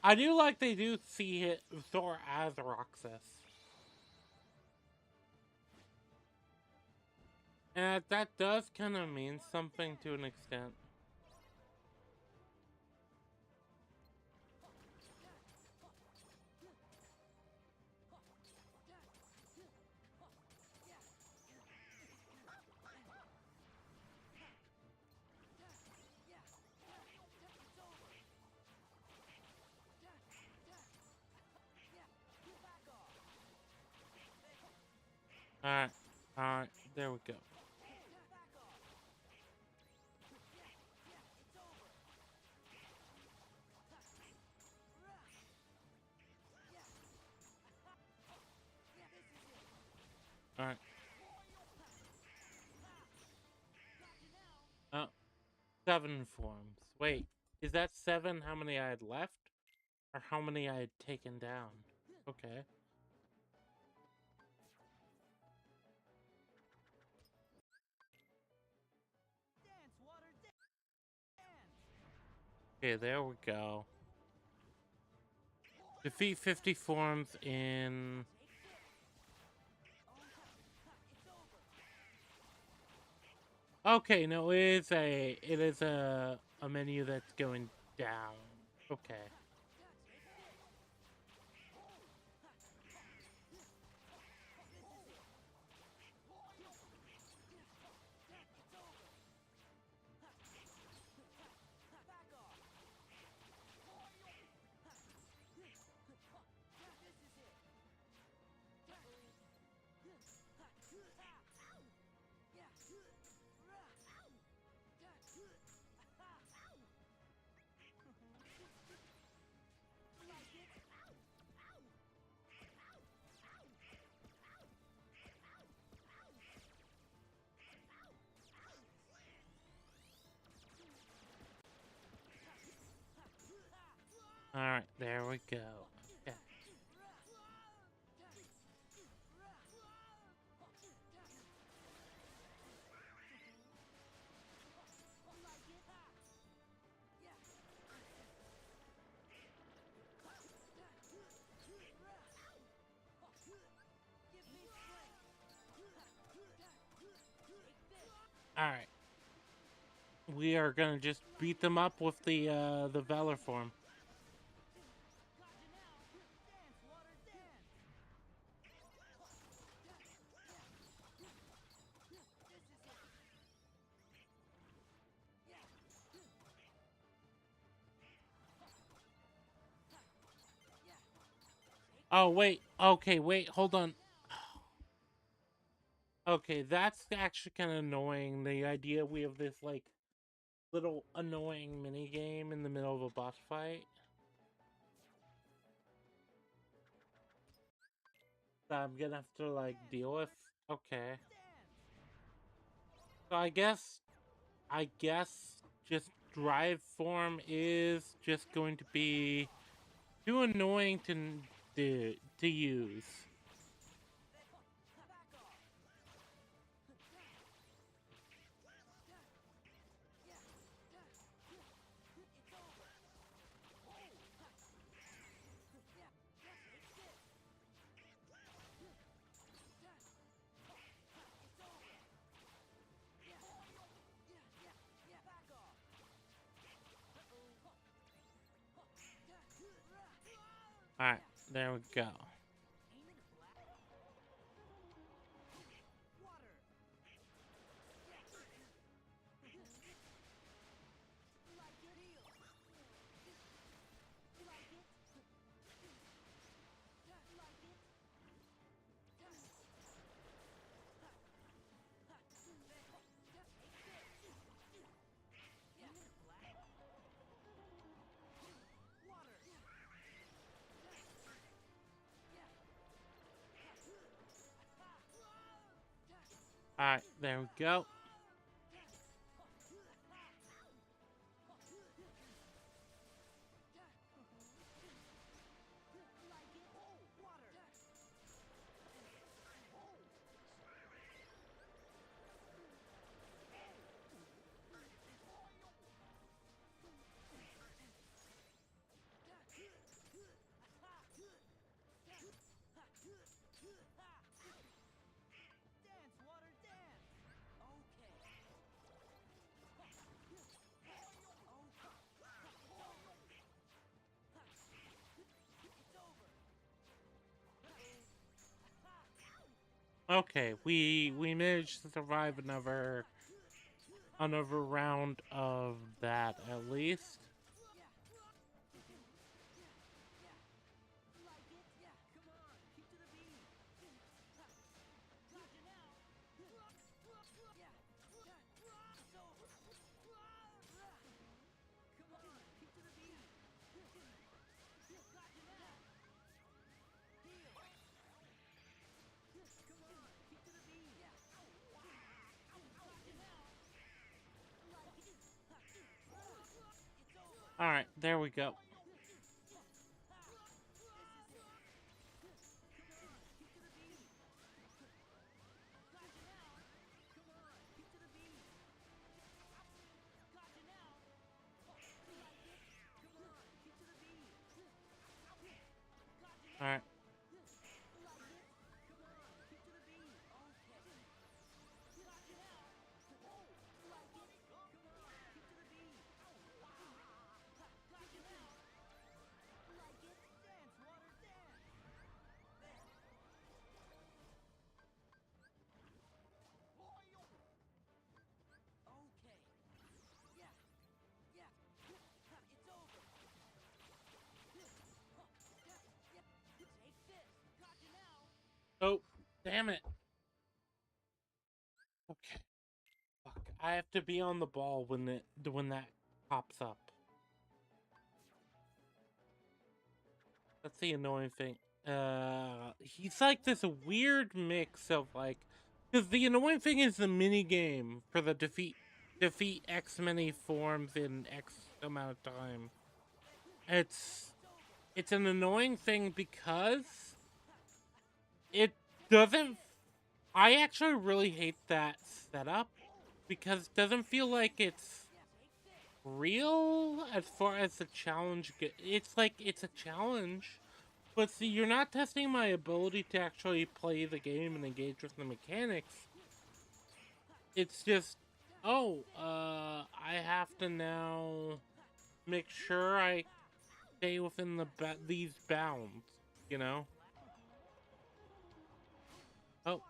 I do like they do see it Thor as Roxas. And that does kind of mean something to an extent. Alright, there we go. Alright. Oh, 7 forms. Wait, is that 7 how many I had left? Or how many I had taken down? Okay. Okay, there we go. Defeat 50 forms in... Okay, no, it is a menu that's going down. Okay. Alright, there we go. Okay. Alright. We are gonna just beat them up with the Valor form. Oh, wait. Okay, wait. Hold on. Okay, that's actually kind of annoying. The idea we have this, like, little annoying mini game in the middle of a boss fight. That I'm gonna have to, like, deal with. Okay. So I guess just drive form is just going to be too annoying to use. Alright, there we go. Alright, there we go. Dance, water, dance! Okay. Okay, we managed to survive another round of that at least. Alright, there we go. Alright. Oh, damn it. Okay. Fuck. I have to be on the ball when that pops up. That's the annoying thing. He's like this weird mix of like, because the annoying thing is the mini game for the defeat X many forms in X amount of time. It's an annoying thing because it doesn't. I actually really hate that setup because it doesn't feel like it's real as far as the challenge. It's like it's a challenge. But see, you're not testing my ability to actually play the game and engage with the mechanics. It's just, oh, I have to now make sure I stay within these bounds, you know? Oh.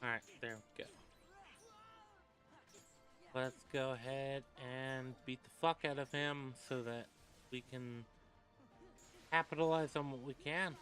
Alright, there we go. Let's go ahead and beat the fuck out of him so that we can capitalize on what we can.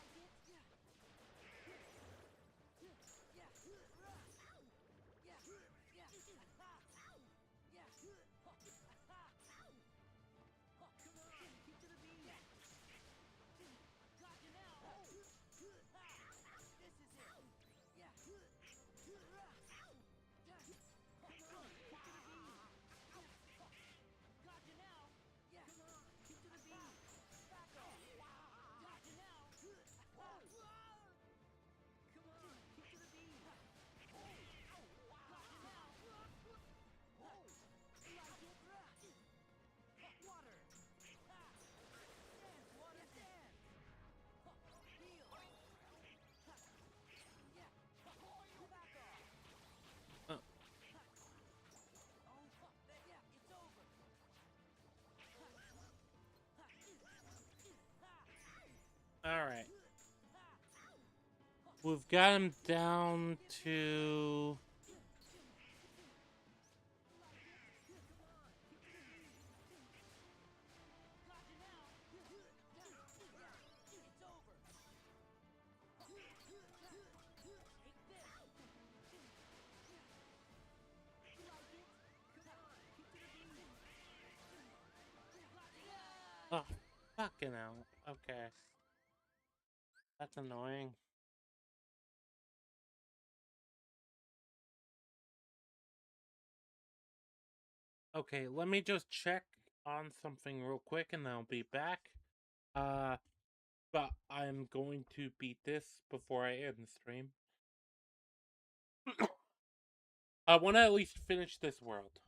We've got him down to... Oh, fucking hell. Okay. That's annoying. Okay, let me just check on something real quick and then I'll be back. But I'm going to beat this before I end the stream. I want to at least finish this world.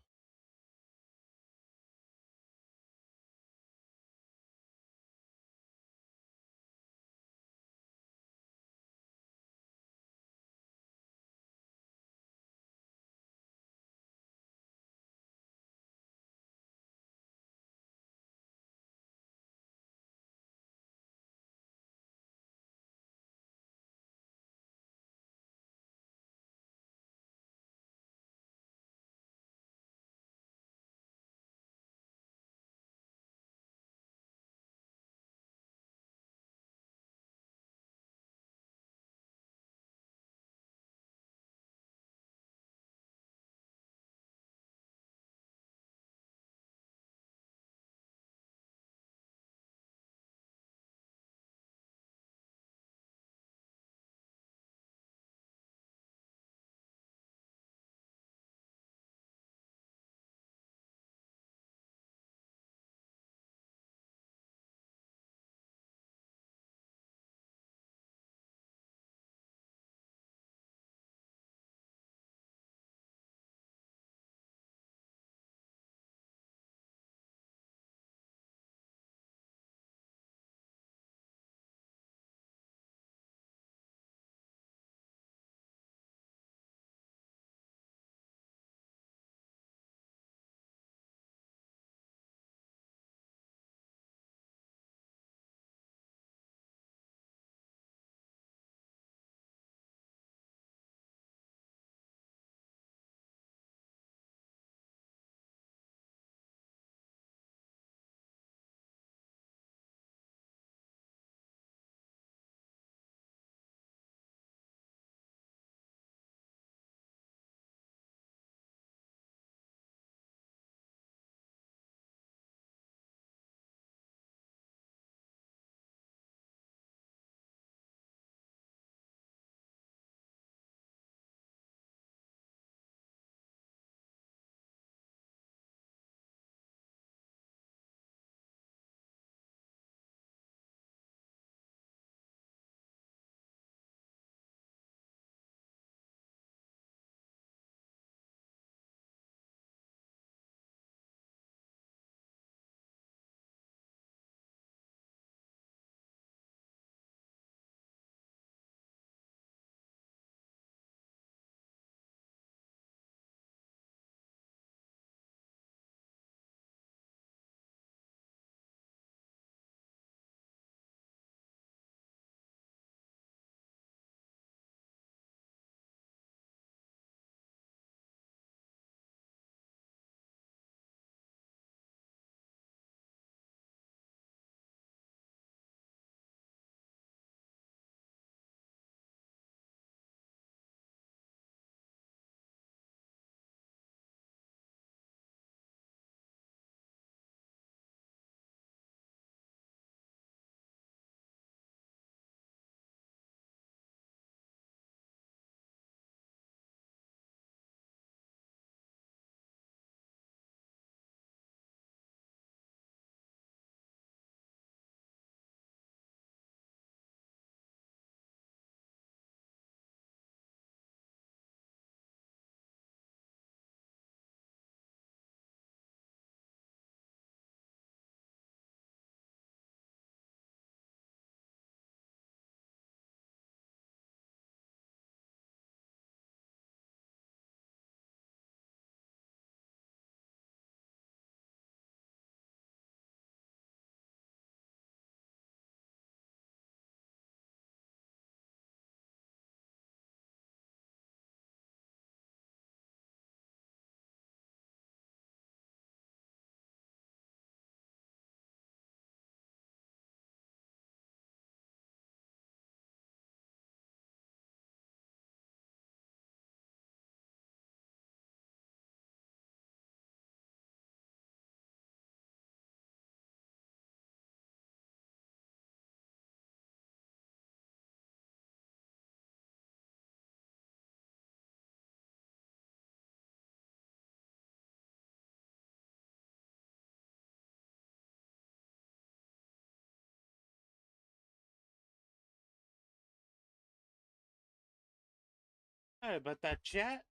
Hey, but that chat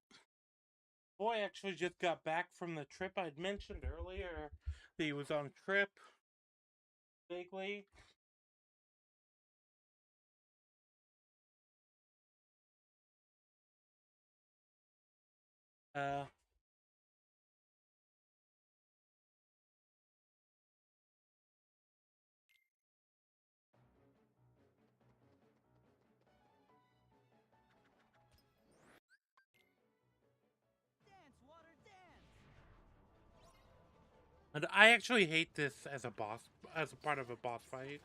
boy actually just got back from the trip I'd mentioned earlier. That he was on a trip, vaguely. Uh, and I actually hate this as a part of a boss fight.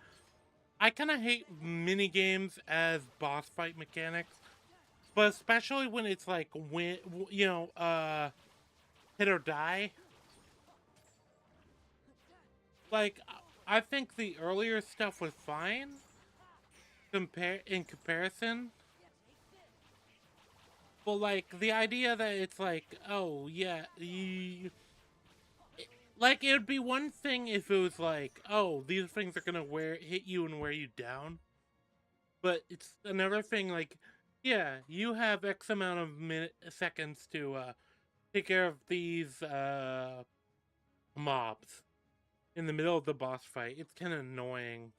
I kind of hate mini games as boss fight mechanics, but especially when it's like hit or die. Like, I think the earlier stuff was fine in comparison. But like the idea that it's like, oh yeah, like it would be one thing if it was like, oh, these things are gonna hit you and wear you down. But it's another thing like, yeah, you have X amount of seconds to take care of these mobs in the middle of the boss fight. It's kind of annoying.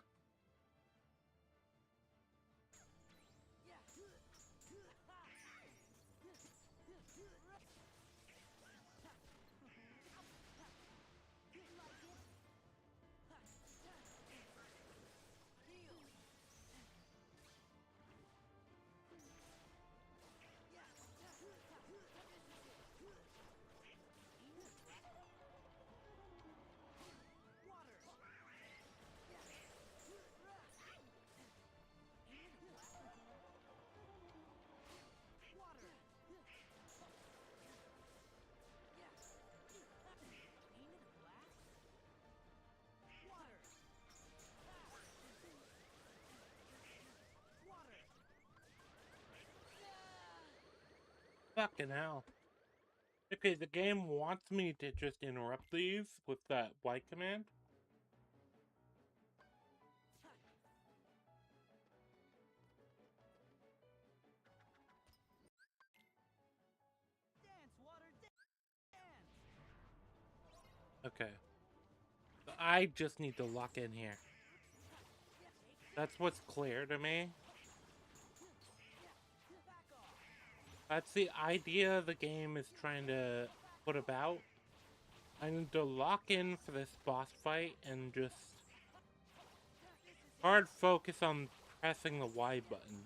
Fucking hell. Okay, the game wants me to just interrupt these with that Y command. Okay. I just need to lock in here. That's what's clear to me. That's the idea the game is trying to put about. I need to lock in for this boss fight and just hard focus on pressing the Y button.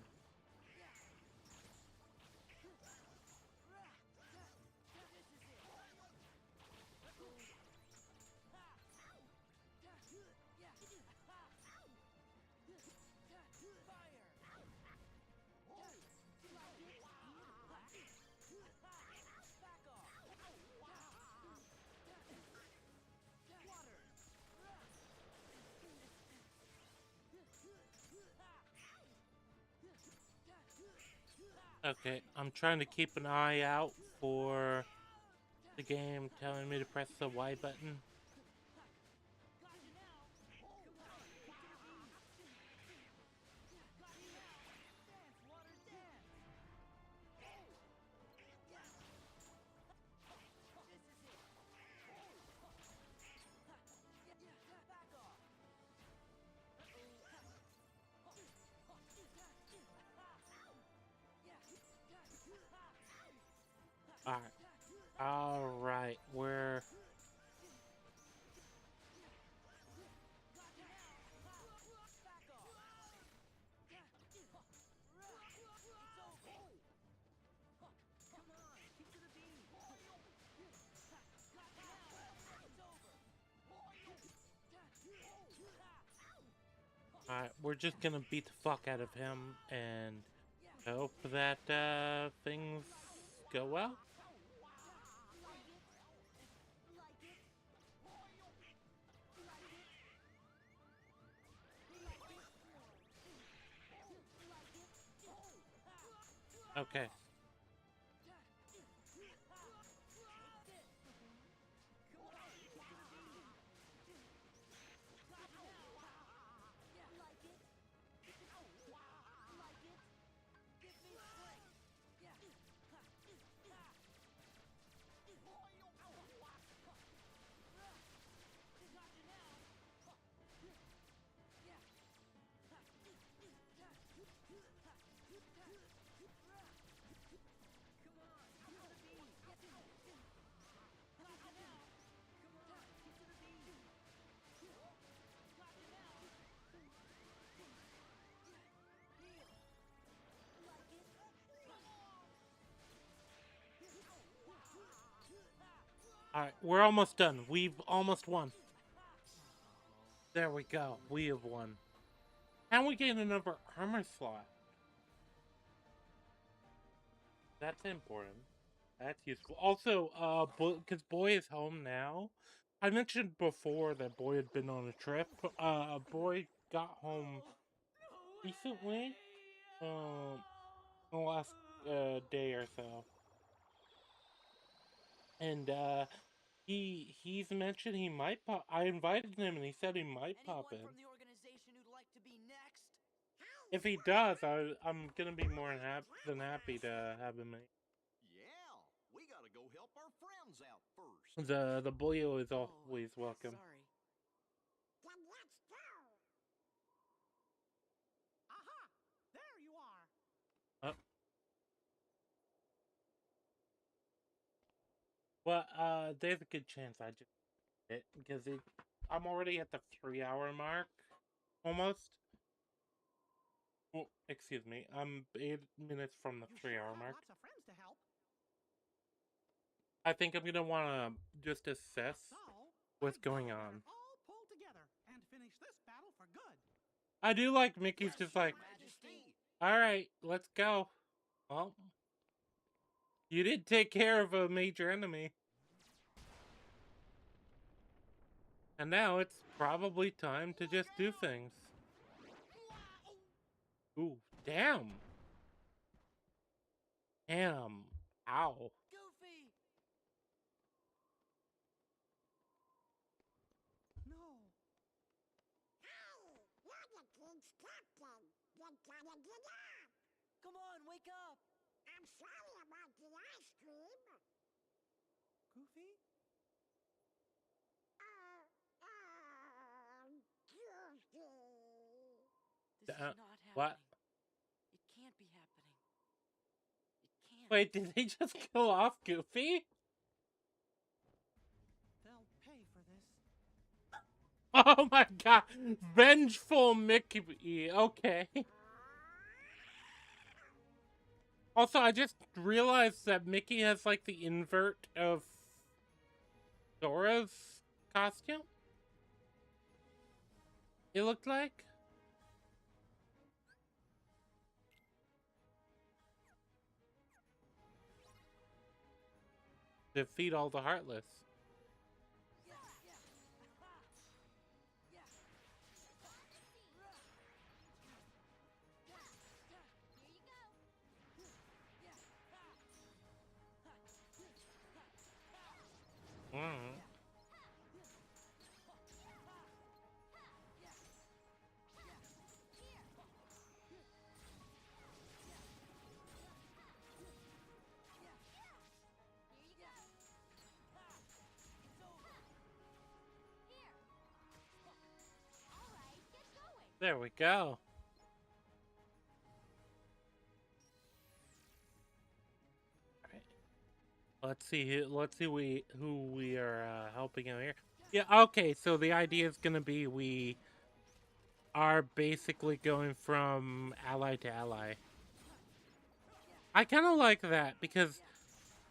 Okay, I'm trying to keep an eye out for the game telling me to press the Y button. Alright. Alright, we're... Alright, we're just gonna beat the fuck out of him and hope that things go well. Okay. Alright, we're almost done. We've almost won. There we go. We have won. And we gain another armor slot. That's important. That's useful. Also, because Boy is home now. I mentioned before that Boy had been on a trip. Boy got home recently. The last day or so. And he's mentioned he might pop. I invited him and he said he might pop in. From the organization who'd like to be next? If he does, I'm gonna be more than happy to have him in. Yeah, we gotta go help our friends out first. The boyo is always welcome. Sorry. Then let's go. Aha! There you are. Oh. Well, there's a good chance I just it because I'm already at the 3-hour mark, almost. Well, excuse me, I'm 8 minutes from the 3-hour mark. Lots of friends to help. I think I'm gonna want to just assess what's going on. All pull together and finish this battle for good. I do like Mickey's just like, all right, let's go. Well, you did take care of a major enemy. And now it's probably time to just do things. Ooh, damn. Damn. Ow. Goofy! No. Hey, you're the king's captain. You gotta get up. Come on, wake up! I'm sorry about the ice cream. Goofy? Goofy. This is not happening. What? It can't be happening. It can't. Wait, did they just kill off Goofy? They'll pay for this. Oh my god. Vengeful Mickey. Okay. Also, I just realized that Mickey has like the invert of Sora's costume. It looked like. Defeat all the Heartless. There we go. Let's see. Let's see who we are helping out here. Yeah. Okay. So the idea is gonna be we are basically going from ally to ally. I kind of like that because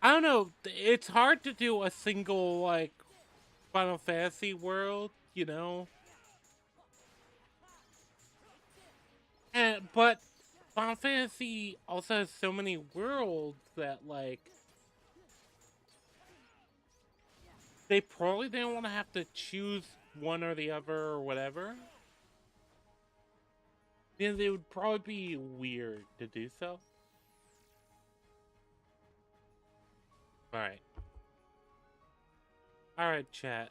I don't know. It's hard to do a single like Final Fantasy world, you know. But Final Fantasy also has so many worlds that like they probably didn't want to have to choose one or the other or whatever. Then it would probably be weird to do so. Alright. Alright, chat.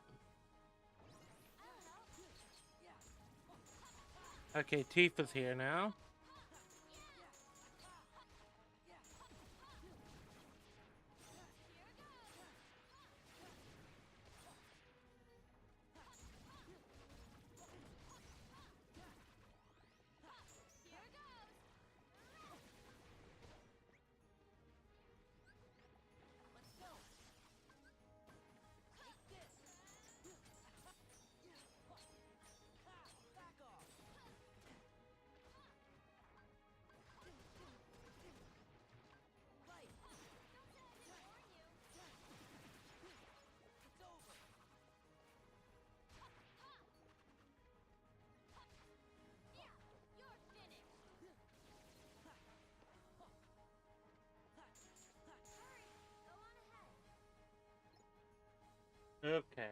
Okay, Tifa's here now. Okay.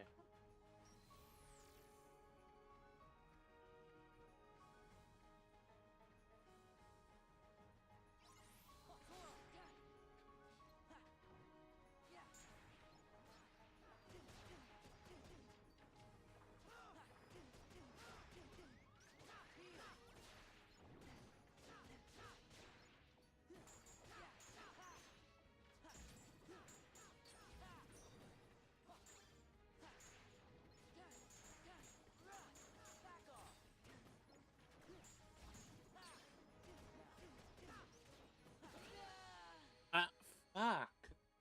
Fuck.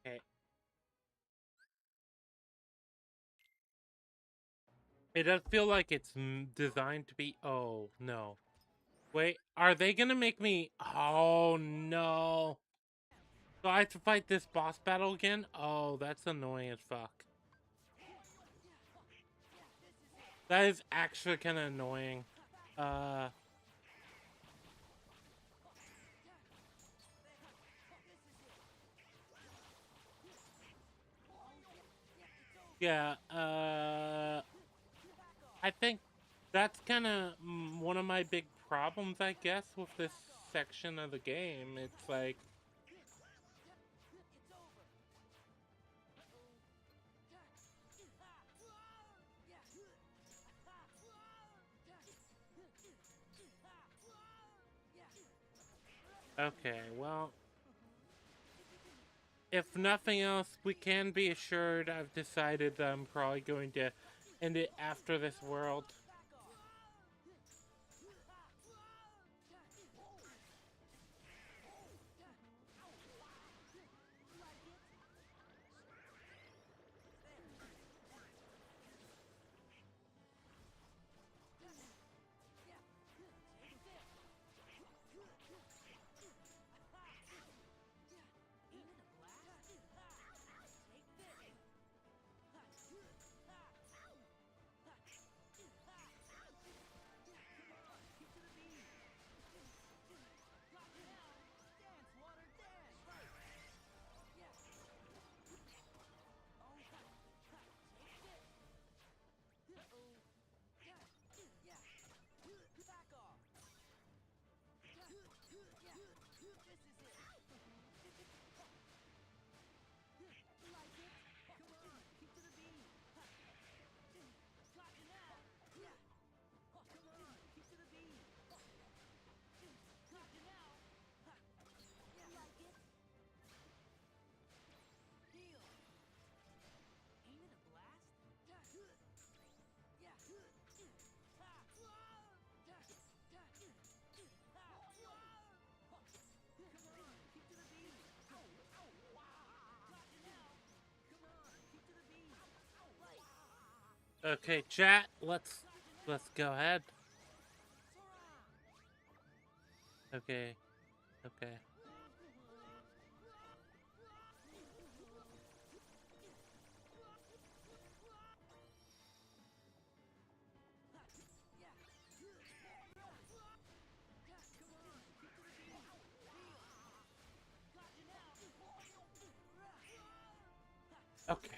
Okay. It does feel like it's designed to be. Oh, no. Wait, are they gonna make me. Oh, no. So I have to fight this boss battle again? Oh, that's annoying as fuck. That is actually kind of annoying. Yeah, I think that's kind of one of my big problems, I guess, with this section of the game. It's like, okay, well, if nothing else, we can be assured I've decided that I'm probably going to end it after this world. Okay, chat, let's go ahead. Okay. Okay. Okay.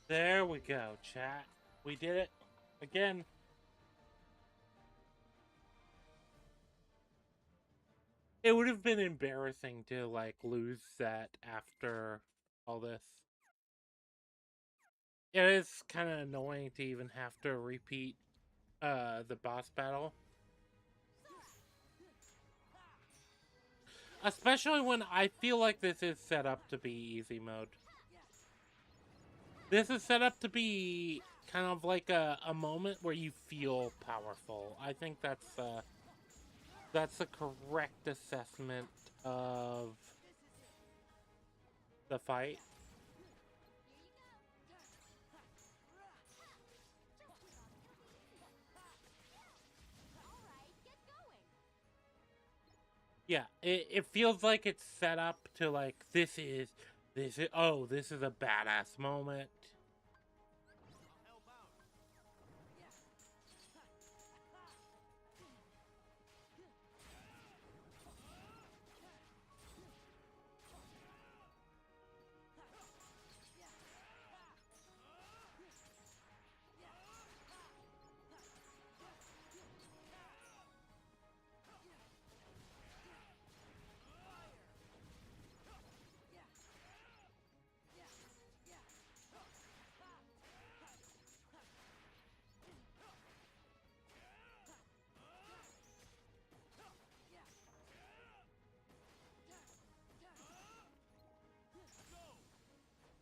There we go, chat. We did it. Again. It would have been embarrassing to, like, lose that after all this. It is kind of annoying to even have to repeat the boss battle. Especially when I feel like this is set up to be easy mode. This is set up to be kind of like a moment where you feel powerful. I think that's the correct assessment of the fight. Yeah, it feels like it's set up to, like, this is This is a badass moment.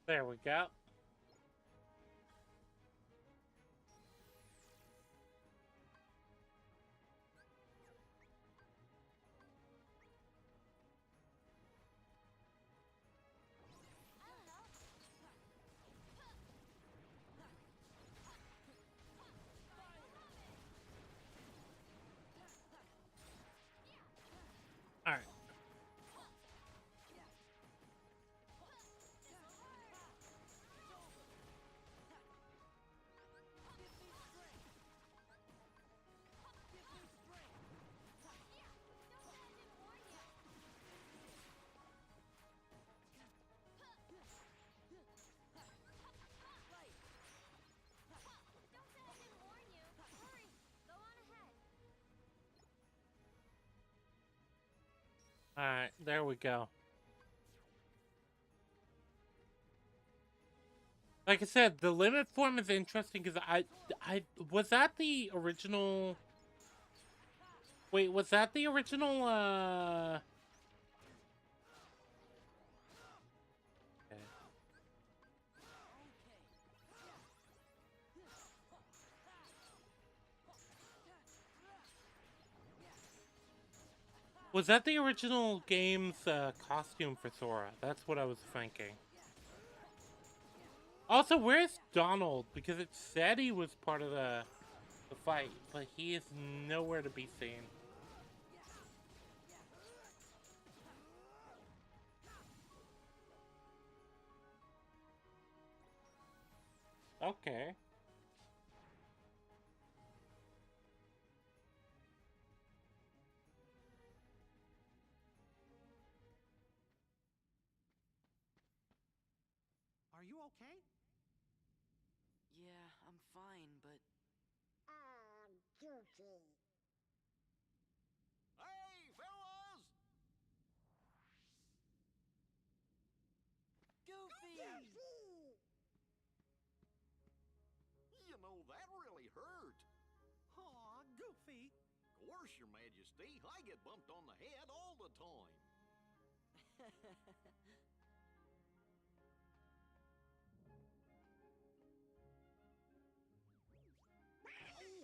There we go. All right. All right, there we go. Like I said, the limit form is interesting because I was that the original. Wait, was that the original? Okay. Was that the original game's costume for Sora? That's what I was thinking. Also, where's Donald? Because it said he was part of the fight, but he is nowhere to be seen. Okay. Are you okay? Yeah, I'm fine, but... Goofy. Hey, fellas! Goofy! Goofy! You know, that really hurt. Aw, Goofy. Of course, Your Majesty. I get bumped on the head all the time. Oh,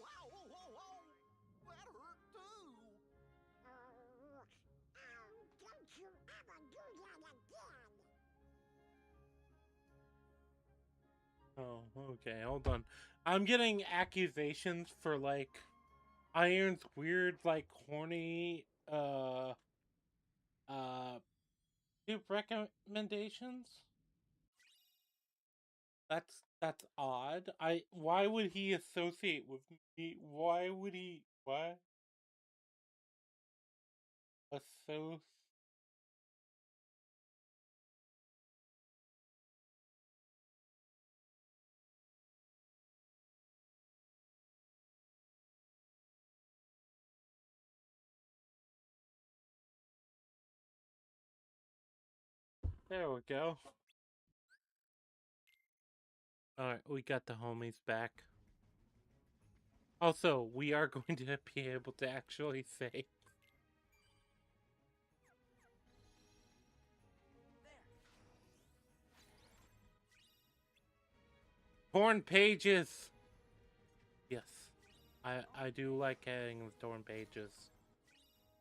ow, oh, oh, oh! That hurt too. Oh, don't you ever do that again! Oh, okay, hold on. I'm getting accusations for, like, Iron's weird, like, horny, soup recommendations? That's odd. Why would he associate with me? Why would he, what? Associate? There we go. Alright, we got the homies back. Also, we are going to be able to actually say. Torn pages! Yes. I do like getting the torn pages.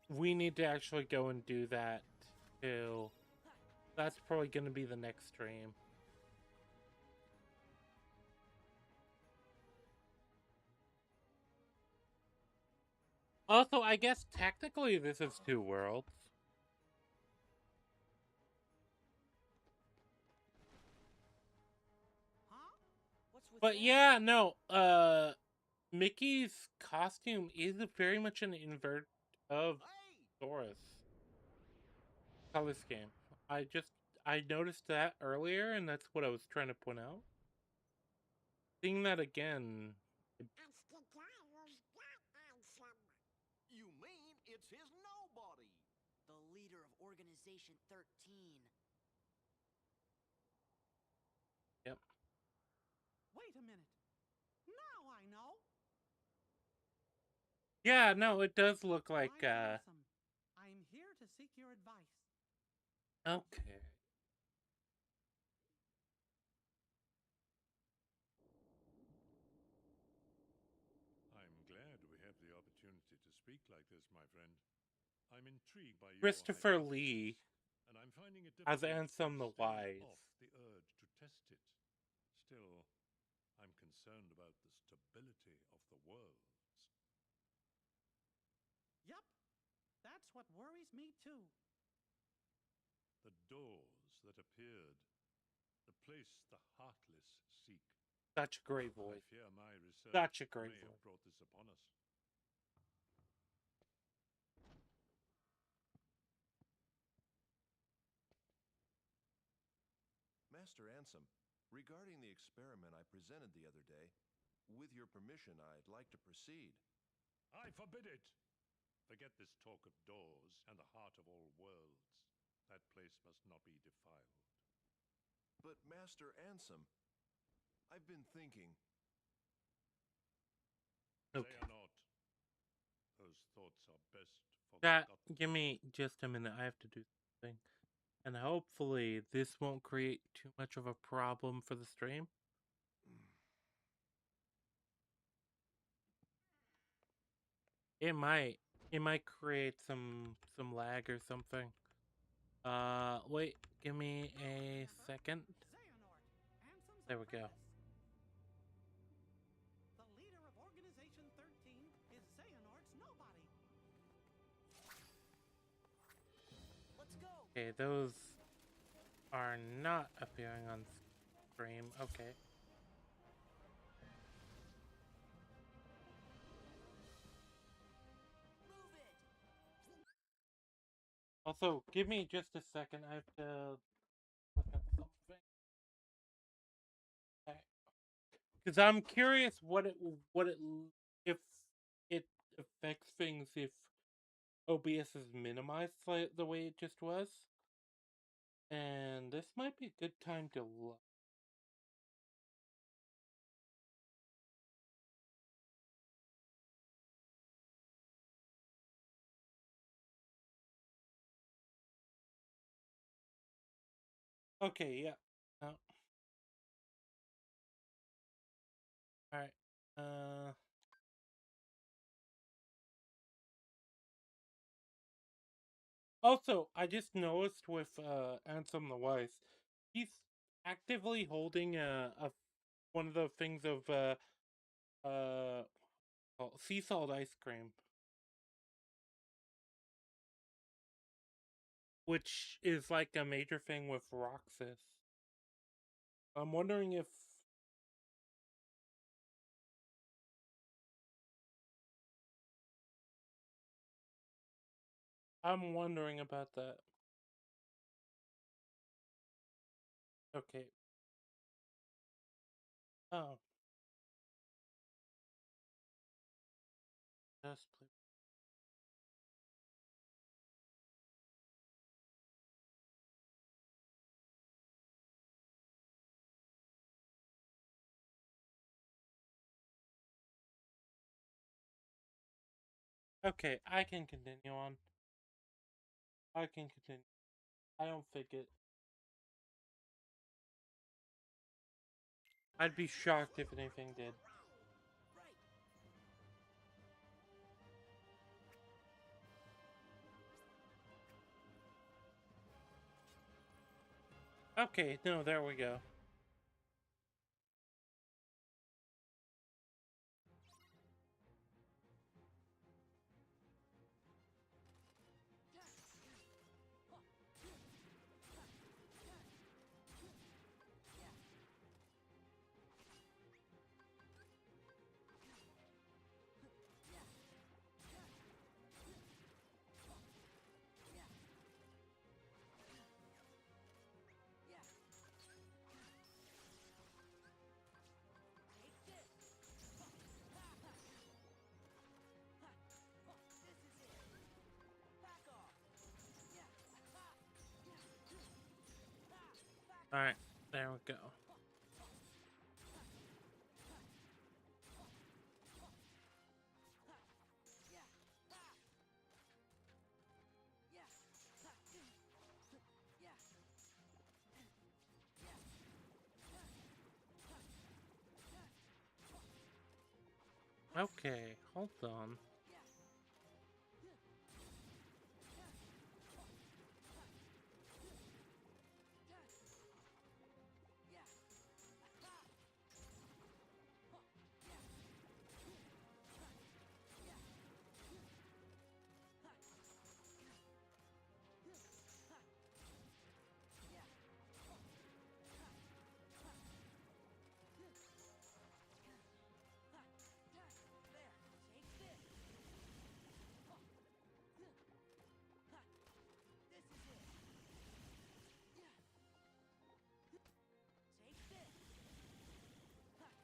We need to actually go and do that too. That's probably going to be the next stream. Also, I guess technically this is 2 worlds. But yeah, no, Mickey's costume is very much an invert of Sora's color scheme. I noticed that earlier, and that's what I was trying to point out. Seeing that again. You mean it's his nobody? The leader of Organization 13. Yep. Wait a minute. Now I know. Yeah, no, it does look like, I'm here to seek your advice. Okay. I'm glad we have the opportunity to speak like this, my friend. I'm intrigued by your Christopher hypothesis, Lee and I'm finding it as difficult Ansem to the stave Wise. off the urge to test it. Still, I'm concerned about the stability of the worlds. Yup. That's what worries me too. The doors that appeared, the place the heartless seek. Such a great voice. I fear my research Such a great may voice. have brought this upon us. Master Ansem, regarding the experiment I presented the other day, with your permission, I'd like to proceed. I forbid it! Forget this talk of doors and the heart of all worlds. That place must not be defiled. But Master Ansem, I've been thinking. Okay. Say not. Those thoughts are best Chat, forgotten. give me just a minute. I have to do something. And hopefully this won't create too much of a problem for the stream. It might create some lag or something. Wait, give me a second. There we go. The leader of Organization 13 is Xehanort's nobody. Let's go. Okay, those are not appearing on stream. Okay. Move it. Also, give me just a second. I have to look up something. Because I'm curious if it affects things if OBS is minimized like the way it just was. And this might be a good time to look. Okay, yeah. Alright. Also, I just noticed with Ansem the Wise, he's actively holding one of the things of sea salt ice cream, which is like a major thing with Roxas. I'm wondering if I'm wondering about that. Okay. Oh. Just play. Okay, I can continue on. I can continue. I don't think it. I'd be shocked if anything did. Okay, no, there we go. Alright, there we go. Okay, hold on.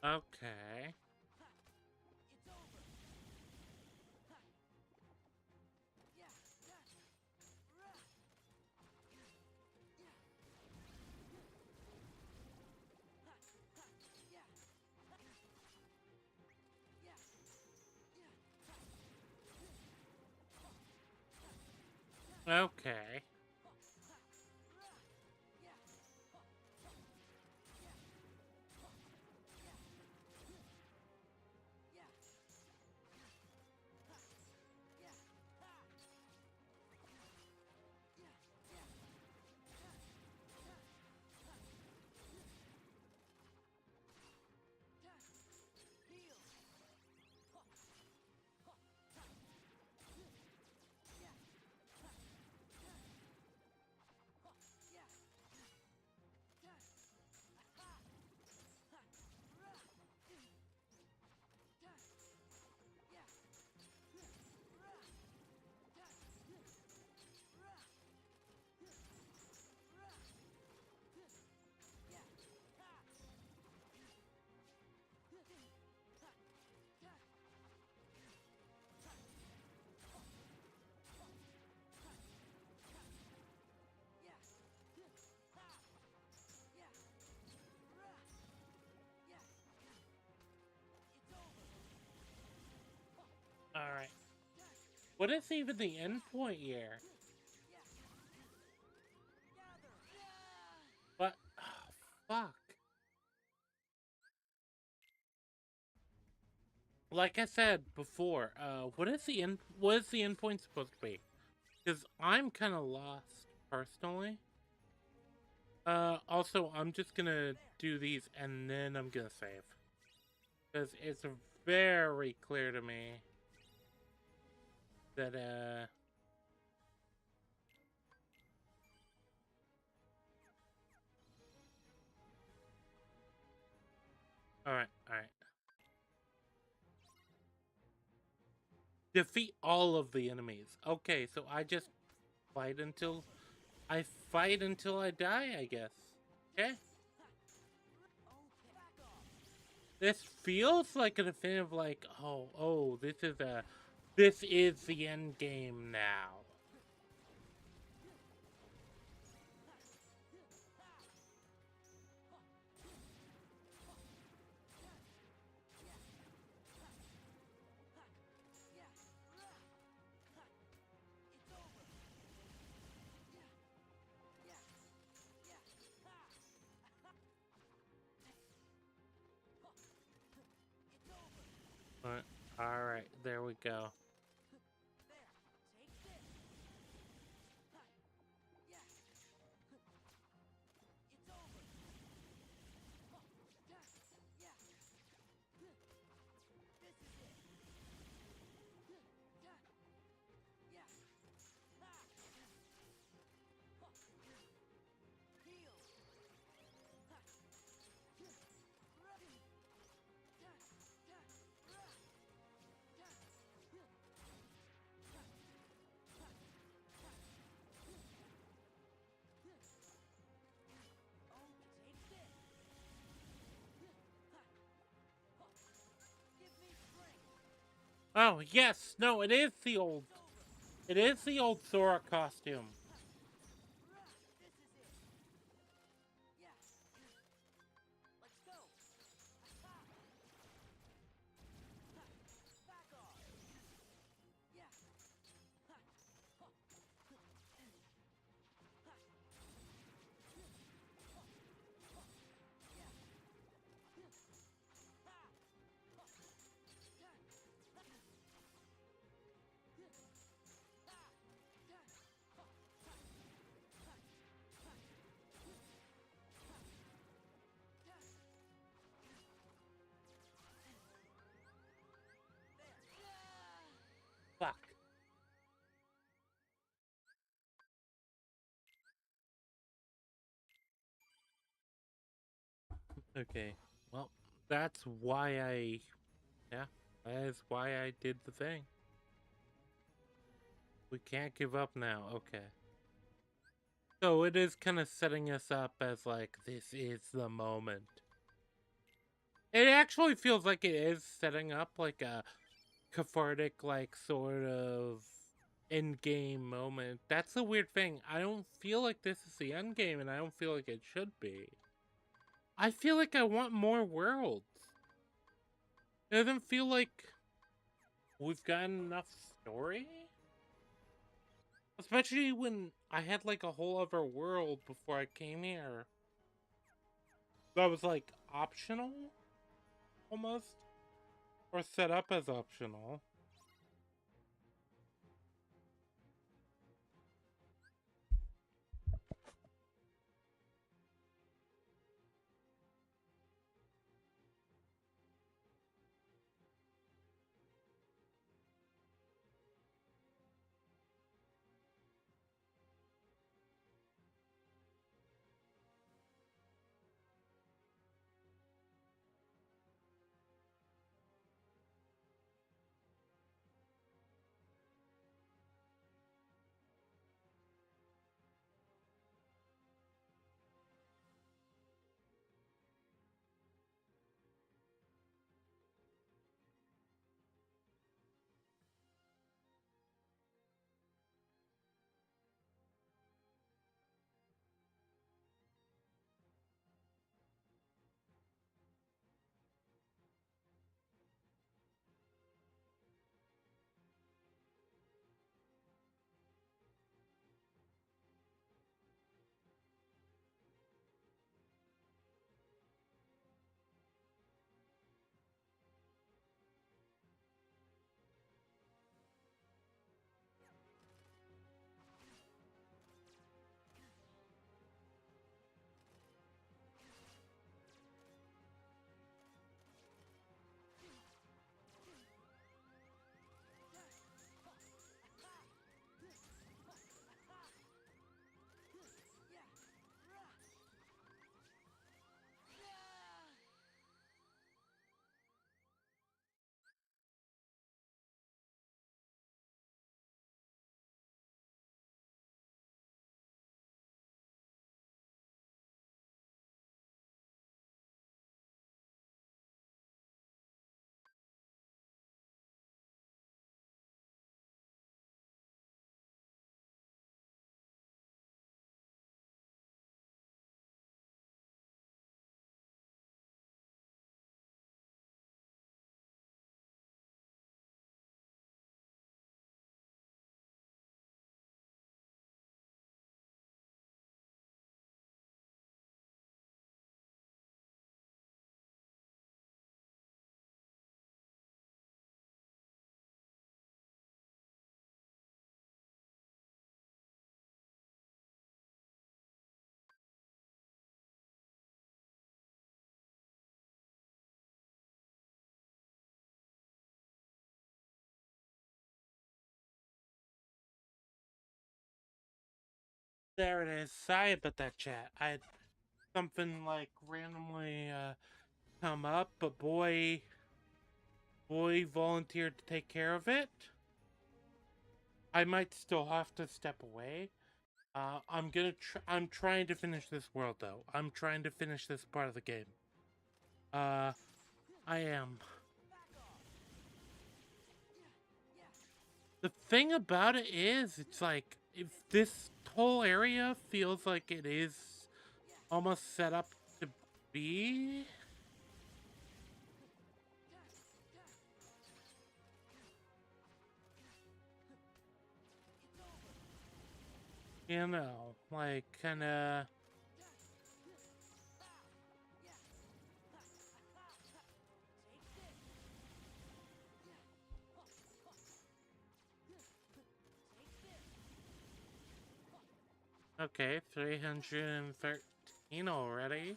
Okay. Okay. Alright. What is even the endpoint here? What? Oh, fuck. Like I said before, what is the endpoint supposed to be? Because I'm kind of lost, personally. Also, I'm just gonna do these and then I'm gonna save. Because it's very clear to me that, alright, alright. Defeat all of the enemies. Okay, so I just fight until... I fight until I die, I guess. Okay? This feels like a definitive, like, oh, this is the end game now. Alright, there we go. Oh, yes! No, it is the old... It is the old Sora costume. Okay, well, that's why yeah, that is why I did the thing. We can't give up now, okay. So it is kind of setting us up as like, this is the moment. It actually feels like it is setting up like a cathartic, like, sort of end-game moment. That's the weird thing. I don't feel like this is the end game, and I don't feel like it should be. I feel like I want more worlds. It doesn't feel like we've gotten enough story? Especially when I had like a whole other world before I came here. That was like optional? Almost? Or set up as optional. There it is. Sorry about that, chat. I had something like randomly come up, but boy volunteered to take care of it. I might still have to step away. I'm trying to finish this world though. I'm trying to finish this part of the game. I am. The thing about it is, it's like, if this whole area feels like it is almost set up to be. You know, like, kinda. Okay, 313 already.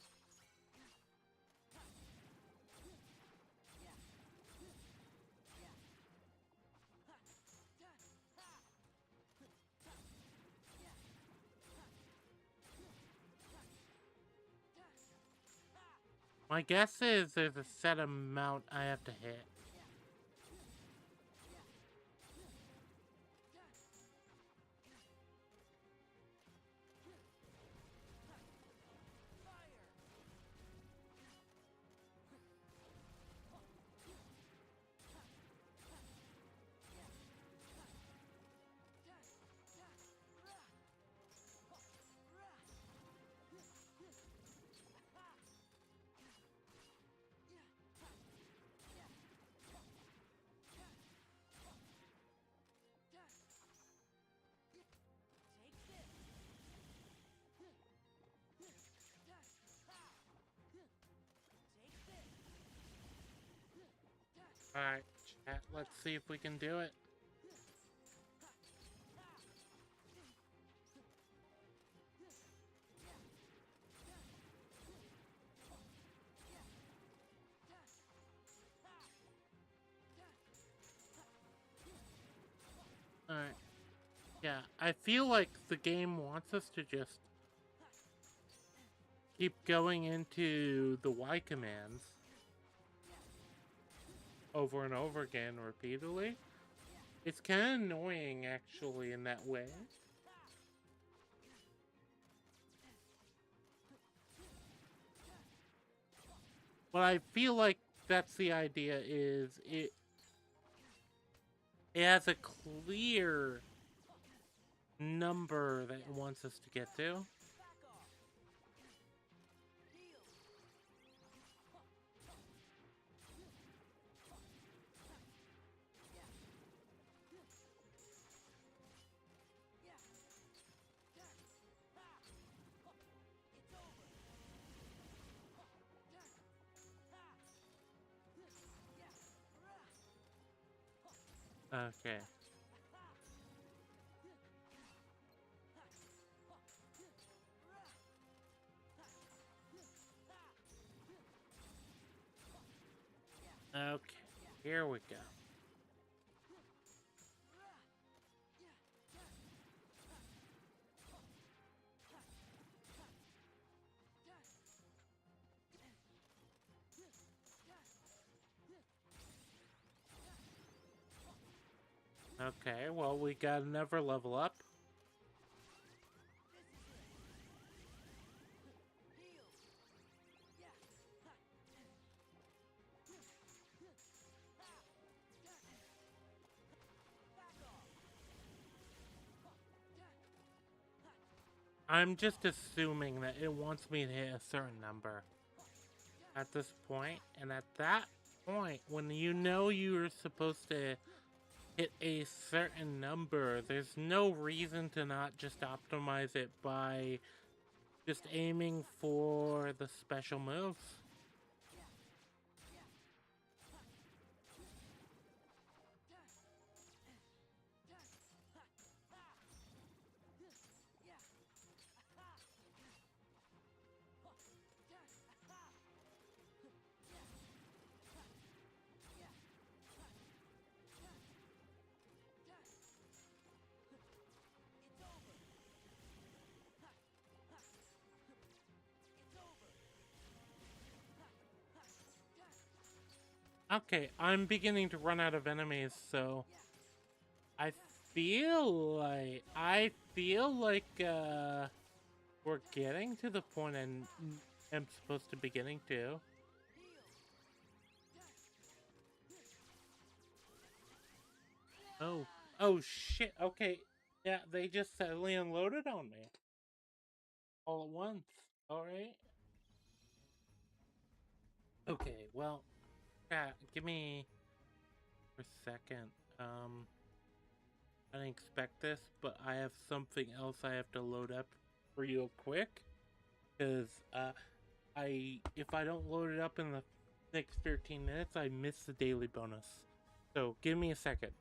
My guess is there's a set amount I have to hit. Alright, chat, let's see if we can do it. Alright. Yeah, I feel like the game wants us to just keep going into the Y commands over and over again repeatedly. It's kind of annoying, actually, in that way. But I feel like that's the idea, is it has a clear number that it wants us to get to. Okay. Okay, here we go. Okay, well, we got another level up. I'm just assuming that it wants me to hit a certain number at this point, and at that point, when you know you're supposed to hit a certain number, there's no reason to not just optimize it by just aiming for the special moves. Okay, I'm beginning to run out of enemies, so I feel like we're getting to the point I'm supposed to be getting to. Oh shit. Okay. Yeah, they just suddenly unloaded on me all at once. All right. Okay, well, yeah, give me for a second. I didn't expect this, but I have something else I have to load up real quick. Because, if I don't load it up in the next 13 minutes, I miss the daily bonus. So, give me a second.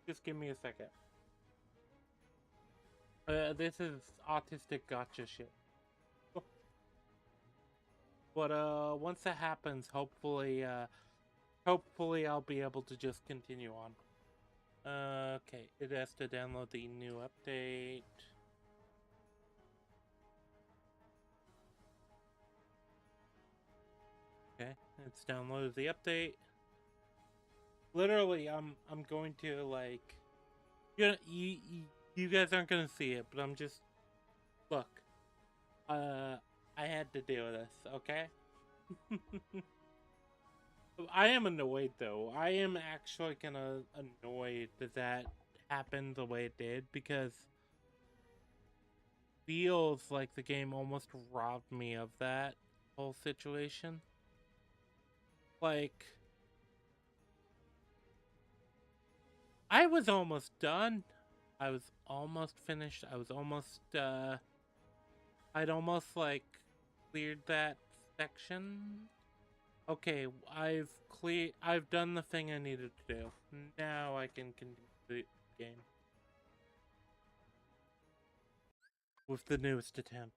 Just give me a second. This is autistic gotcha shit. But, once that happens, hopefully I'll be able to just continue on. Okay, it has to download the new update. It's downloaded the update. Literally, I'm going to like, you guys aren't gonna see it, but I'm just look. I had to do this, okay? I am annoyed though. I am actually kinda annoyed that that happened the way it did because feels like the game almost robbed me of that whole situation. Like, I was almost done. I was almost finished. I was almost, I'd almost, like, cleared that section. Okay, I've done the thing I needed to do. Now I can continue the game. With the newest attempt.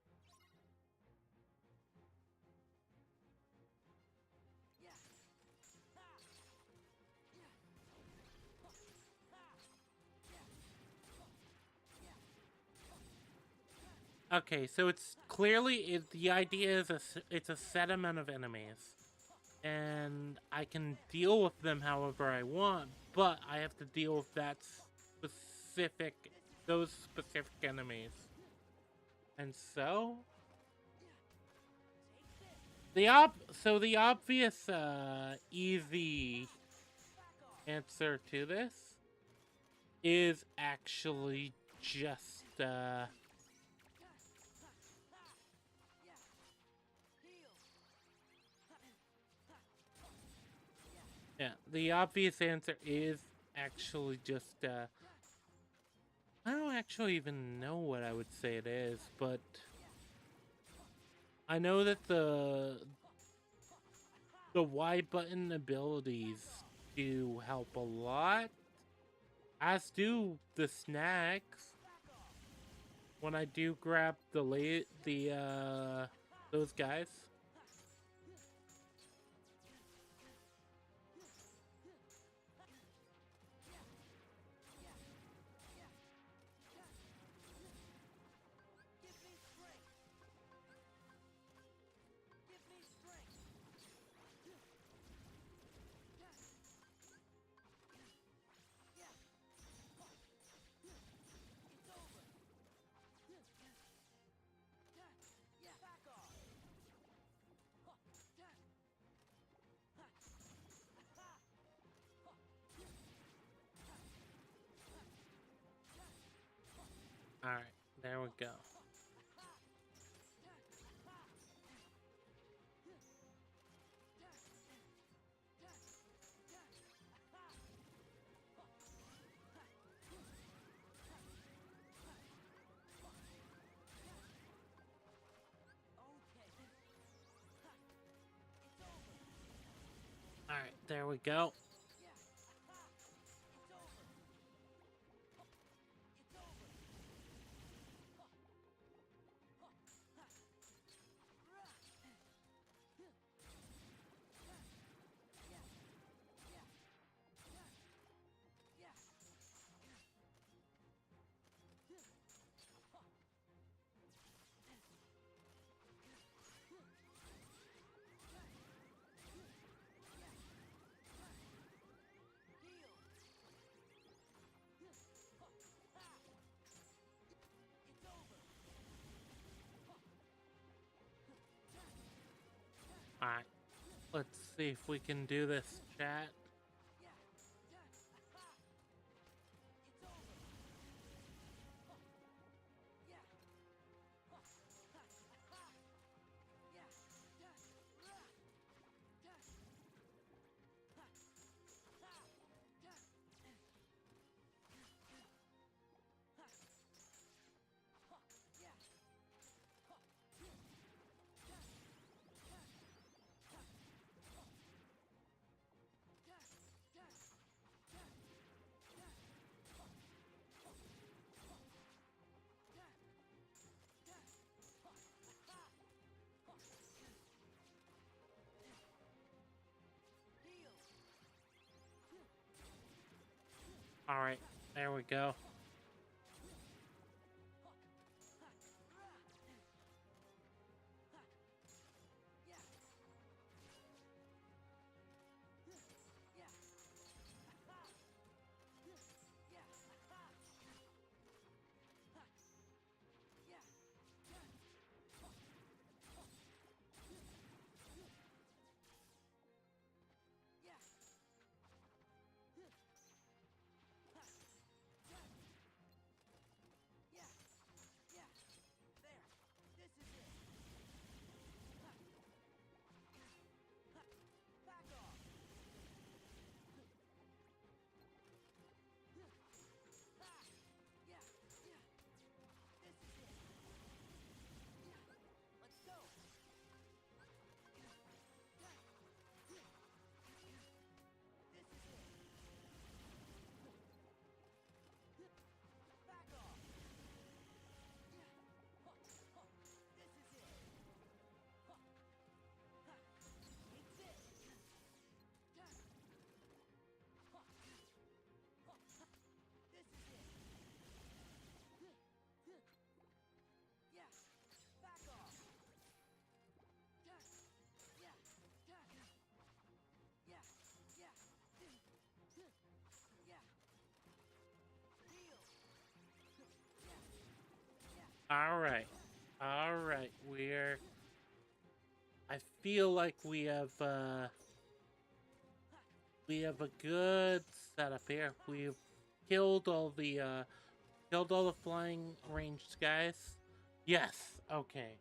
Okay, so it's clearly the idea is it's a set amount of enemies, and I can deal with them however I want, but I have to deal with those specific enemies, and so the obvious easy answer to this is actually just yeah, the obvious answer is actually just, I don't actually even know what I would say it is, but I know that the Y button abilities do help a lot, as do the snacks. When I do grab those guys. Alright, there we go. Alright, there we go. Alright, let's see if we can do this, chat. Alright, there we go. All right. All right. We're... I feel like we have a good setup here. We've killed all the flying ranged guys. Yes. Okay.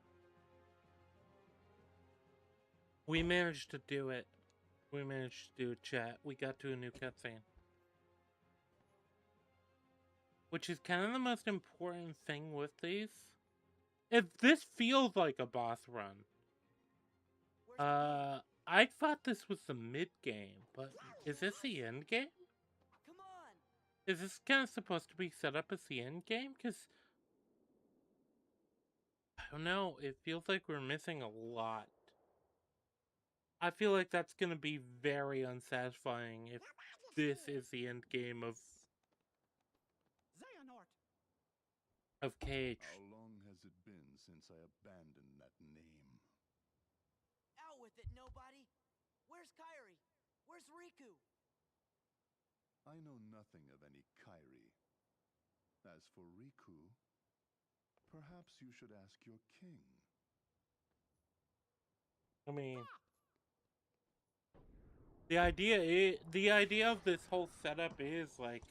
We managed to do it. We managed to do it, chat. We got to a new cutscene. Which is kind of the most important thing with these. If this feels like a boss run. I thought this was the mid-game, but is this the end game? Come on. Is this kind of supposed to be set up as the end game? Because, I don't know, it feels like we're missing a lot. I feel like that's going to be very unsatisfying if this is the end game of Cage. How long has it been since I abandoned that name? Out with it, nobody. Where's Kairi? Where's Riku? I know nothing of any Kairi. As for Riku, perhaps you should ask your king. I mean, the idea of this whole setup is like,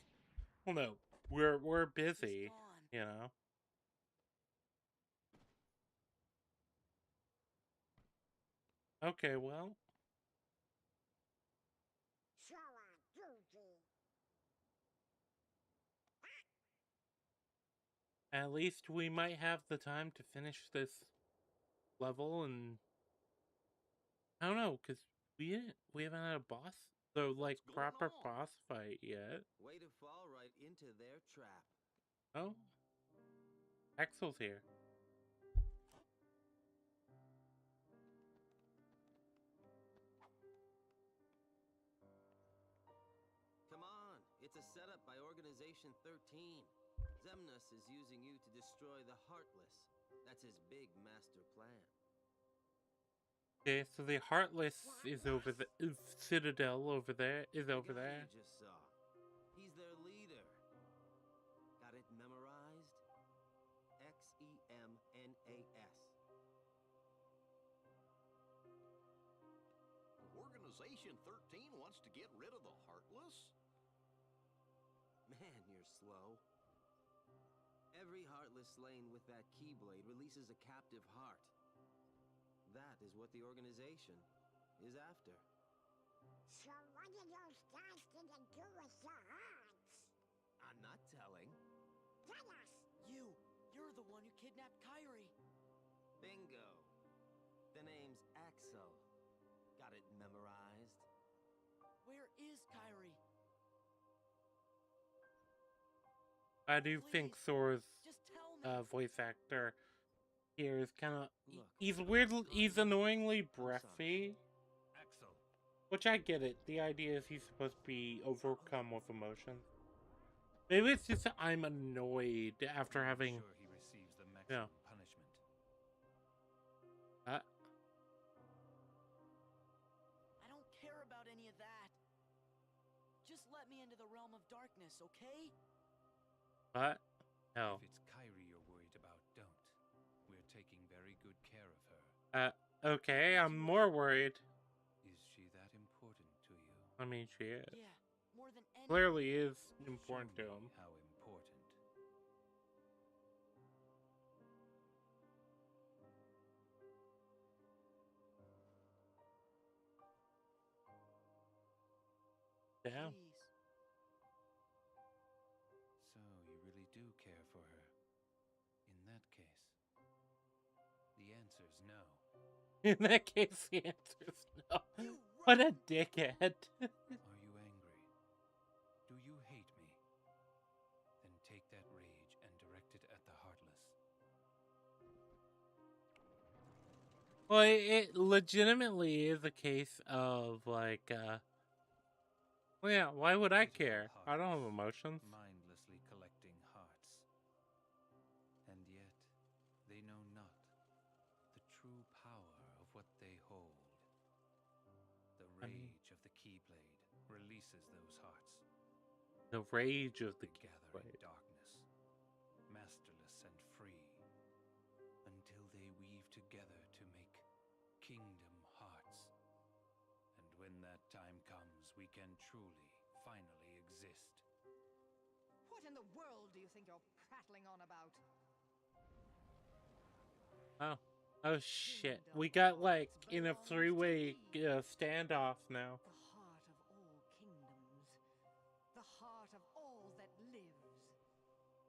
well, no, we're busy, you know. Okay, well. At least we might have the time to finish this level, and I don't know, because we haven't had a boss, so like proper boss fight yet. Way to fall right into their trap. Oh, Axel's here. Come on, it's a setup by Organization 13. Xemnas is using you to destroy the Heartless. That's his big master plan. Okay, so the Heartless is over the Citadel over there. Is over there. You just saw. He's their leader. Got it memorized? Xemnas. Organization 13 wants to get rid of the Heartless? Man, you're slow. Every Heartless slain with that Keyblade releases a captive heart. That is what the organization is after. So what are those guys gonna do with the hearts? I'm not telling. Tell us! You're the one who kidnapped Kairi. Bingo. The name's Axel. Got it memorized? Where is Kairi? I do think Sora's voice actor here is kind of... He's annoyingly breathy. Which I get it. The idea is he's supposed to be overcome with emotion. Maybe it's just that I'm annoyed after having... Sure he receives the maximum punishment. I don't care about any of that. Just let me into the realm of darkness, okay? What? Hell. If it's Kairi you're worried about, don't. We're taking very good care of her. Okay, I'm more worried. Is she that important to you? I mean, she is. Yeah, more than anything. Clearly is important to him. How important? Damn. Please. So you really do care for her. In that case, the answer's no. In that case, the answer is no. What a dickhead. Are you angry? Do you hate me? Then take that rage and direct it at the Heartless. Well, it legitimately is a case of, like, well, yeah, why would I care? I don't have emotions. Mindlessly collecting hearts. And yet, they know not the true power of what they hold. The rage of the Keyblade releases those hearts. The rage of the gather in Keyblade. darkness, masterless and free, they weave together to make Kingdom Hearts. And when that time comes, we can truly, finally exist. What in the world do you think you're prattling on about? Oh. Oh shit. We got like in a three-way standoff now. The heart of all kingdoms. The heart of all that lives.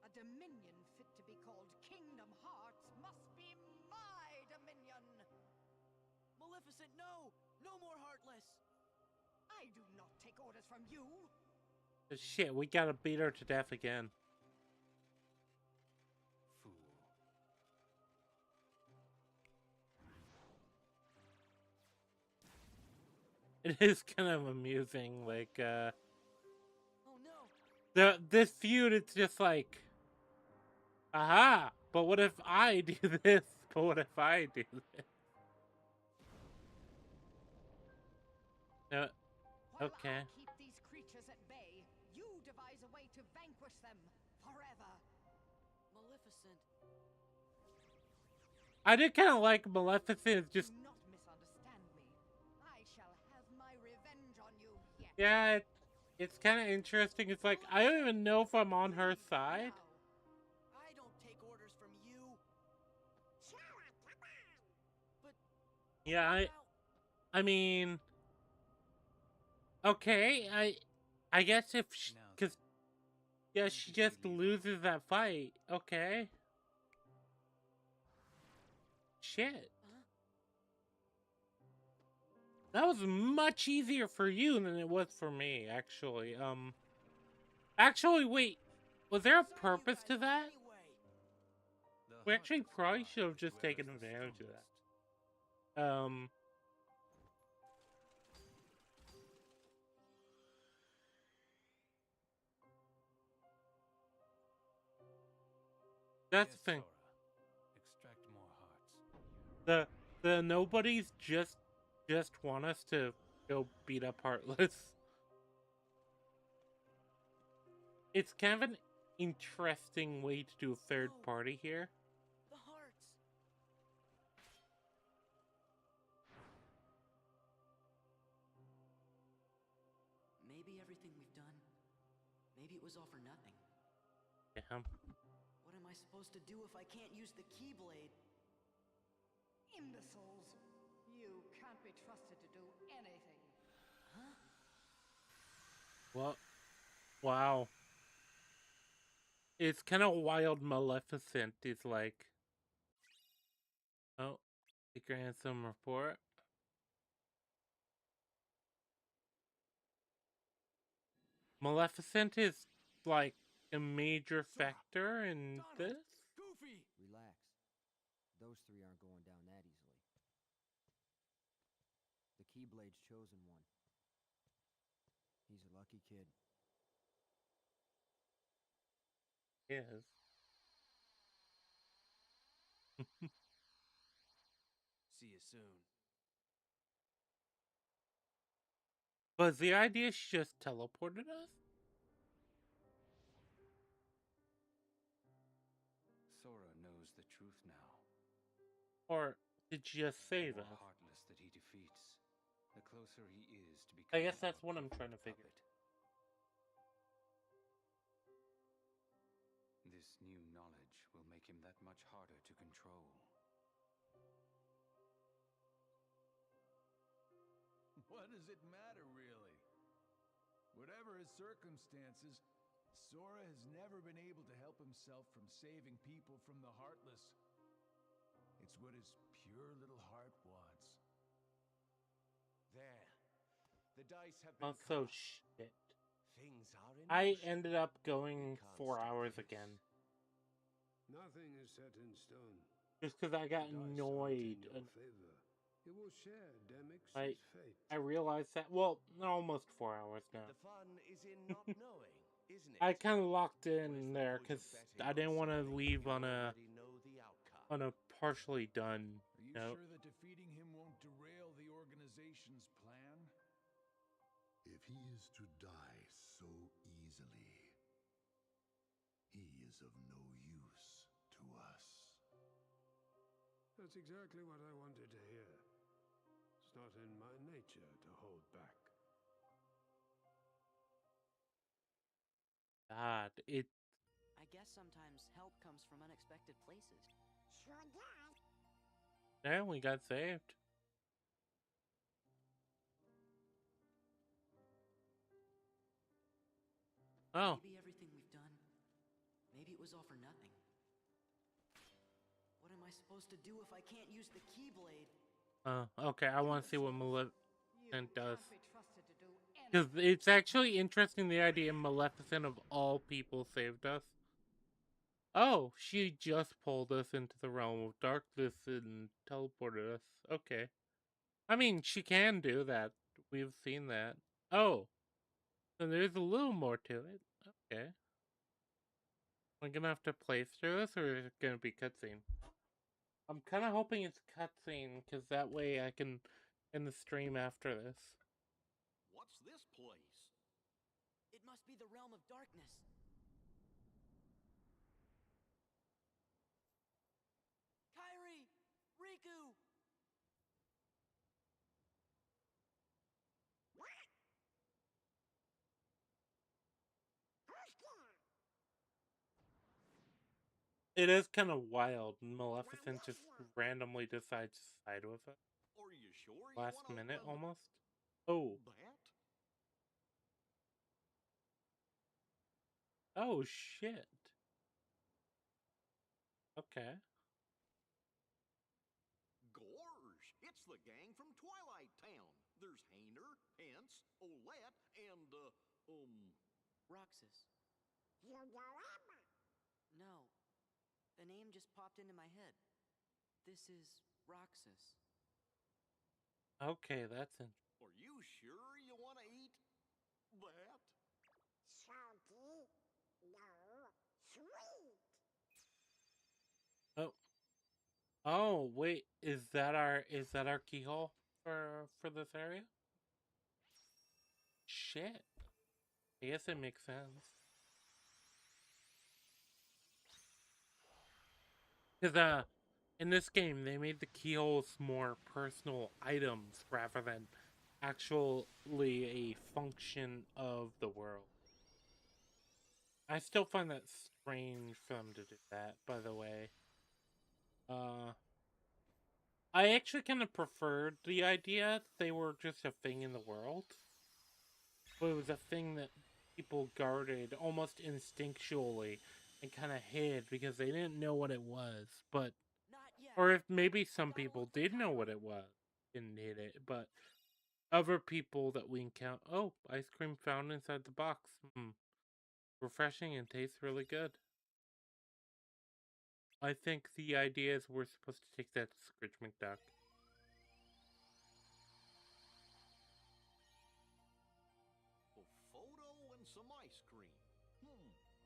A dominion fit to be called Kingdom Hearts must be my dominion! Maleficent, no! No more Heartless! I do not take orders from you! Shit, we gotta beat her to death again. It is kind of amusing, like, Oh no! this feud, it's just like, aha! But what if I do this? But what if I do this? Okay. While I keep these creatures at bay, you devise a way to vanquish them forever. Maleficent. I did kind of like Maleficent, just... Do not misunderstand me. I shall have my revenge on you yet. Yeah, it's kind of interesting. It's like, I don't even know if I'm on her side. I don't take orders from you. But Yeah, I mean... Okay, I guess if she, cause yeah, she just loses that fight. Okay. Shit. That was much easier for you than it was for me, actually. Actually, wait. Was there a purpose to that? We actually probably should have just taken advantage of that. That's the thing. Extract more hearts. The nobodies just want us to go beat up Heartless. It's kind of an interesting way to do a third party here. the hearts. Maybe everything we've done, maybe it was all for nothing. Yeah. What am I supposed to do if I can't use the Keyblade? Imbeciles! You can't be trusted to do anything. Huh? Well, wow. It's kind of wild. Maleficent is like, oh, the ransom report. Maleficent is like a major factor in this. Goofy! Relax. Those three aren't going down that easily. The Keyblade's chosen one. He's a lucky kid. Yes. See you soon. Was the idea she just teleported us? Sora knows the truth now. Or did she just save The us? more Heartless that he defeats, the closer he is to becoming I guess that's what I'm trying to figure. This new knowledge will make him that much harder to control. What does it matter, really? Whatever his circumstances, Sora has never been able to help himself from saving people from the Heartless. It's what his pure little heart wants. There. The dice have been Also, cast. shit. Things are in I motion. ended up going 4 hours again. Nothing is set in stone. Just because I got The dice aren't annoyed. in your favor. You will share Demyx's fate. I realized that. Well, almost 4 hours now. The fun is in not knowing, isn't it? I kind of locked in there because I didn't want to leave on a partially done Are you note. sure that defeating him won't derail the organization's plan? If he is to die so easily, he is of no use to us. A That's exactly what I wanted to hear. It's not in my nature to hold back. God, it. I guess sometimes help comes from unexpected places. Sure does. Yeah, we got saved. Oh. Maybe everything we've done, maybe it was all for nothing. What am I supposed to do if I can't use the Keyblade? Okay, I want to see what Maleficent does. Can't be trusted to do Because it's actually interesting, the idea Maleficent of all people saved us. Oh, she just pulled us into the realm of darkness and teleported us. Okay. I mean, she can do that. We've seen that. Oh, so there's a little more to it. Okay. We're gonna have to play through this, or is it gonna be cutscene? I'm kind of hoping it's cutscene, because that way I can end the stream after this. What's this place? It must be the realm of darkness. Kairi! Riku! It is kind of wild. Maleficent just randomly decides to side with it. Are you sure? Last minute, almost. Oh. That? Oh, shit. Okay. Gorge! It's the gang from Twilight Town. There's Hayner, Pence, Olette, and, Roxas. Yudorama. No. The name just popped into my head. This is Roxas. Okay, that's it. Are you sure you want to eat that? Salty. No. Sweet. Oh. Oh, wait, is that our keyhole for this area? Shit. I guess it makes sense. Because in this game they made the keyholes more personal items rather than actually a function of the world. I still find that strange for them to do that, by the way. I actually kind of preferred the idea that they were just a thing in the world. But it was a thing that people guarded almost instinctually and kind of hid because they didn't know what it was. But, or if maybe some people did know what it was and hid it, but other people that we encounter. Oh, ice cream found inside the box. Refreshing and tastes really good. I think the idea is we're supposed to take that to Scrooge McDuck. A photo and some ice cream.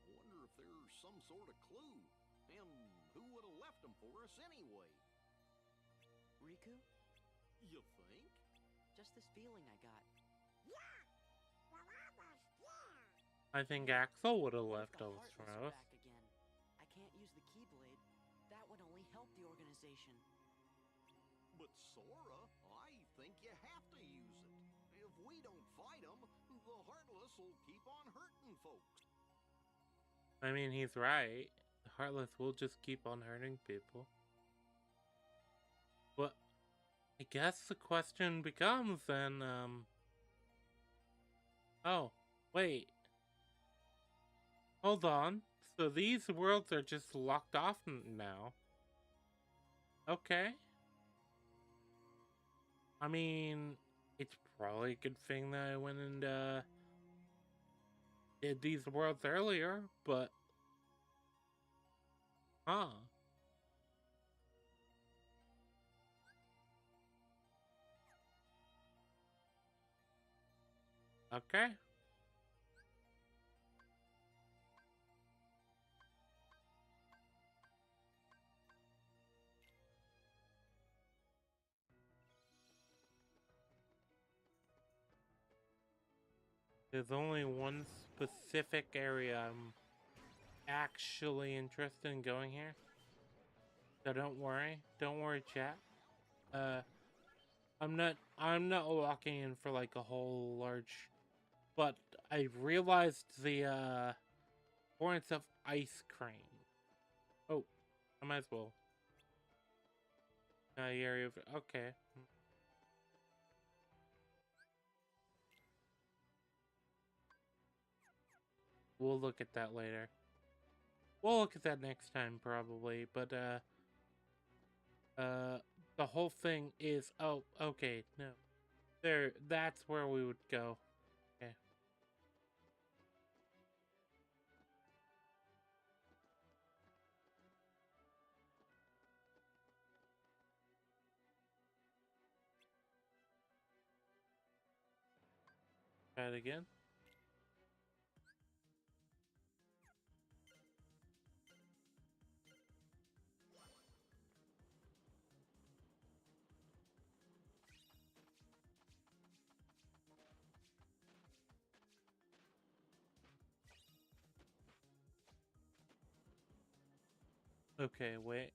I wonder if there's some sort of clue. And who would have left them for us anyway? Riku? You think? Just this feeling I got. Yeah. Well, almost there. I think Axel would have left The those for Heartless are us. back again. I can't use the Keyblade. That would only help the organization. But Sora, I think you have to use it. If we don't fight them, the Heartless will keep on hurting folks. I mean, he's right. The Heartless will just keep on hurting people. But I guess the question becomes then, oh, wait. Hold on. So these worlds are just locked off now. Okay. I mean, it's probably a good thing that I went and, did these worlds earlier, but... Huh. Okay. There's only one specific area I'm actually interested in going here. So don't worry, chat. I'm not walking in for like a whole large, but I realized the importance of ice cream. Oh, I might as well. Area of okay. We'll look at that later. We'll look at that next time probably, but the whole thing is oh okay no. That's where we would go. Okay. Try it again. Okay, wait.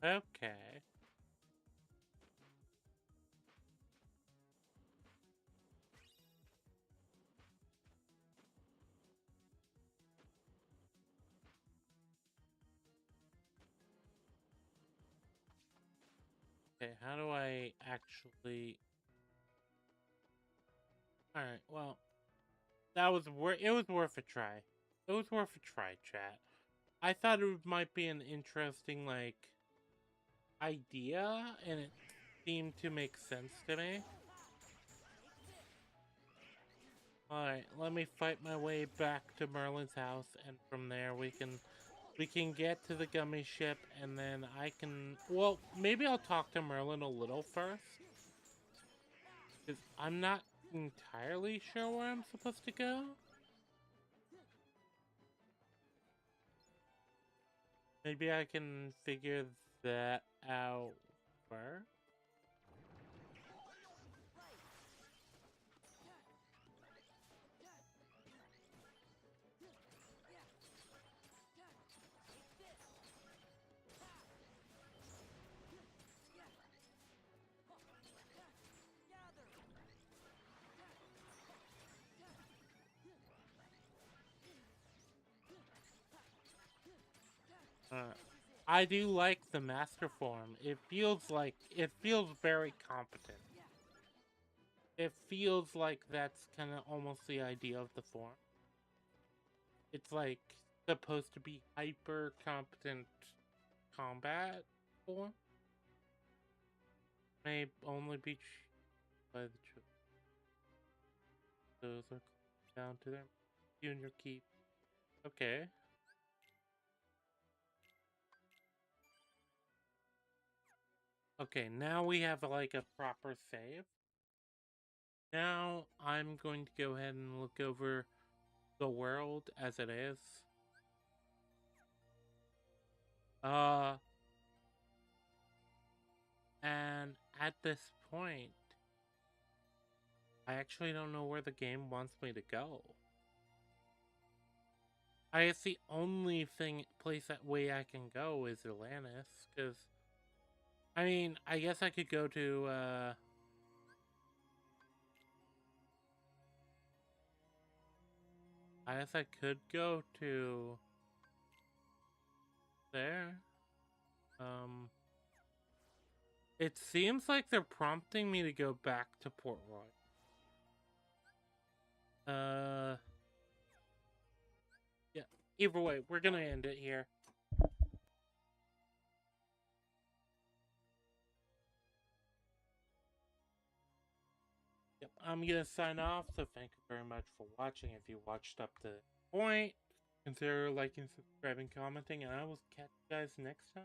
Okay. Okay, how do I actually... Alright, well, that was it was worth a try. It was worth a try, chat. I thought it might be an interesting, like, idea, and it seemed to make sense to me. Alright, let me fight my way back to Merlin's house, and from there we can get to the gummy ship, and then I can... Well, maybe I'll talk to Merlin a little first. Because I'm not entirely sure where I'm supposed to go. Maybe I can figure that out first. I do like the master form. It feels very competent. It feels like that's kind of almost the idea of the form. It's like supposed to be hyper competent combat form. May only be by the truth. Those are down to them. You and your keep. Okay. Okay, now we have like a proper save. Now I'm going to go ahead and look over the world as it is. And at this point, I actually don't know where the game wants me to go. I guess the only place that way I can go is Atlantis, because I mean, I guess I could go to I guess I could go to there. It seems like they're prompting me to go back to Port Royal. Yeah, either way, we're gonna end it here. I'm gonna sign off. So thank you very much for watching. If you watched up to this point, consider liking, subscribing, commenting, and I will catch you guys next time.